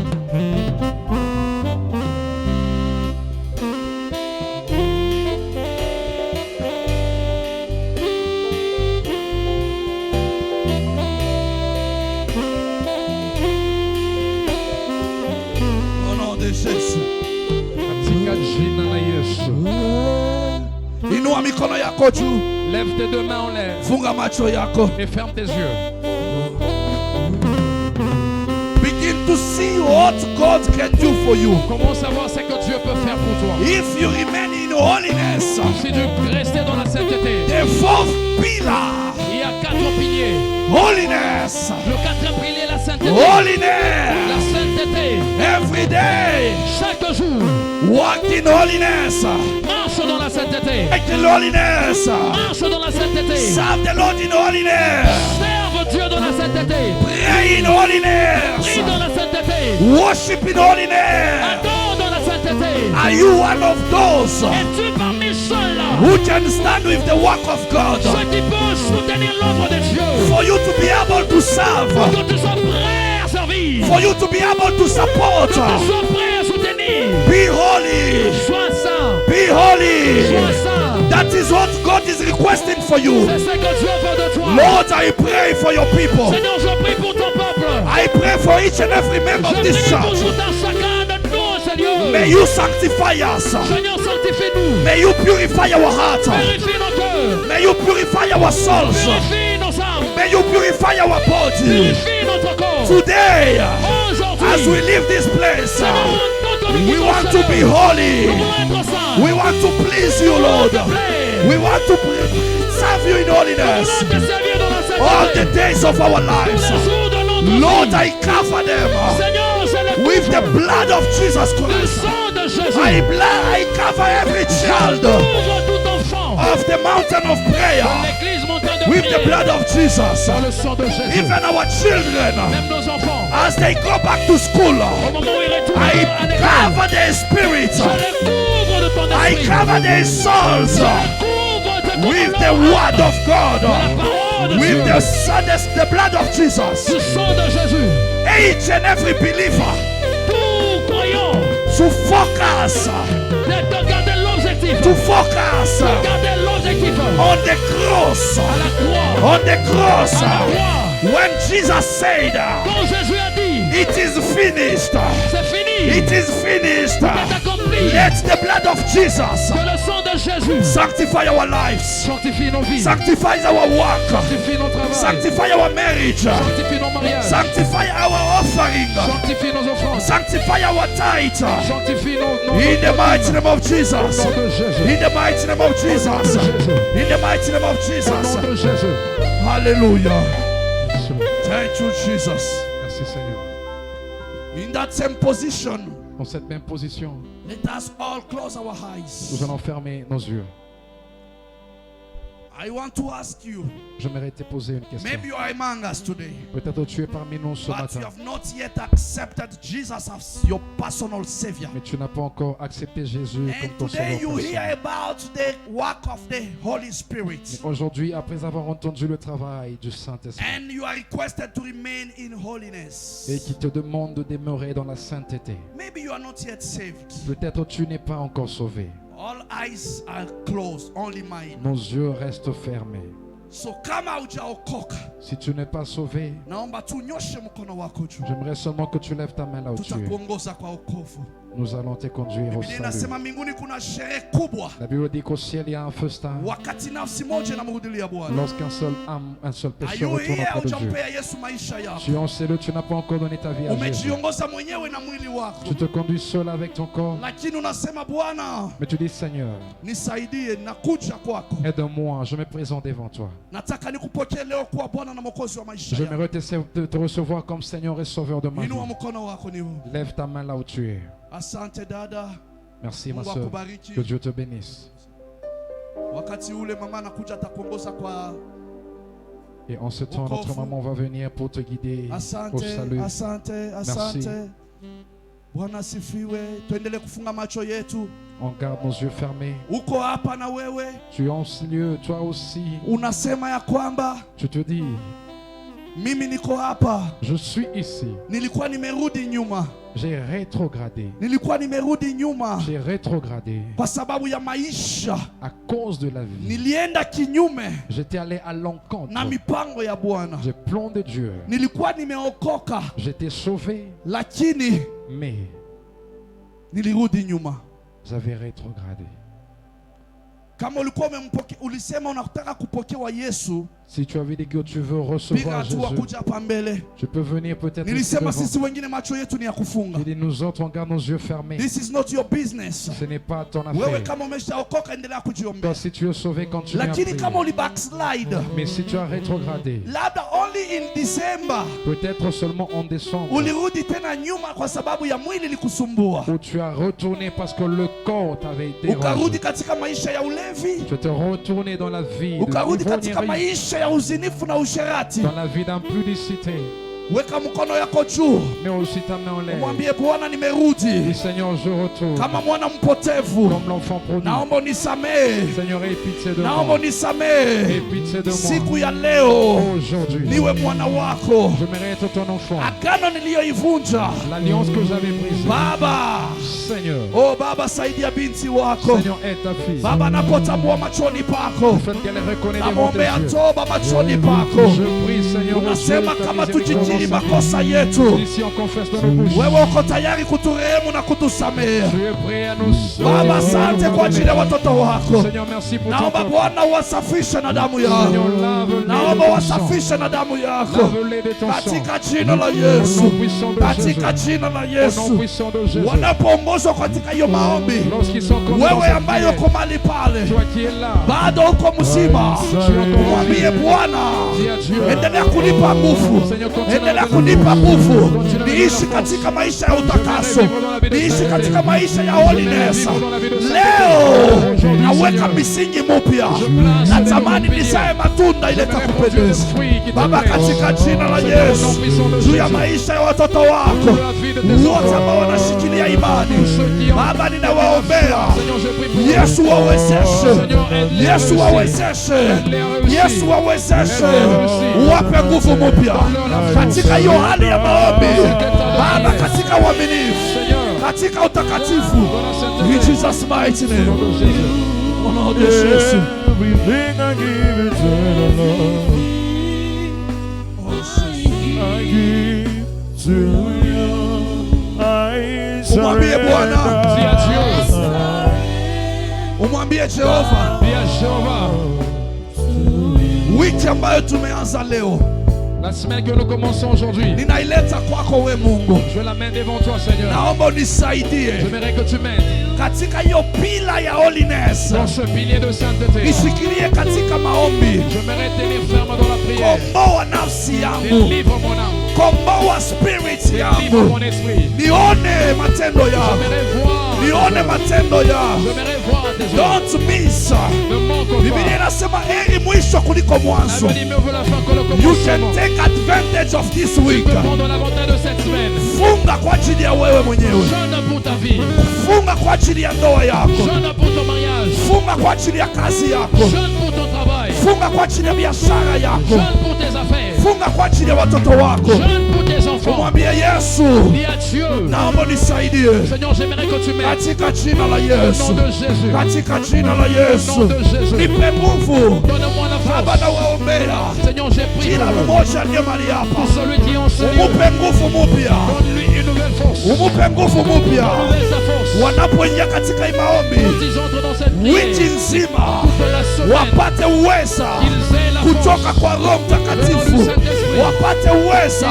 Au nom de Jésus. Katika jina la Yesu. Inua mikono yako juu. Lève tes deux mains en l'air Funga macho yako. et ferme tes yeux. Begin to see what God can do for you. Commence à voir ce que Dieu peut faire pour toi. If you remain in holiness, Si tu restes dans la sainteté, the fourth pillar, il y a 4 piliers. holiness, Le 4e pilier, la sainteté. holiness, La sainteté. every day, Chaque jour, walk in holiness, marche dans la sainteté. act in holiness, Marche dans la sainteté. serve the Lord in holiness, Serve Dieu dans la sainteté. pray in Prie holiness, dans la sainteté. worship in holiness. Adore dans la sainteté. Are you one of those Es-tu parmi ceux-là, who can stand with the work of God? ceux qui peuvent soutenir l'œuvre de Dieu, For you to be able to serve, que tu sois prêt à servir, for you to be able to support, que tu sois prêt à soutenir. be holy, Sois saint, be holy. sois saint. That is what God is requesting for you. C'est ce que Dieu veut de toi. Lord, I pray for your people. Seigneur, je prie pour ton peuple. I pray for each and every member Je of this prie pour church. tout un chacun de nous, Seigneur. May you sanctify us. Seigneur, sanctifie-nous. May you purify our heart. Purifie nos cœurs. May you purify our souls. Purifie nos âmes. May you purify our body. Purifie notre corps. Today, Aujourd'hui, as we leave this place, Seigneur, nous te we quittons, want to be Seigneur. holy. Nous voulons être saints. We want to please you, Lord. We want to serve you in Nous holiness voulons te servir dans la all sainteté. the days of our Tous lives. les jours de notre Lord, vie. I cover them Seigneur, je les with the couvre. blood of Jesus Le Christ. sang de Jésus. I cover every child Couvre tout enfant. of the mountain of prayer L'église montagne de with the prière. blood of Jesus. Dans le sang de Jésus. Even our children, Même nos enfants. as they go back to school, Au moment où ils retournent I à l'école. cover their spirits. Je les couvre de ton I esprit. cover their souls Couvre de with ton the nom. word of God, La parole de with Dieu. the blood of Jesus. Du sang de Jésus. Each and every believer Tout croyant. to focus, De garder l'objectif. to focus Garder l'objectif. on the cross, À la croix. on the cross. À la croix. When Jesus said, Quand Jésus a dit, "It is finished," c'est fini. it is finished. C'est accompli. Let the blood of Jesus Que le sang de Jésus sanctify our lives, sanctifie nos vies. sanctify our work, Sanctifie nos travaux. sanctify our marriage, Sanctifie nos mariages. sanctify our offering, Sanctifie nos offrandes. sanctify our tithe. Sanctifie nos In the mighty name of Au Jesus. nom de Jésus. In the mighty name of Jesus. In the mighty name of Au Jesus. nom de Jésus. Hallelujah. Merci, Thank you, Jesus. Seigneur. In that same position, Dans cette même position, let us all close our nous eyes. allons fermer nos yeux. I want to ask you, J'aimerais te poser une question. maybe you are among us today, Peut-être tu es parmi nous ce but you matin, have not yet accepted Jesus as your personal Savior. mais tu n'as pas encore accepté Jésus comme And ton today you sauveur hear personnel. about the work of the Holy Mais Spirit. aujourd'hui, après avoir entendu le travail du Saint-Esprit And you are requested to remain in holiness. et qui te demande de demeurer dans la sainteté, Maybe you are not yet saved. peut-être tu n'es pas encore sauvé. All eyes are closed, only mine. Nos yeux restent fermés. So kama hujaokoka, Si tu n'es pas sauvé, naomba tunyoshe mkono wako juu. j'aimerais seulement que tu lèves ta main là où tu es. Tutakuongoza kwa wokovu. Nous allons te conduire au Biblia salut. inasema mbinguni kuna sherehe kubwa La Bible dit qu'au ciel, il y a un festin wakati nafsi moja inamrudilia Bwana. lorsqu'un seul âme, un seul Are pécheur you retourne here? auprès de Dieu. Hujampea Yesu maisha yako. Tu en sais le, tu n'as pas encore donné ta vie à Jésus. Umejiongoza mwenyewe na mwili wako. Tu te conduis seul avec ton corps, Lakini unasema Bwana, mais tu dis Seigneur, nisaidie, nakuja kwako. aide-moi, je me présente devant toi. Nataka nikupokee leo kuwa Bwana na Mwokozi wa maisha yako. J'aimerais te recevoir comme Seigneur et Sauveur de ma vie. Inua mkono wako ni huu. Lève ta main là où tu es. Asante dada. Merci ma Mungu soeur. akubariki. Que Dieu te bénisse. Wakati ule mama anakuja atakuongoza kwa Et en ce temps, notre maman va venir pour te guider au asante, salut. asante, asante. Bwana sifiwe. Tuendelee kufunga macho yetu. On garde nos yeux fermés. Uko hapa na wewe Tu es en ce lieu, toi aussi. unasema ya kwamba Tu te dis, mimi niko hapa, je suis ici. nilikuwa nimerudi nyuma, J'ai rétrogradé. nilikuwa nimerudi nyuma J'ai rétrogradé kwa sababu ya maisha, à cause de la vie. nilienda kinyume J'étais allé à l'encontre na mipango ya Bwana. du plan de Dieu. Nilikuwa nimeokoka, J'étais sauvé, lakini mais nilirudi nyuma. j'avais rétrogradé. Kama ulikuwa ulisema unataka kupokewa Yesu, Si tu avais dit que tu veux piga recevoir hatua Jésus, kuja hapa mbele. tu peux venir peut-être ici Nilisema devant. sisi wengine macho yetu ni ya kufunga. Il dit, nous autres, on garde nos yeux fermés. This is not your business. Ce n'est pas ton Wewe affaire. kama umeshaokoka endelea kujiombea. Toi, si tu es sauvé, continue à Lakini kama prier. uli backslide, Mais si tu as rétrogradé, labda only in December peut-être seulement en décembre, ulirudi tena nyuma kwa sababu ya mwili likusumbua, où tu as retourné parce que le corps t'avait dérangé. ukarudi katika maisha ya ulevi, Tu t'es retourné dans la vie de ukarudi katika l'ivrognerie, maisha ya uzinifu na usherati. dans la vie d'impudicité. Weka mkono yako juu, Mais aussi ta main en l'air. mwambie Bwana, Dis nimerudi Seigneur, je retourne kama mwana mpotevu, comme l'enfant prodigue. naomba unisamehe, Seigneur, aie pitié de naomba moi. unisamehe. Aie pitié de moi. Siku ya leo Aujourd'hui, niwe mwana wako. j'aimerais être ton enfant. Agano niliyoivunja L'alliance que j'avais prise. Baba, Seigneur, oh Baba, saidia binti wako Seigneur, aide ta fille. Baba, napotambua machoni pako, Faites qu'elle reconnaît devant tes namwombea yeux. toba machoni pako. Je prie, Seigneur, au Dieu Unasema de ta kama miséricorde, tujikiri dans sa vie. makosa yetu, Ici, on confesse dans nos bouches. wewe uko tayari kuturehemu na kutusamehe. Tu es prêt à nous Baba, asante kwa ajili ya sauver. watoto wako. Seigneur, merci pour ton Naomba peuple. Bwana wasafishe na damu Seigneur, yako, lave-les naomba de ton sang. wasafishe na damu yako, Lave-les de ton sang. katika jina la Au Yesu, nom puissant de katika Jésus. jina la Au nom Yesu. puissant de Jésus. Wanapoongozwa katika hiyo maombi, Lorsqu'ils sont comme dans wewe cette ambaye prière, uko mahali pale toi qui es là, bado uko mzima, tu es encore mwambie vivant. Bwana, Dis à Dieu, endelea kunipa nguvu, Seigneur, continue endelea à me donner kunipa la nguvu, force. Continue à me donner la niishi force. katika maisha ya utakaso, vivre dans la vie de niishi sainteté. katika maisha ya J'aimerais holiness. vivre dans la vie de sainteté. Leo Aujourd'hui, naweka Seigneur, misingi mupya, je place natamani les nizae matunda ile J'aimerais produire takupendeza des fruits qui te Baba, plaisent. katika jina la Seigneur, au Yesu, nom puissant de juu ya Jésus. maisha ya watoto wako Pour la vie de tes wote enfants. ambao wanashikilia imani, Ceux qui ont Baba, ninawaombea Seigneur, je prie pour Yesu wawezeshe, Seigneur, aide-les à Yesu réussir. wawezeshe, Aide-les à réussir. Yesu wawezeshe, Aide-les à réussir. wape nguvu mpya katika hiyo hali ya maombi Baba, katika uaminifu, Seigneur, katika utakatifu, dans la sainteté. in Jesus mighty Au nom name. de Jésus. Au nom de Jésus. Everything I give it to the Lord. I give to you. I Umwambie Bwana. Dis à Dieu. surrender. Umwambie Jehova, Dis à Jéhovah. wiki ambayo tumeanza leo La semaine que nous commençons aujourd'hui, ninaileta kwako we Mungu, je l'amène devant toi, Seigneur. naomba unisaidie J'aimerais que tu m'aides katika hiyo pila ya holiness, dans ce pilier de sainteté. nishikilie katika maombi, J'aimerais tenir ferme dans la prière. komboa nafsi yangu, Délivre mon âme. komboa spirit Délivre yangu, mon esprit. nione matendo yako, J'aimerais voir tes nione œuvres. matendo yako. J'aimerais voir tes œuvres. Don't miss. Ne manque Biblia pas. inasema heri mwisho kuliko La mwanzo. venue mieux vaut la fin que le You can commencement. take advantage of this Tu week. peux prendre l'avantage de cette semaine. Funga kwa ajili ya wewe mwenyewe, Jeûne pour ta vie. funga kwa ajili ya ndoa yako, Jeûne pour ton mariage. funga kwa ajili ya kazi yako, Jeûne pour ton travail. funga kwa ajili ya biashara yako, Jeûne pour tes affaires. funga kwa ajili ya watoto wako. Jeûne pour tes enfants. Mwambie Yesu, Dis à Dieu, naomba nisaidie Seigneur, j'aimerais que tu m'aides. katika jina la Au nom Yesu, de Jésus. katika jina la Au nom Yesu. de Jésus. Nipe nguvu Donne-moi la Baba, force. na waombea Seigneur, j'ai prié kila pour mmoja aliye mahali hapa, celui qui enseigne. umupe nguvu mpya, Donne-lui une nouvelle force. umupe nguvu mpya Renouvelle sa force. wanapoingia katika hii maombi Quand ils entrent dans cette prière, wiki nzima, toute la semaine, wapate uweza qu'ils aient la kutoka force. kwa Roho Mtakatifu, wapate uweza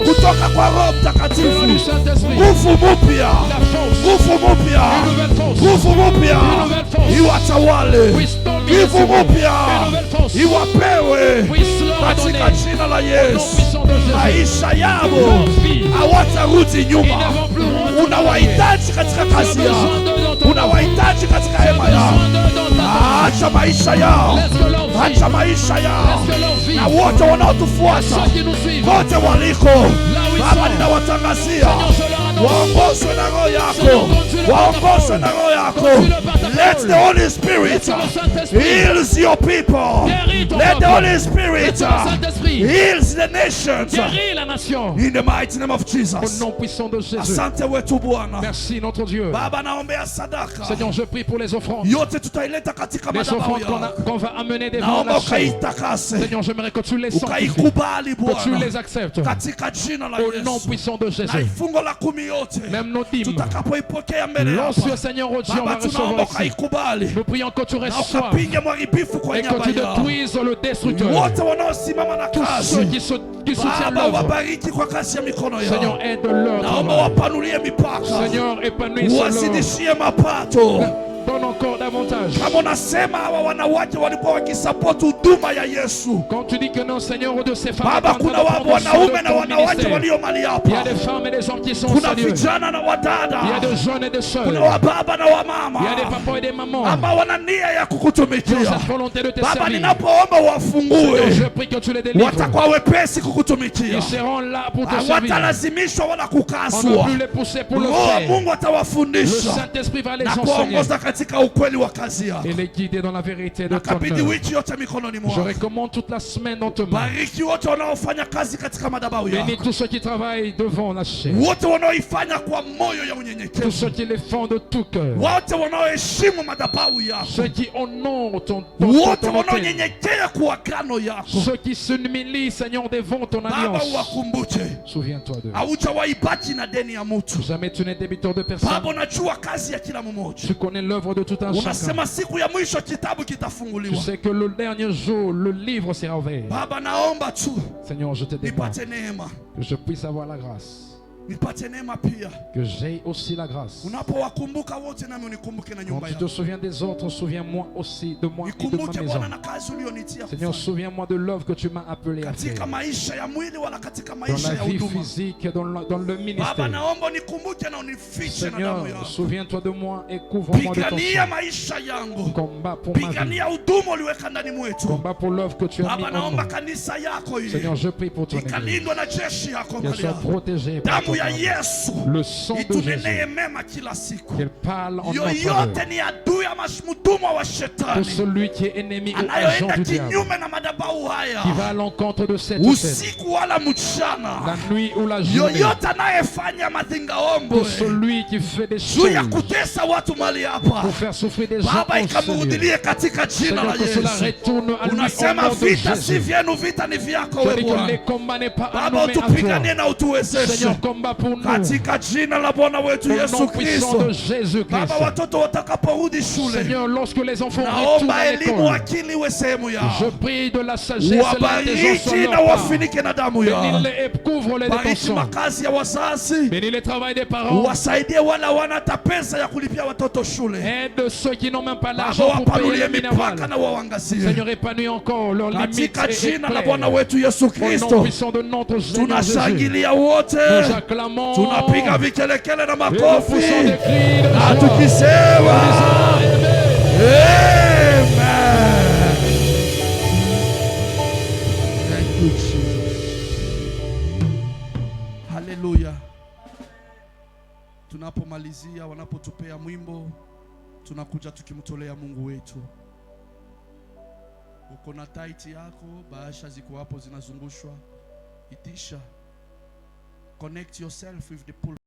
kutoka kwa Roho Mtakatifu, Venant du Saint-Esprit. nguvu mpya, La force. nguvu mpya, Une nouvelle force. nguvu mpya iwatawale, Restore me nguvu this morning. mpya Une nouvelle force. iwapewe Puisse leur katika donner. jina la Au nom Yesu. puissant de Jésus. Maisha yao Leur vie. hawatarudi Ils nyuma. ne vont plus retourner. Unawahitaji katika Tu as kazi besoin yao, d'eux dans ton œuvre. unawahitaji katika Tu as hema yao. besoin d'eux dans ta tâche. Acha maisha yao, Laisse que leur vie. acha maisha yao, Laisse que leur vie. na wote wanaotufuata Ceux qui nous suivent. kote waliko, Là où ils Baba, sont. ninawatangazia Seigneur, je leur annonce. waongozwe na Roho yako, Seigneur, conduis-le par ta waongozwe parole. na Roho yako. Conduis-le par ta Let parole. the Holy Spirit Laisse que le Saint-Esprit heals your people. guérit ton Let the peuple. Holy Spirit Laisse que le Saint-Esprit heals the nations. guérit la nation. In the mighty name of Au Jesus. nom puissant de Jésus. Asante wetu Bwana. Merci notre Dieu. Baba, naombea sadaka Seigneur, je prie pour les offrandes. yote tutaileta katika Les madhabahu offrandes yako. qu'on va amener devant Naomba la chaîne. ukaitakase, Seigneur, j'aimerais que tu les sanctifies. ukaikubali Que tu Bwana, les acceptes. katika jina la Au nom Yesu. puissant de Na Jésus. ifungo la kumi yote Même nos dîmes. tutakapoipokea mbele L'ancien hapa, Seigneur au Dieu, on va Baba, tunaomba recevoir ici. ukaikubali Nous prions que tu na reçoives ukapinge mharibifu kwa et que nyumba tu yao. détruises le destructeur. Wote wanaosimama na Tous ceux kazi, qui soutiennent Baba, l'œuvre. wabariki kwa kazi ya mikono Seigneur, yao. aide leur Naomba travail. wapanulie mipaka, Seigneur, épanouis leur. wazidishie mapato. Donne encore davantage. Kama unasema hawa wanawake walikuwa wakisapoti huduma ya Yesu, Quand tu dis que non, Seigneur, de ces femmes, Baba, est en train kuna de prendre soin wanaume de na ton wanawake ministère. walio mali Il y a hapa, des femmes et des hommes qui sont kuna sérieux. vijana na Il y a wadada, des jeunes et des sœurs. kuna Il wababa na y a des wamama papas et des mamans ambao wana nia ya qui ont kukutumikia. cette volonté de te Baba, servir. ninapoomba Seigneur, wafungue, je prie que tu les délivres. watakuwa wepesi kukutumikia, Ils seront là pour te servir. hawatalazimishwa wala On ne kukaswa. va plus les pousser pour le Roho wa faire. Mungu Le atawafundisha Saint-Esprit va les na enseigner kuwaongoza katika ukweli wa kazi yako. et les guider dans la vérité de ton Nakabidhi œuvre. wiki yote mikononi Je mwako. recommande toute la semaine dans tes mains. Bariki wote wanaofanya kazi katika madhabahu Bénis yako, tous ceux qui travaillent devant la chaîne. wote wanaoifanya kwa moyo ya Tous unyenyekevu, ceux qui les font de tout cœur. wote wanaoheshimu madhabahu yako, Ceux qui honorent ton wote autorité. wanaonyenyekea kwa agano yako. Ceux qui s'humilient, Seigneur, devant ton Baba, alliance. uwakumbuke, Souviens-toi d'eux. haujawahi baki na deni ya mtu. Jamais tu n'es débiteur de personne. Baba, unajua kazi ya kila mmoja. Tu connais l'œuvre de tout un chacun. Unasema siku ya mwisho kitabu Tu kitafunguliwa. sais que le dernier jour, le livre sera ouvert. Baba, naomba tu Seigneur, je te demande nipate neema, que je puisse avoir la grâce. nipate neema pia. Que j'aie aussi la grâce. Unapowakumbuka wote, nami unikumbuke na Quand nyumba tu te yako. souviens des autres, souviens-moi aussi de moi et de ma Nikumbuke maison. Bwana na kazi ulionitia Seigneur, kufanya. souviens-moi de l'œuvre que tu m'as appelé à Katika faire. maisha ya mwili wala katika Dans maisha la ya vie huduma. physique, dans le Baba, ministère. naomba unikumbuke na unifiche na damu Seigneur, yako. souviens-toi de moi et couvre-moi de ton Pigania sang. maisha yangu, Combat pour ma vie. pigania huduma uliweka ndani mwetu. Combat pour l'œuvre que tu as mis Baba, en naomba nous. kanisa yako Seigneur, hili je prie pour ton église. ikalindwa na jeshi yako Qu'elle mbele soit yako. protégée par ton Damu ya nom. Yesu Le sang de itunenee Jésus. mema kila siku. Qu'elle parle en notre Yoyote faveur. ni adui ama mtumwa wa Pour shetani celui qui est ennemi ou agent anayoenda du diable, kinyume na madhabahu haya qui va à l'encontre de cette scène, usiku wala la mchana, nuit ou la journée, yoyote anayefanya madhingaombwe pour celui qui fait des juu ya choses kutesa watu mali hapa, pour faire souffrir des gens Baba, en ce lieu. ikamrudilie katika jina la Seigneur, que cela Yesu. retourne à lui au Unasema nom de vita si Jésus. vyenu, vita ni vyako Je wewe dis que les Bwana. combats n'est pas à Baba, nommer à utupiganie toi. na utuwezeshe. Seigneur, combat combat pour nous. Katika jina la Bwana wetu Au nom Yesu puissant Kristo. de Jésus-Christ. Baba, watoto watakaporudi shule, Seigneur, lorsque les enfants retournent naomba à elimu, l'école, akili iwe sehemu je yao. prie de la sagesse et l'intelligence sur Wabariki leur na part. wafinike na damu yao. Bénis-les et couvre les Bariki détentions. makazi ya wazazi. Bénis le travail des parents. Wasaidie wale wana hata pesa ya kulipia watoto shule. Aide ceux qui n'ont même pas Baba, l'argent pour payer wapanulie les mipaka minerales. na waangazie. Seigneur, épanouis encore leurs limites Katika et jina la éclaire. Bwana wetu Yesu Au nom Kristo, puissant de notre Seigneur Jésus, tunashangilia wote, nous acclamons tunapiga vikelekele na et nous makofi poussons des cris de na joie. tukisema Amen. Thank you, Jesus. Hallelujah. Tunapomalizia, wanapotupea mwimbo, tunakuja tukimtolea Mungu wetu. Uko na taiti yako, bahasha ziko hapo zinazungushwa. Itisha. Connect yourself with the